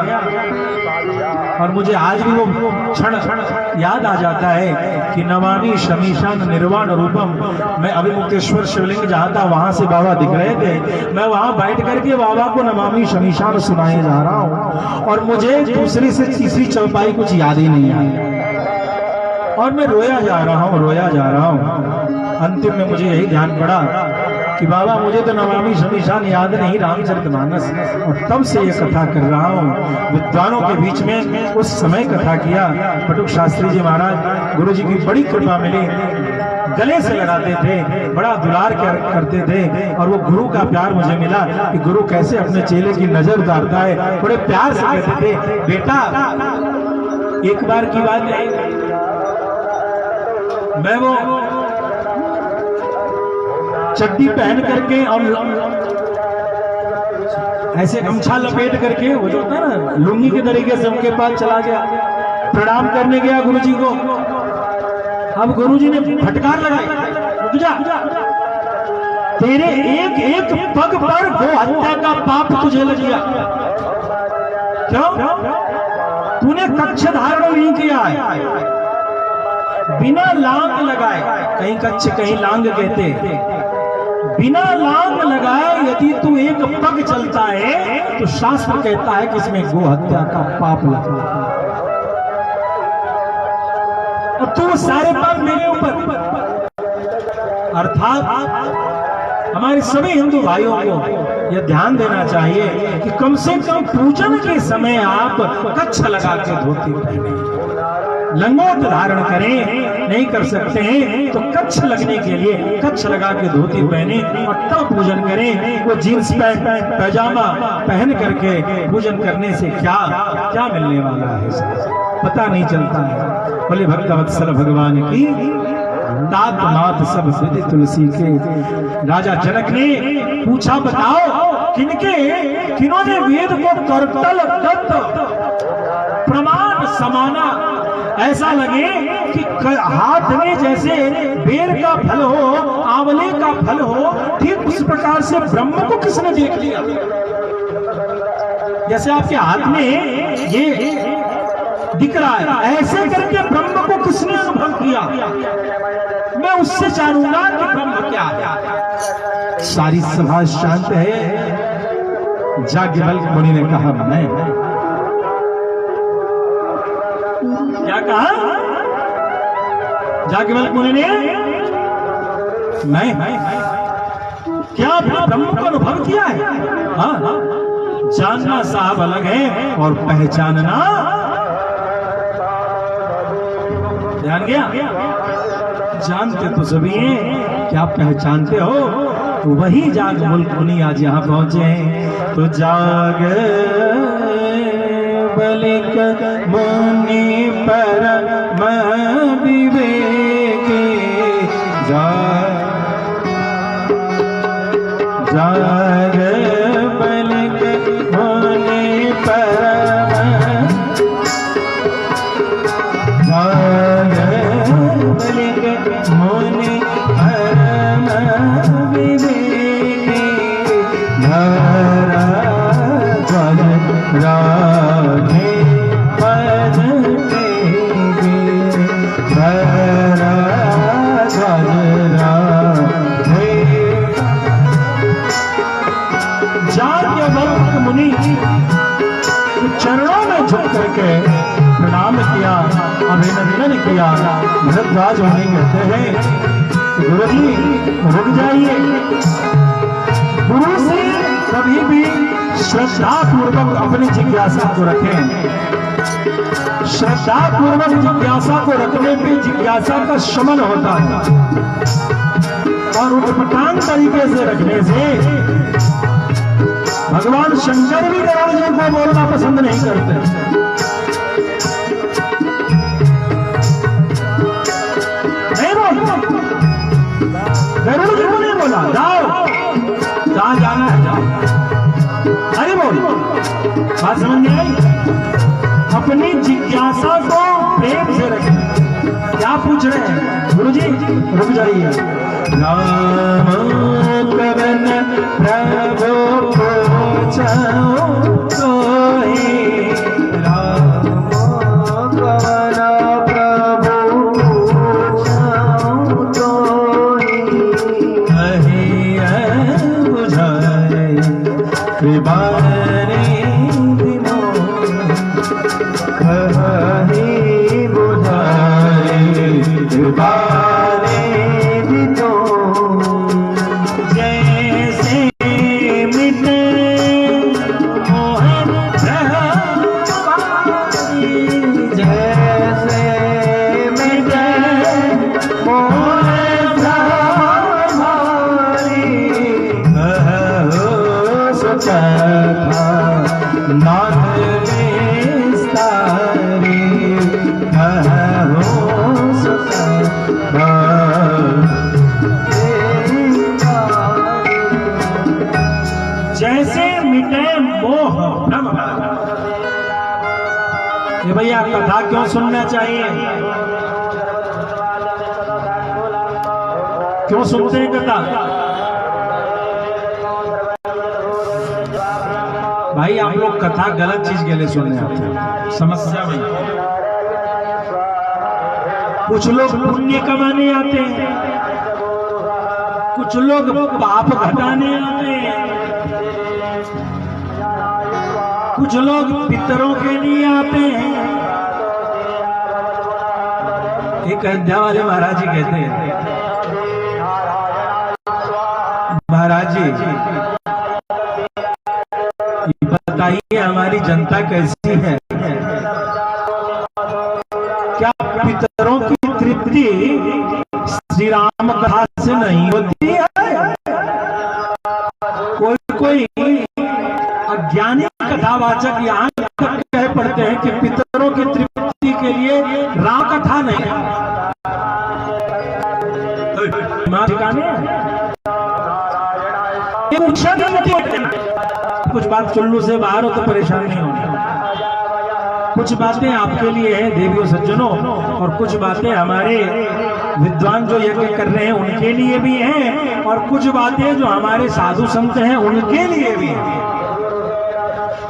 और मुझे आज भी वो क्षण याद आ जाता है कि नमामि शमीशान निर्वाण रूपम। मैं अभिमुक्तेश्वर शिवलिंग जहाँ था वहां से बाबा दिख रहे थे, मैं वहां बैठ करके बाबा को नमामि शमीशान सुनाए जा रहा हूँ और मुझे दूसरी से तीसरी चौपाई कुछ याद ही नहीं आई और मैं रोया जा रहा हूँ। अंतिम में मुझे यही ध्यान पड़ा कि बाबा मुझे तो नमामि शमीशान याद नहीं, रामचरितमानस, और तब से ये कथा कर रहा हूँ। विद्वानों के बीच में उस समय कथा किया। पटुक शास्त्री जी महाराज, गुरु जी की बड़ी कृपा मिली, गले से लगाते थे, बड़ा दुलार करते थे, और वो गुरु का प्यार मुझे मिला कि गुरु कैसे अपने चेले की नजर उतारता है। बड़े प्यार से कहते थे, बेटा एक बार की बात है, मैं वो चड्डी पहन करके और ऐसे गमछा लपेट करके, वो जो होता है ना लुंगी के तरीके से, उनके पास चला गया, प्रणाम करने गया गुरुजी को। अब गुरुजी ने फटकार लगाई, रुक जा, तेरे एक एक पग पर गो हत्या का पाप तुझे लग गया। क्यों? तूने कच्छ धारण नहीं किया है, बिना लांग लगाए, कहीं कच्छ कहीं लांग कहते, बिना लांग लगाए यदि तू एक पग चलता है तो शास्त्र कहता है कि इसमें गो हत्या का पाप लगता है। अब तू सारे पाप मेरे ऊपर। अर्थात हमारे सभी हिंदू भाइयों को यह ध्यान देना चाहिए कि कम से कम पूजन के समय आप कच्छ लगा के धोती पहने, लंगोट धारण करें, नहीं कर सकते हैं तो कच्छ लगने के लिए कच्छ लगा के धोती पहने और तब पूजन करें। वो जींस पैंट पैजामा पहन करके पूजन करने से क्या क्या मिलने वाला है पता नहीं चलता है। बोले भक्तवत्सल भगवान की तात मात सब विधि तुलसी के। राजा जनक ने पूछा, बताओ किन्होंने वेद को करतल प्रमाण समाना, ऐसा लगे कि हाथ में जैसे बेर का फल हो, आंवले का फल हो, ठीक उस प्रकार से ब्रह्म को किसने देख लिया। जैसे आपके हाथ में ये दिख रहा है, ऐसे करके ब्रह्म को किसने अनुभव किया। मैं उससे जानूंगा कि ब्रह्म क्या है। सारी सभा शांत है। याज्ञवल्क्य मुनि ने कहा, मैं क्या कहा? याज्ञवल्क्य मुनि ने मैं क्या आपने ब्रह्म को अनुभव किया है? हाँ, जानना साहब अलग है और पहचानना, ध्यान गया, जानते तो सभी हैं, क्या पहचानते हो? तो वही याज्ञवल्क्य मुनि आज यहाँ पहुंचे हैं। तो याज्ञवल्क्य मुनि परम विवेकी, याज्ञवल्क्य मुनि परम, याज्ञवल्क्य मुनि परम विवेकी, राधे पद तेगे, याज्ञवल्क्य मुनि चरणों में झुक करके प्रणाम किया, अभिनंदन किया। भरद्वाज मुनि कहते हैं, गुरु जी रुक जाइए, गुरु से कभी भी श्रद्धा पूर्वक अपनी जिज्ञासा को रखें। श्रद्धा पूर्वक जिज्ञासा को रखने पे जिज्ञासा का शमन होता है, और उटपटांग तरीके से रखने से भगवान शंकर भी गरुड़ जी को बोलना पसंद नहीं करते। नहीं बोलते, गरुड़ जी को नहीं बोला, जाओ जहां जाना है जाओ, अरे बोल, बात समझ में आई। अब अपनी जिज्ञासा को प्रेम से रखें। क्या पूछ रहे हैं गुरु जी? रुक जाइए। राम कवन प्रभु पूछऊं कोई, राम कवन प्रभु पूछऊं कोई, कहिए बुझाए कृपारे दिनों, कहि बुझाए कृपारे दिनों, जैसे मिटे मोह भ्रमवारी, जैसे मिटे मोह भ्रमवारी, कहो सचा नाथ विस्तारी, कहो सचा जैसे मिटे मोह भ्रम। ये भैया कथा क्यों सुनना चाहिए? क्यों सुनते हैं कथा? भाई आप लोग कथा गलत चीज के लिए सुनने आते हैं। समस्या भाई, कुछ लोग पुण्य कमाने आते हैं, कुछ लोग पाप घटाने आते हैं, कुछ लोग पितरों के लिए आते हैं। एक अयोध्या वाले महाराज जी कहते हैं, महाराज जी बताइए हमारी जनता कैसी है? क्या पितरों की तृप्ति श्री राम कथा से नहीं होती है? कोई अज्ञानी कथावाचक यहाँ तक कह पड़ते हैं कि पितरों की तृप्ति के लिए राम कथा नहीं। ठिकाने कुछ बात चुल्लू से बाहर हो तो परेशान नहीं होना। कुछ बातें आपके लिए है देवियों सज्जनों, और कुछ बातें हमारे विद्वान जो यज्ञ कर रहे हैं उनके लिए भी हैं, और कुछ बातें जो हमारे साधु संत हैं उनके लिए भी हैं,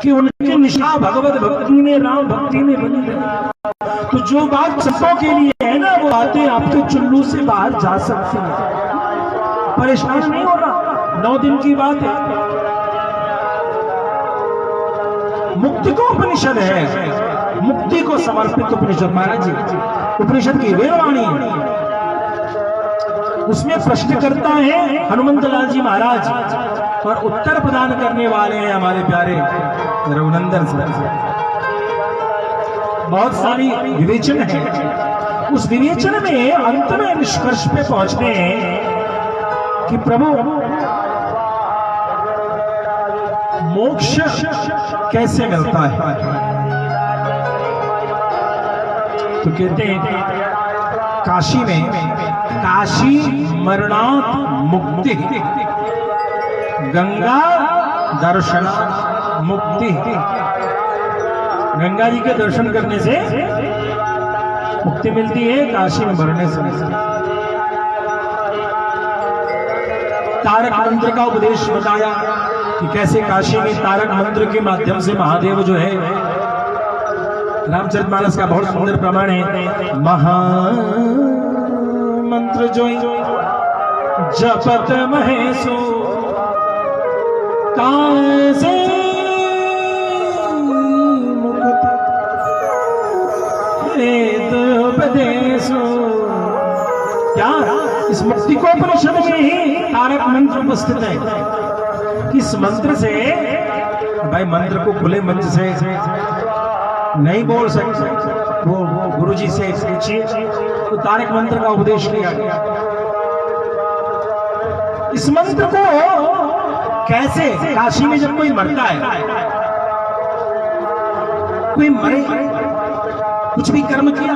कि उनकी निशा भगवत भक्ति में, राम भक्ति में बनी रहे। तो जो बात सबों के लिए है ना, वो बातें आपके चुल्लू से बाहर जा सकती है। परेशान नहीं होना, 9 दिन की बात है। मुक्ति को उपनिषद है, मुक्ति को समर्पित उपनिषद। महाराज जी उपनिषद की वेदवाणी है, उसमें प्रश्न करता है हनुमंत लाल जी महाराज, और उत्तर प्रदान करने वाले हैं हमारे प्यारे रघुनंदन सर। बहुत सारी विवेचन है, उस विवेचन में अंत में निष्कर्ष पे पहुंचते हैं कि प्रभु मोक्ष कैसे मिलता है? तो कहते हैं काशी में काशी मरणात् मुक्ति, गंगा दर्शन मुक्ति। गंगा जी के दर्शन करने से मुक्ति मिलती है, काशी में मरने से। तारक मंत्र का उपदेश बताया कि कैसे काशी में तारक मंत्र के माध्यम से महादेव जो है, रामचरितमानस का बहुत सुंदर प्रमाण है, महामंत्र जो जपत महेशो कासे मुक्त वेदोपदेशो। क्या इस मुक्ति को उपनिषद में ही तारक मंत्र उपस्थित है। इस मंत्र से, भाई मंत्र को खुले मंच से नहीं बोल सकते, वो गुरु जी से पूछिए। तो तारक मंत्र का उपदेश किया गया। इस मंत्र को कैसे, काशी में जब कोई मरता है, कोई मरे, कुछ भी कर्म किया,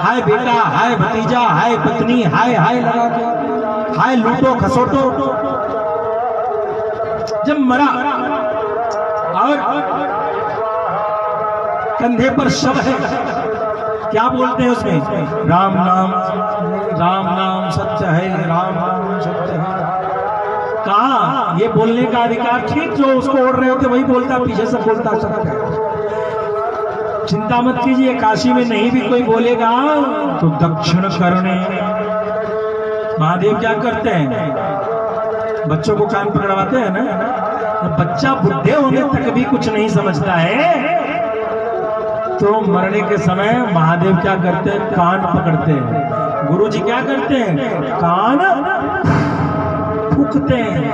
हाय बेटा, हाय भतीजा, हाय पत्नी, हाय हाय लगा के, हाय लूटो खसोटो, जब मरा और कंधे पर शव है, क्या बोलते हैं उसमें? राम नाम सत्य है, राम नाम सत्य है। कहा ये बोलने का अधिकार ठीक, जो उसको ओढ़ रहे होते वही बोलता, पीछे से बोलता सत्य है। चिंता मत कीजिए, काशी में नहीं भी कोई बोलेगा तो दक्षिण करने। महादेव क्या करते हैं? बच्चों को कान पकड़वाते हैं ना, तो बच्चा बुढ़े होने तक भी कुछ नहीं समझता है, तो मरने के समय महादेव क्या करते हैं? कान पकड़ते हैं। गुरु जी क्या करते हैं? कान फूकते हैं।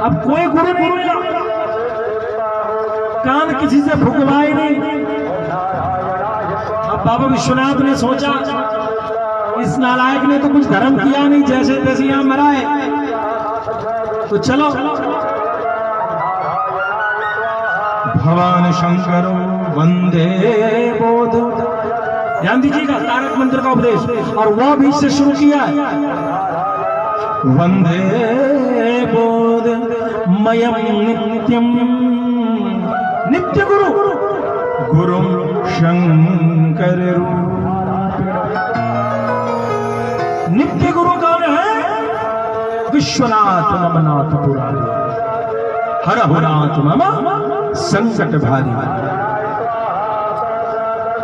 अब कोई गुरु नहीं, कान किसी से फुकवाए नहीं। अब बाबा विश्वनाथ ने सोचा इस नालायक ने तो कुछ धर्म किया नहीं, जैसे तैसे यहां मरा है, तो चलो भगवान शंकर वंदे बोध, ध्यान दीजिएगा, तारक मंत्र का उपदेश, और वह भी से शुरू किया है। वंदे बोध मयम नित्यम, नित्य गुरु गुरु शंकर नित्य गुरु कौन है? विश्वनाथ ममनाथ पुरारी, हरहुनाथ मम संकट भारी।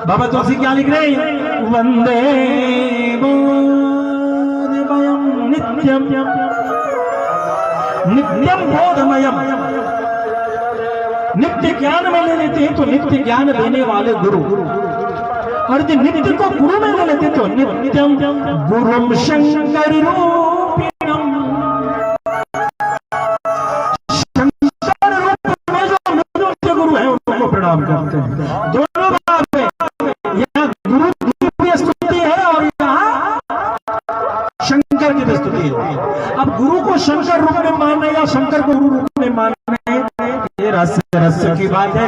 बाबा तुलसी क्या लिख रहे हैं? वंदे बोधमयम नित्यम, नित्यम बोधमयम, नित्य ज्ञान में ले लेते हैं तो नित्य ज्ञान देने वाले गुरु, और यदि नित्य को गुरु में ले लेते तो नित्यम गुरुम शंकर रूपिणम, शंकर रूप में जो नित्य गुरु है उनको प्रणाम करते हैं। दोनों बात है, यहाँ गुरु की स्तुति है और यहाँ शंकर की भी स्तुति है। अब गुरु को शंकर रूप में मानना या शंकर को गुरु रूप में मानना, ये रहस्य की बात है।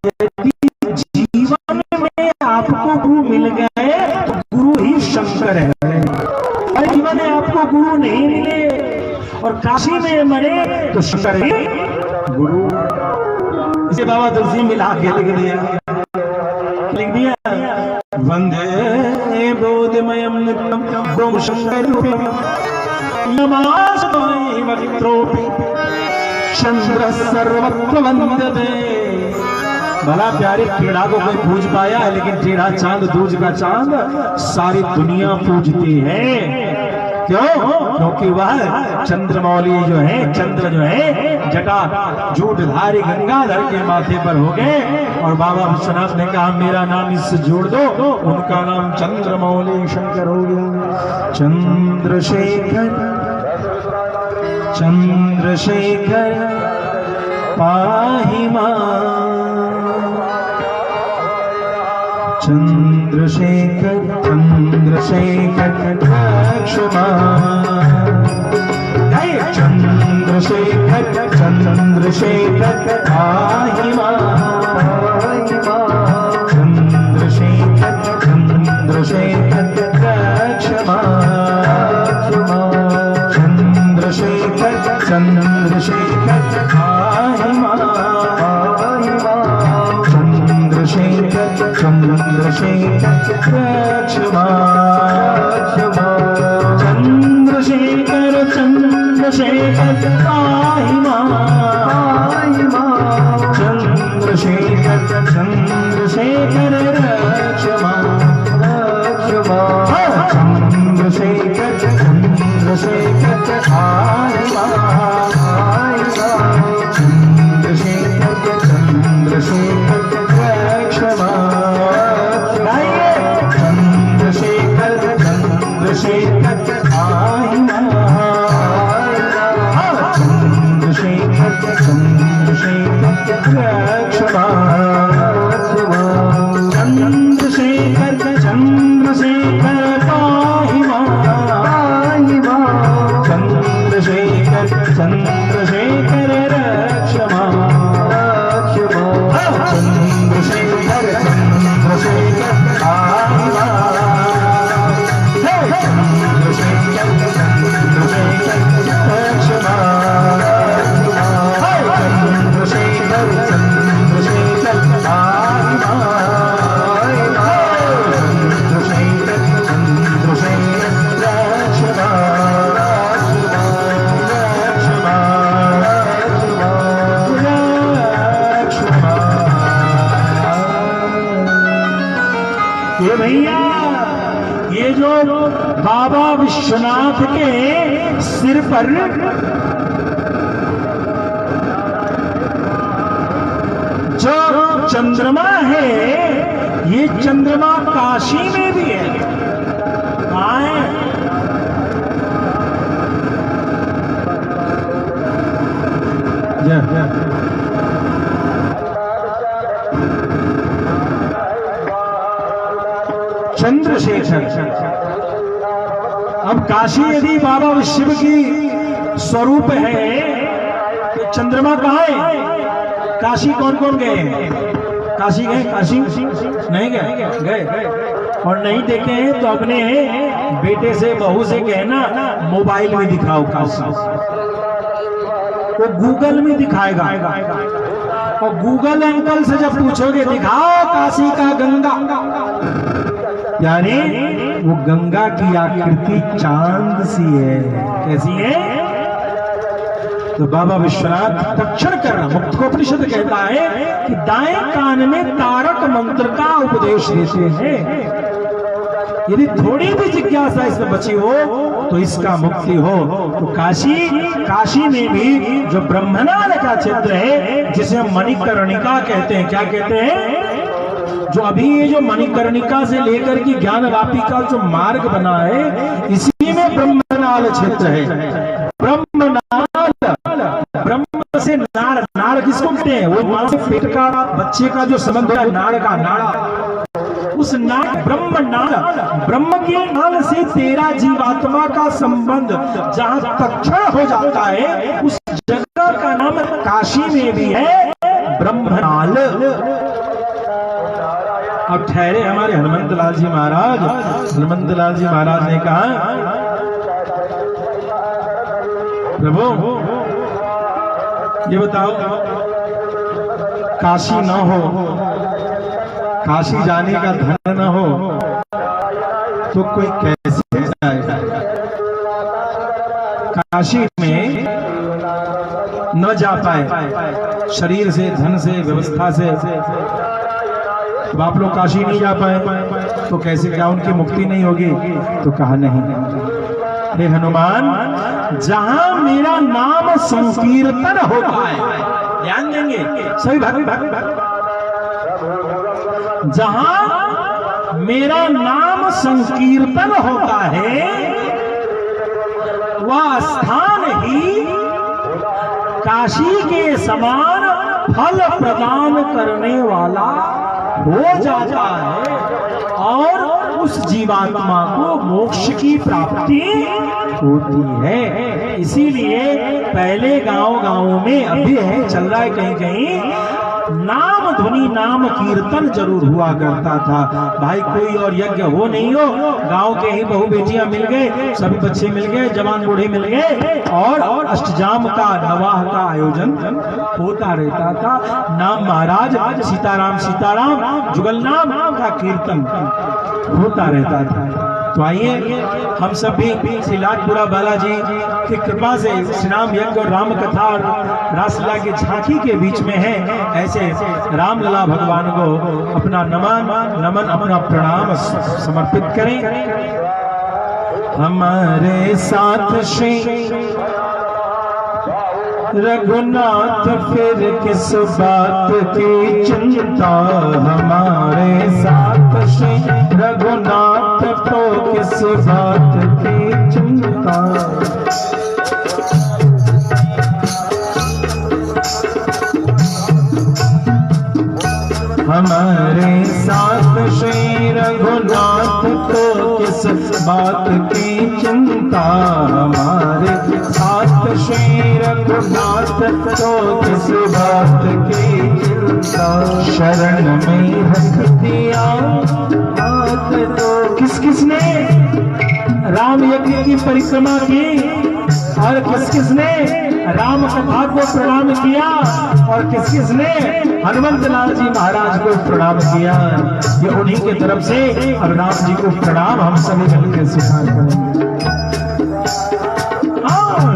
यदि जीवन में आपको गुरु मिल गए तो गुरु ही शंकर है, और जीवन में आपको गुरु नहीं मिले और काशी में मरे तो शंकर ही गुरु। इसे बाबा तुलसी मिला के लिख दिया वंदे बोधमयम नित्यम गुरु शंकर नमास्मै वक्त्रोपि चंद्र सर्वत्र वंदते। भला प्यारे टेढ़ा को कोई पूज पाया है, लेकिन टेढ़ा चांद, दूज का चांद सारी दुनिया पूजती है। क्यों? क्योंकि वह चंद्रमौली जो है, चंद्र जो है, जटा जूटधारी गंगाधर के माथे पर हो गए, और बाबा विश्वनाथ ने कहा मेरा नाम इससे जोड़ दो, उनका नाम चंद्रमौली शंकर हो गया। चंद्रशेखर चंद्रशेखर पाहि मां, चंद्रशेखर चंद्रशेखर रक्ष मां, चंद्रशेखर चंद्रशेखर पाहि मां, चंद्रशेखर चंद्रशेखर रक्ष मां, चंद्रशेखर चंद्रशेखर पाहि मां, चंद्रशेखर चंद्रशेखर रक्ष मां, चंद्रशेखर चंद्रशेखर पाहि मां, चंद्रशेखर चंद्रशेखर रक्ष मां, चंद्रशेखर चंद्रशेखर पाहि मां, चंद्रशेखर चंद्रशेखर रक्ष मां, चंद्रशेखर चंद्रशेखर पाहि मां, चंद्रशेखर चंद्रशेखर रक्ष मां, चंद्रशेखर चंद्रशेखर पाहि मां, चंद्रशेखर चंद्रशेखर रक्ष मां, चंद्रशेखर चंद्रशेखर पाहि मां, चंद्रशेखर चंद्रशेखर रक्ष मां, चंद्रशेखर चंद्रशेखर पाहि मां, भैया, ये जो बाबा विश्वनाथ के सिर पर जो चंद्रमा है, ये चंद्रमा काशी में भी है। कहाँ है? चंद्रशेखर। अब काशी यदि बाबा शिव की स्वरूप है तो चंद्रमा कहाँ है? काशी कौन कौन गए? काशी गए? काशी नहीं गए? और नहीं देखे हैं तो अपने बेटे से बहू से कहना मोबाइल में दिखाओ काशी, वो गूगल में दिखाएगा। और गूगल अंकल से जब पूछोगे दिखाओ काशी का गंगा, यानी वो गंगा की आकृति चांद सी है। कैसी है? तो बाबा विश्वनाथ तक्षण करना, मुक्तकोपनिषद कहता है कि दाएं कान में तारक मंत्र का उपदेश देते हैं। यदि थोड़ी भी जिज्ञासा इसमें बची हो तो इसका मुक्ति हो। तो काशी में भी जो ब्रह्मनाल का क्षेत्र है, जिसे हम मणिकर्णिका कहते हैं। क्या कहते हैं? जो अभी ये जो मणिकर्णिका से लेकर के ज्ञान वापी का जो मार्ग बना है, इसी में ब्रह्मनाल क्षेत्र है। ब्रह्मनाल, ब्रह्म से नाड़ किसको कहते हैं? वो मां से पेट का बच्चे का जो संबंध है, नाड़ का नाड़ा, उस नाड़ ब्रह्म नाड़, ब्रह्म के नाल से तेरा जीवात्मा का संबंध जहां तक्षण हो जाता है, उस जगह का नाम काशी में भी है ब्रह्मनाल। अब ठहरे हमारे हनुमंत लाल जी महाराज। हनुमंत लाल जी महाराज ने कहा, प्रभु ये बताओ, काशी न हो, काशी जाने का धन न हो तो कोई कैसे जाएगा? काशी में न जा पाए शरीर से, धन से, व्यवस्था से, तो आप लोग काशी नहीं जा पाए तो कैसे, क्या उनकी मुक्ति नहीं होगी? तो कहा नहीं, हे हनुमान, जहां मेरा नाम संकीर्तन होता है, ध्यान देंगे सभी भक्त, जहां मेरा नाम संकीर्तन होता है, वह स्थान ही काशी के समान फल प्रदान करने वाला हो जाता है और उस जीवात्मा को मोक्ष की प्राप्ति होती है। इसीलिए पहले गांव में अभी है, चल रहा है कहीं कहीं, नाम ध्वनि नाम कीर्तन जरूर हुआ करता था। भाई कोई और यज्ञ हो नहीं हो, गांव के ही बहू बेटियां मिल गए, सभी बच्चे मिल गए, जवान बूढ़े मिल गए और अष्टजाम का, नवाह का आयोजन होता रहता था। नाम महाराज, सीताराम सीताराम, जुगल नाम का कीर्तन होता रहता था। तो आइए हम सब भी श्री लाडपुरा बालाजी की कृपा से श्री राम यज्ञ और राम कथा और रासलीला की झांकी के बीच में है, ऐसे रामलला भगवान को अपना नमन अपना प्रणाम समर्पित करें। हमारे साथ श्री रघुनाथ फिर किस बात की चिंता, हमारे साथ श्री रघुनाथ तो किस बात की चिंता। हमारे साथ श्री रघुनाथ तो किस बात की चिंता, हमारे साथ श्री रघुनाथ तो किस बात की चिंता। शरण में रख दिया हाथ तो किस किसने राम यज्ञ की परिक्रमा की और किस किसने राम कथा को प्रणाम किया और किस किसने हनुमंत लाल जी महाराज को प्रणाम किया। ये उन्हीं के तरफ से अब राम जी को प्रणाम हम सभी मिलकर स्वीकार करेंगे।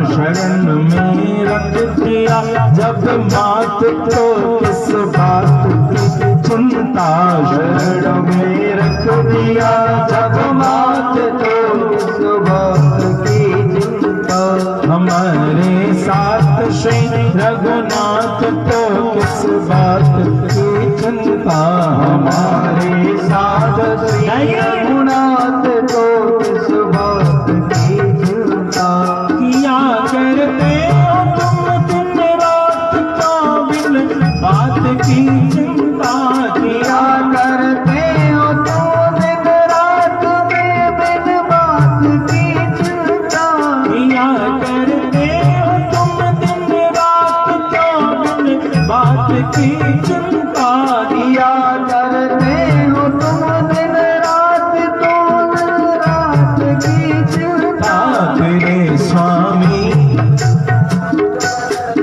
शरण में रख दिया जब मात तो किस बात की चिंता, शरण में रख दिया जब मात तो किस बात की चिंता। हमारे साथ श्री रघुनाथ तो किस बात की चिंता। हमारे साथ श्री रघुनाथ तो किस बात की चिंता। किया करते हो तुम दिन रात का बिन बात की चिंता। किया करते हो तो दिन रात में बिन बात की चिंता। किया करते हो तुम दिन रात का बिन बात की चिंता। किया करते हो तुम दिन रात तो दिन रात की चिंता।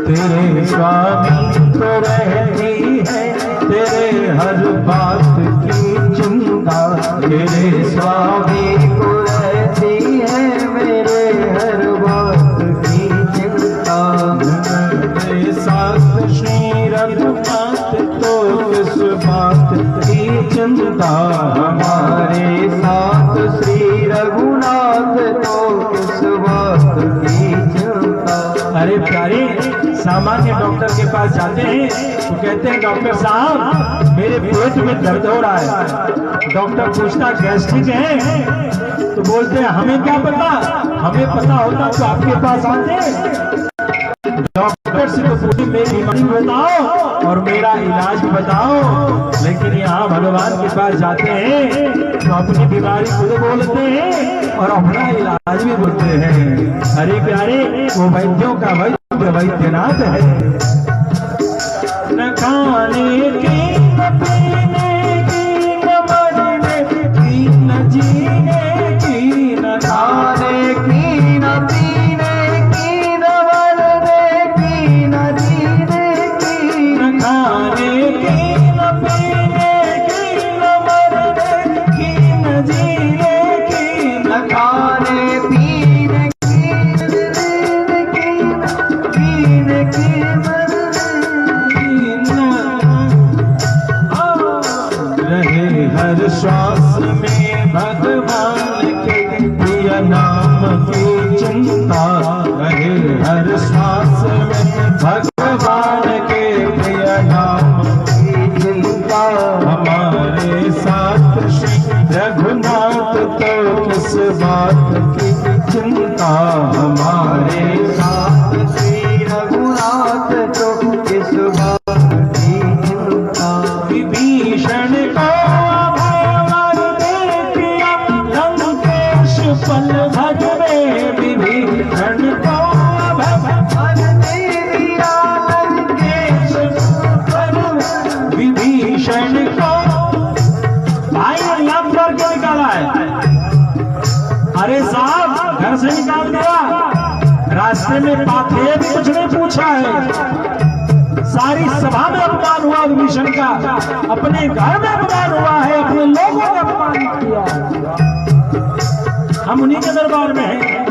तेरे स्वामी तो रहती है तेरे हर बात की चिंता। तेरे स्वामी को रहती है मेरे हर बात की चिंता। तेरे साथ श्री रघुनाथ तो किस बात की चिंता। हमारे साथ श्री रघुनाथ तो किस बात की चिंता। अरे प्यारे, सामान्य डॉक्टर के पास जाते हैं तो कहते हैं डॉक्टर साहब मेरे पेट में दर्द हो रहा है। डॉक्टर पूछता गैस्ट्रिक है? तो बोलते हैं हमें क्या पता, हमें पता होता तो आपके पास आते। डॉक्टर से तो पूरी मेरी बीमारी बताओ और मेरा इलाज बताओ, लेकिन यहाँ भगवान के पास जाते हैं तो अपनी बीमारी खुद बोलते हैं और अपना इलाज भी बोलते हैं। अरे प्यारे, वो वैद्यों का वैद्य वैद्यनाथ है। न खाने की न पीने की न मरने की न जीने की न खाने की न पीने की न मरने की न जीने की। न खाने की न पीने की न मरने की न जीने की न खाने पीने की न जीने की न जीने की मरने रहे हर श्वास में भगवान के प्रिय नाम की चिंता। रहे हर श्वास में भगवान के प्रिय नाम की चिंता। हमारे साथ श्री रघुनाथ तो किस बात की चिंता। हमारे साथ श्री रघुनाथ तो किस बात की चिंता। विभीषण को अभय वर दे दिया लंकेश पल भर में। विभीषण को अभय वर दे दिया लंकेश पल भर में। विभीषण को भाई यहाँ पर क्यों निकाला है? अरे साहब घर से निकाल दिया, रास्ते में पाथे कुछ नहीं पूछा है। सारी सभा में अपमान हुआ विभीषण का, अपने घर में अपमान हुआ है, अपने लोगों ने अपमान किया। हम उन्हीं के दरबार में हैं।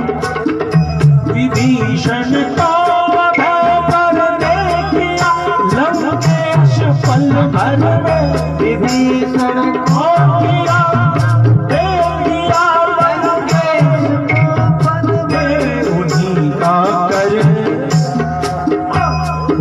विभीषण को अभय वर दे दिया लंकेश पल भर में। विभीषण को किया दे दिया लंकेश पल में।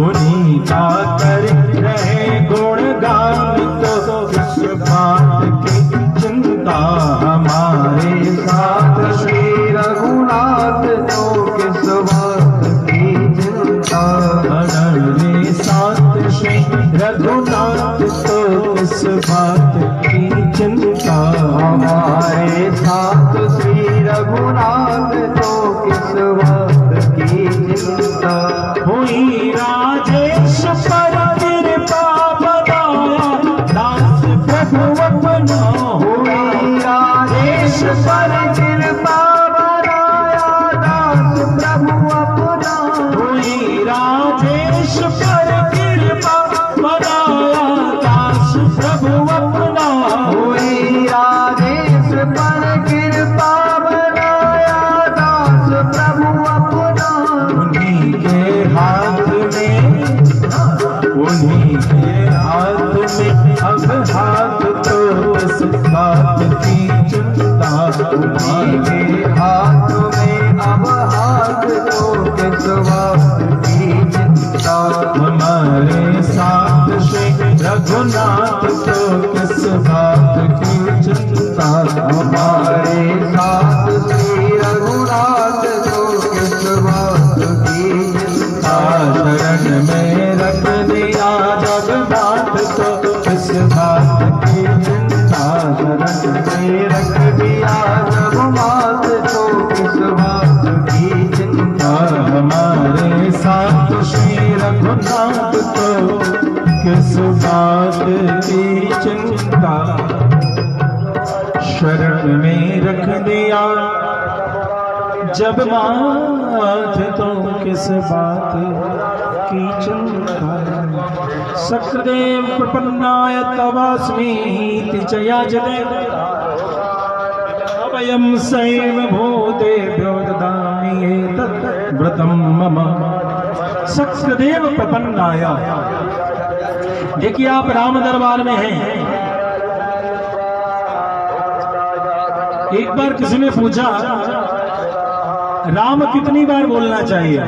उन्हीं का कर रहे गुणगान तो किस बात की चिंता। हमारे साथ श्री रघुनाथ तो किस बात की चिंता। हमारे साथ श्री रघुनाथ तो किस बात की चिंता। हमारे साथ श्री रघुनाथ तो किस बात की चिंता। हुई राजेश पर कृपा बनाया दास प्रभु अपना। हुई राजेश पर कृपा बनाया दास प्रभु अपना। हुई राजेश पर कृपा बनाया दास प्रभु अपना। हुई राजेश पर कृपा बनाया दास प्रभु अपना। उन्हीं के हाथ रघुनाथ को किस बात की चिंता। हमारे साथ श्री रघुनाथ को किस बात की चिंता। शरण में रख दिया जगन्नाथ को किस बात की चिंता। शरण में रख दिया रघुनाथ को किस बात की चिंता। हमारे साथ श्री रघुनाथ को किस बात की चिंता। शरण में रख दिया जब माथ तो किस बात की चिंता। सक्रदेव प्रपन्नाय तवास्मीति च याजते अभयं सैव भूतेभ्यो ददामि एतत् व्रतं मम। सक्रदेव प्रपन्नाय, देखिए आप राम दरबार में हैं। एक बार किसी ने पूछा राम कितनी बार बोलना चाहिए।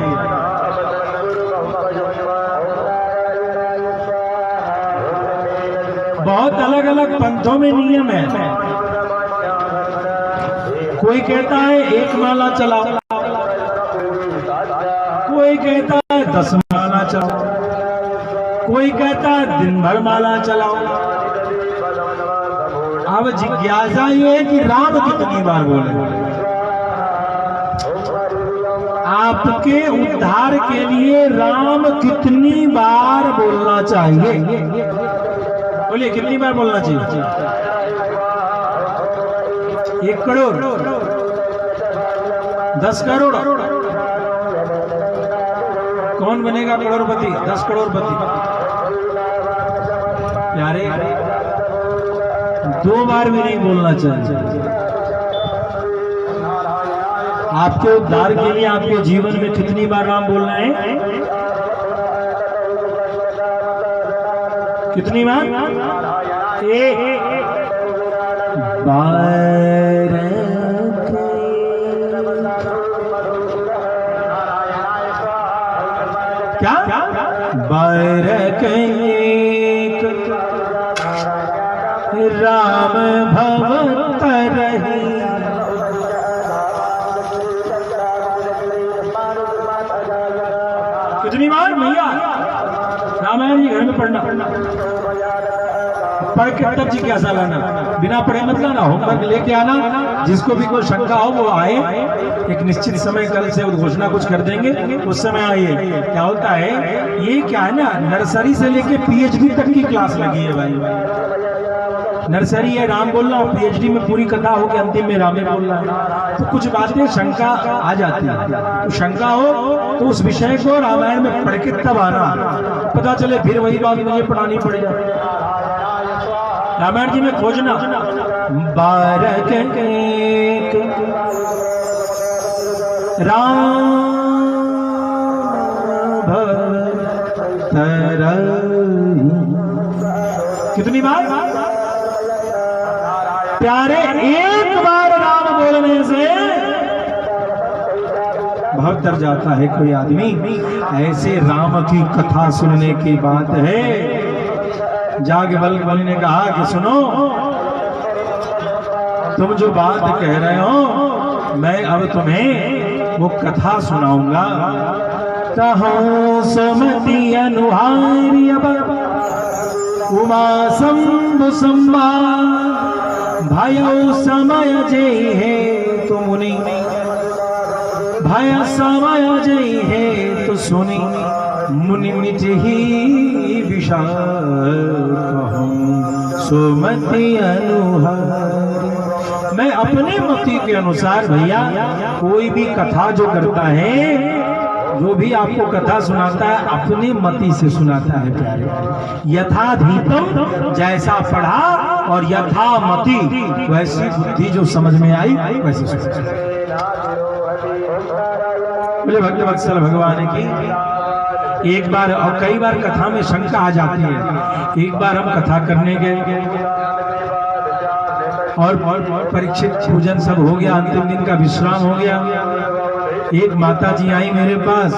बहुत अलग अलग पंथों में नियम है। कोई कहता है 1 माला चलाओ, कोई कहता है 10 माला चलाओ, कोई कहता है दिन भर माला चलाओ। अब जिज्ञासा ये है कि राम कितनी बार बोले। आपके उद्धार के लिए राम कितनी बार बोलना चाहिए? बोलिए कितनी बार बोलना चाहिए? 1 करोड़, 10 करोड़? कौन बनेगा करोड़पति? 10 करोड़पति? प्यारे 2 बार भी नहीं बोलना चाहिए। आपके उद्धार के लिए आपके जीवन में कितनी बार राम बोलना है? कितनी बार? 1 बार। क्या? बारक राम भवत रही। कितनी बार भैया? रामायण जी घर में पढ़ना, पढ़ के तब जिज्ञासा लाना, बिना पढ़े मत लाना। होमवर्क लेके आना, जिसको भी कोई शंका हो वो आए। एक निश्चित समय कल से घोषणा कुछ कर देंगे, उस समय आइए। क्या होता है ये, क्या है ना, नर्सरी से लेके पीएचडी तक की क्लास लगी है भाई। नर्सरी है राम बोलना, पीएचडी में पूरी कथा हो के अंतिम में रामे बोलना है। तो कुछ बातें शंका आ जाती है, तो शंका हो तो उस विषय को रामायण में पढ़ के तब आना, पता चले फिर वही बात मुझे पढ़ानी पड़ जाए। रामायण जी में खोजना। बारक राम भवत रही। कितनी बार? प्यारे 1 बार राम बोलने से बहुत डर जाता है कोई आदमी। ऐसे राम की कथा सुनने की बात है। जागवल्क्य ने कहा कि सुनो, तुम जो बात कह रहे हो मैं अब तुम्हें वो कथा सुनाऊंगा। कहो सुमति अनुहारी उमा शंभु संवाद भयो समय जय है तो मुनि भय समय जय है तो सुनी मुनि निज ही विशाल सुमति अनुहारी। मैं अपने मति के अनुसार भैया कोई भी कथा जो करता है, जो भी आपको कथा सुनाता है अपनी मति से सुनाता है प्यारे। यथाधीतम, जैसा पढ़ा और यथामति, वैसी बुद्धि जो समझ में आई वैसे सुना। बोले भक्त वत्सल भगवान की। एक बार और कई बार कथा में शंका आ जाती है। एक बार हम कथा करने गए और परीक्षित पूजन सब हो गया, अंतिम दिन का विश्राम हो गया। एक माता जी आई मेरे पास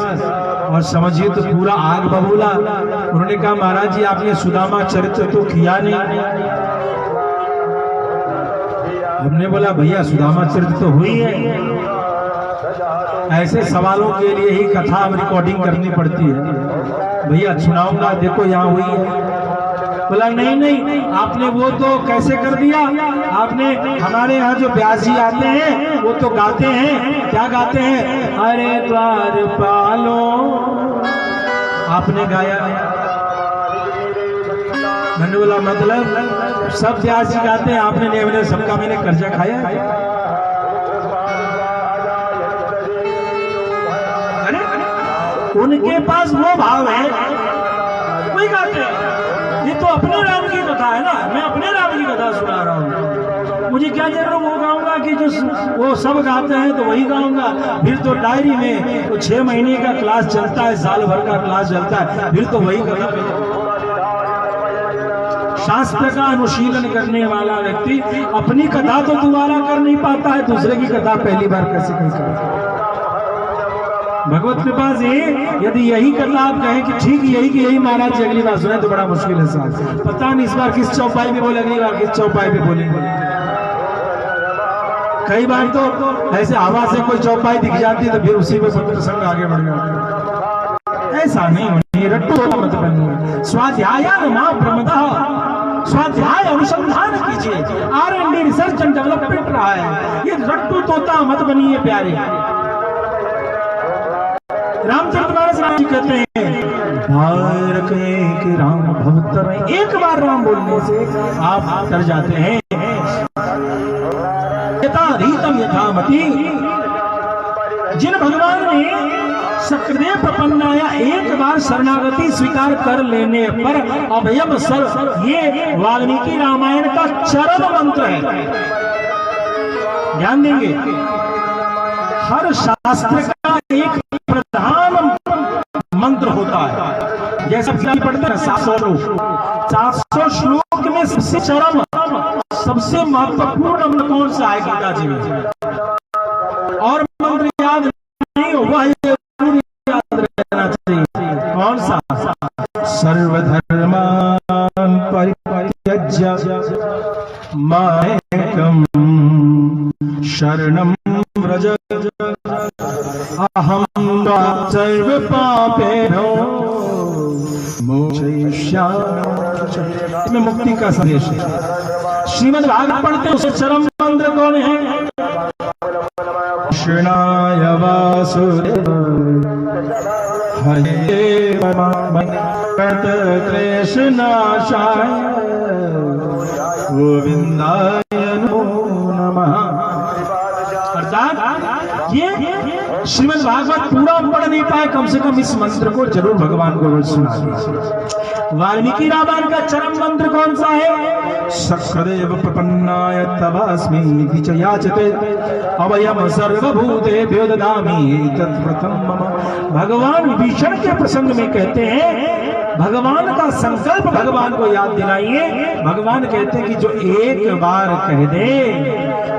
और समझिए तो पूरा आग बबूला। उन्होंने कहा महाराज जी आपने सुदामा चरित्र तो किया नहीं। हमने बोला भैया सुदामा चरित्र तो हुई है, ऐसे सवालों के लिए ही कथा अब रिकॉर्डिंग करनी पड़ती है। भैया सुनाऊंगा, देखो यहाँ हुई है। बोला नहीं नहीं आपने वो तो कैसे कर दिया, आपने हमारे यहाँ जो व्यास जी आते हैं वो तो गाते हैं, क्या गाते हैं, अरे द्वार पालो, आपने गाया। मैंने बोला मतलब सब व्यास जी गाते हैं, आपने नहीं, मैंने सबका मैंने कर्जा खाया। अरे उनके पास वो भाव है वही गाते हैं। ये तो अपने राम की कथा है ना, मैं अपने राम की कथा सुना रहा हूँ। मुझे क्या जरूरत वो गाऊंगा कि जो वो सब गाते हैं तो वही गाऊंगा। फिर तो डायरी में तो 6 महीने का क्लास चलता है, साल भर का क्लास चलता है, फिर तो वही कथा। शास्त्र का अनुशीलन करने वाला व्यक्ति अपनी कथा तो दोबारा कर नहीं पाता है, दूसरे की कथा पहली बार कैसे कर सकता है। भगवत कृपा से यदि यही कथा आप कहें कि ठीक यही कि यही महाराज जी अगली बार सुने तो बड़ा मुश्किल है साहब। पता नहीं इस बार किस चौपाई पे बोले, अगली बार किस चौपाई पे बोलेंगे। कई बार तो ऐसे हवा से कोई चौपाई दिख जाती है तो फिर उसी में प्रसंग आगे बढ़ जाता है। ऐसा नहीं होनी, रट्टू मत बनिए। स्वाध्याय मां प्रमदः, स्वाध्याय अनुसंधान कीजिए। R&D रिसर्च एंड डेवलपमेंट रहा है, ये रट्टू तोता मत बनिए प्यारे। रामचरितमानस राम जी कहते हैं भारत के राम भवतर, एक बार राम बोलने से आप तर जाते हैं। यथा रीतम यथामति, जिन भगवान ने सकृदेव प्रपन्नाया एक बार शरणागति स्वीकार कर लेने पर अभयम सर्व, ये वाल्मीकि रामायण का चरम मंत्र है। ध्यान देंगे, हर शास्त्र का एक प्रधान मंत्र होता है। जैसे पढ़ते हैं 700 श्लोक में सबसे चरम, सबसे महत्वपूर्ण मंत्र कौन सा है गीता जी में? और मंत्र याद नहीं हो, वह याद रहना चाहिए। कौन सा? सर्वधर्मान् परित्यज्य मामेकं शरणं व्रज अहं सर्व पापेभ्यो मोक्षयिष्यामि। में मुक्ति का संदेश है। श्रीमद् भागवत पढ़ते उसे चरम मंत्र कौन है? कृष्णाय वासुदेव हरे कृष्णाशाय गोविंदाय नमो नमः। अर्थात ये श्रीमद् भागवत पूरा पढ़ नहीं पाए, कम से कम इस मंत्र को जरूर भगवान को रोज सुना दीजिए। वाल्मीकि रामायण का चरम मंत्र कौन सा है? सकृदेव प्रपन्नाय तवास्मि च याचते अवयम सर्वभूतेभ्यो ददामि तत्प्रथम मम। भगवान विभीषण के प्रसंग में कहते हैं, भगवान का संकल्प भगवान को याद दिलाइए। भगवान कहते हैं कि जो एक बार कह दे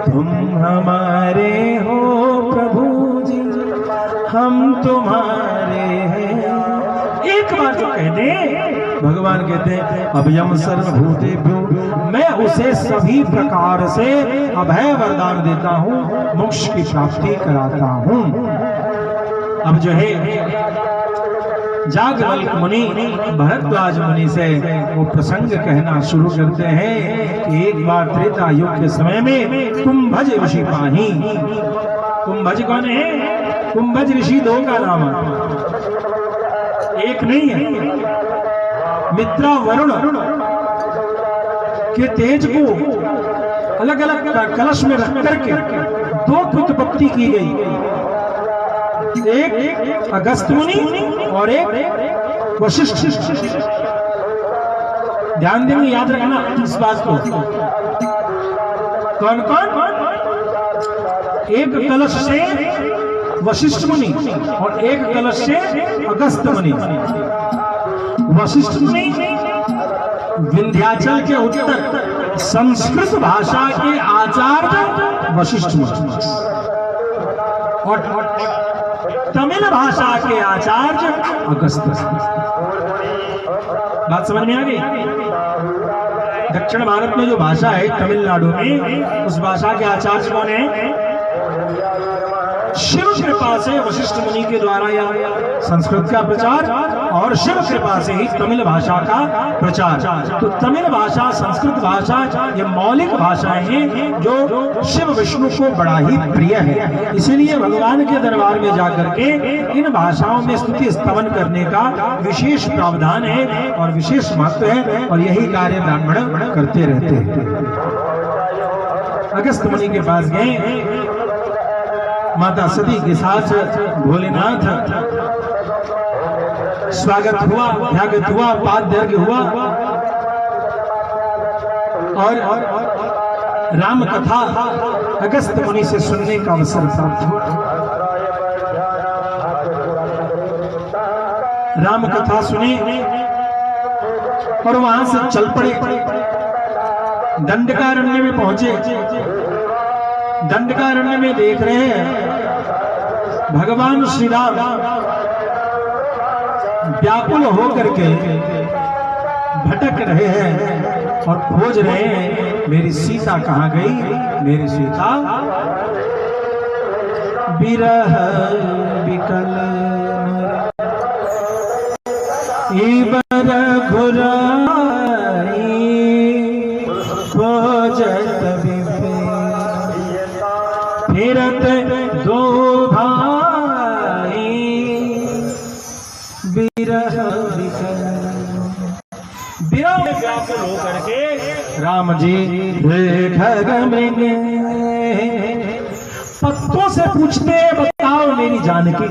तुम हमारे हो प्रभु जी, हम तुम्हारे हैं, एक बार जो कह दे, भगवान कहते हैं अभयम सर्वभूतेभ्यो, मैं उसे सभी प्रकार से अभय वरदान देता हूँ, मोक्ष की प्राप्ति कराता हूँ। अब जो है जागवल्क मुनि भरद्वाज मुनि से वो प्रसंग कहना शुरू करते हैं कि एक बार त्रेता युग के समय में कुंभज ऋषि पाही। कुंभज कौन है? कुंभज ऋषि दो का नाम है, एक नहीं है। मित्रा वरुण के तेज को अलग अलग कलश में रख करके दो उत्पत्ति की गई, एक अगस्त मुनि और एक वशिष्ठ। ध्यान देंगे, याद रखना इस बात को। कौन कौन? एक कलश से वशिष्ठ मुनि और एक कलश से अगस्त मुनि। वशिष्ठ मुनि विंध्याचल के उत्तर संस्कृत भाषा के आचार्य वशिष्ठ मुनि, और तमिल भाषा के आचार्य अगस्त। बात समझ में आ गई? दक्षिण भारत में जो भाषा है तमिलनाडु में, उस भाषा के आचार्य कौन है? शिव कृपा से वशिष्ठ मुनि के द्वारा यह संस्कृत का प्रचार और शिव कृपा से ही तमिल भाषा का प्रचार। तो तमिल भाषा, संस्कृत भाषा, ये मौलिक भाषाएं हैं जो शिव विष्णु को बड़ा ही प्रिय है। इसीलिए भगवान के दरबार में जाकर के इन भाषाओं में स्तुति स्तवन करने का विशेष प्रावधान है और विशेष महत्व है, और यही कार्य ब्राह्मण करते रहते हैं। अगस्त मुनि के पास गए, माता सती के साथ भोलेनाथ स्वागत हुआ, ध्यागत हुआ, पाद्यर्घ्य हुआ, और राम कथा अगस्त मुनि से सुनने का अवसर प्राप्त हुआ। राम कथा सुने और वहां से चल पड़े, दंडकारण्य में पहुंचे। दंडकारण्य में देख रहे हैं भगवान श्री राम व्याकुल होकर के भटक रहे हैं और खोज रहे हैं, मेरी सीता कहाँ गई, मेरी सीता। बिरह बिकल इबर घुराई खोजत फिरत दो भाई बिरह व्याकुल होकर के राम जी पत्तों से पूछते हैं, बताओ मेरी जानकी।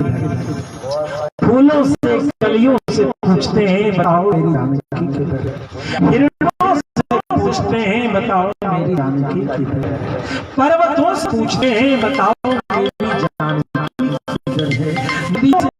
फूलों से, कलियों से पूछते हैं, बताओ मेरी जानकी। हिरणों से पूछते हैं, बताओ मेरी जानकी। पर्वतों से पूछते हैं, बताओ मेरी जानकी।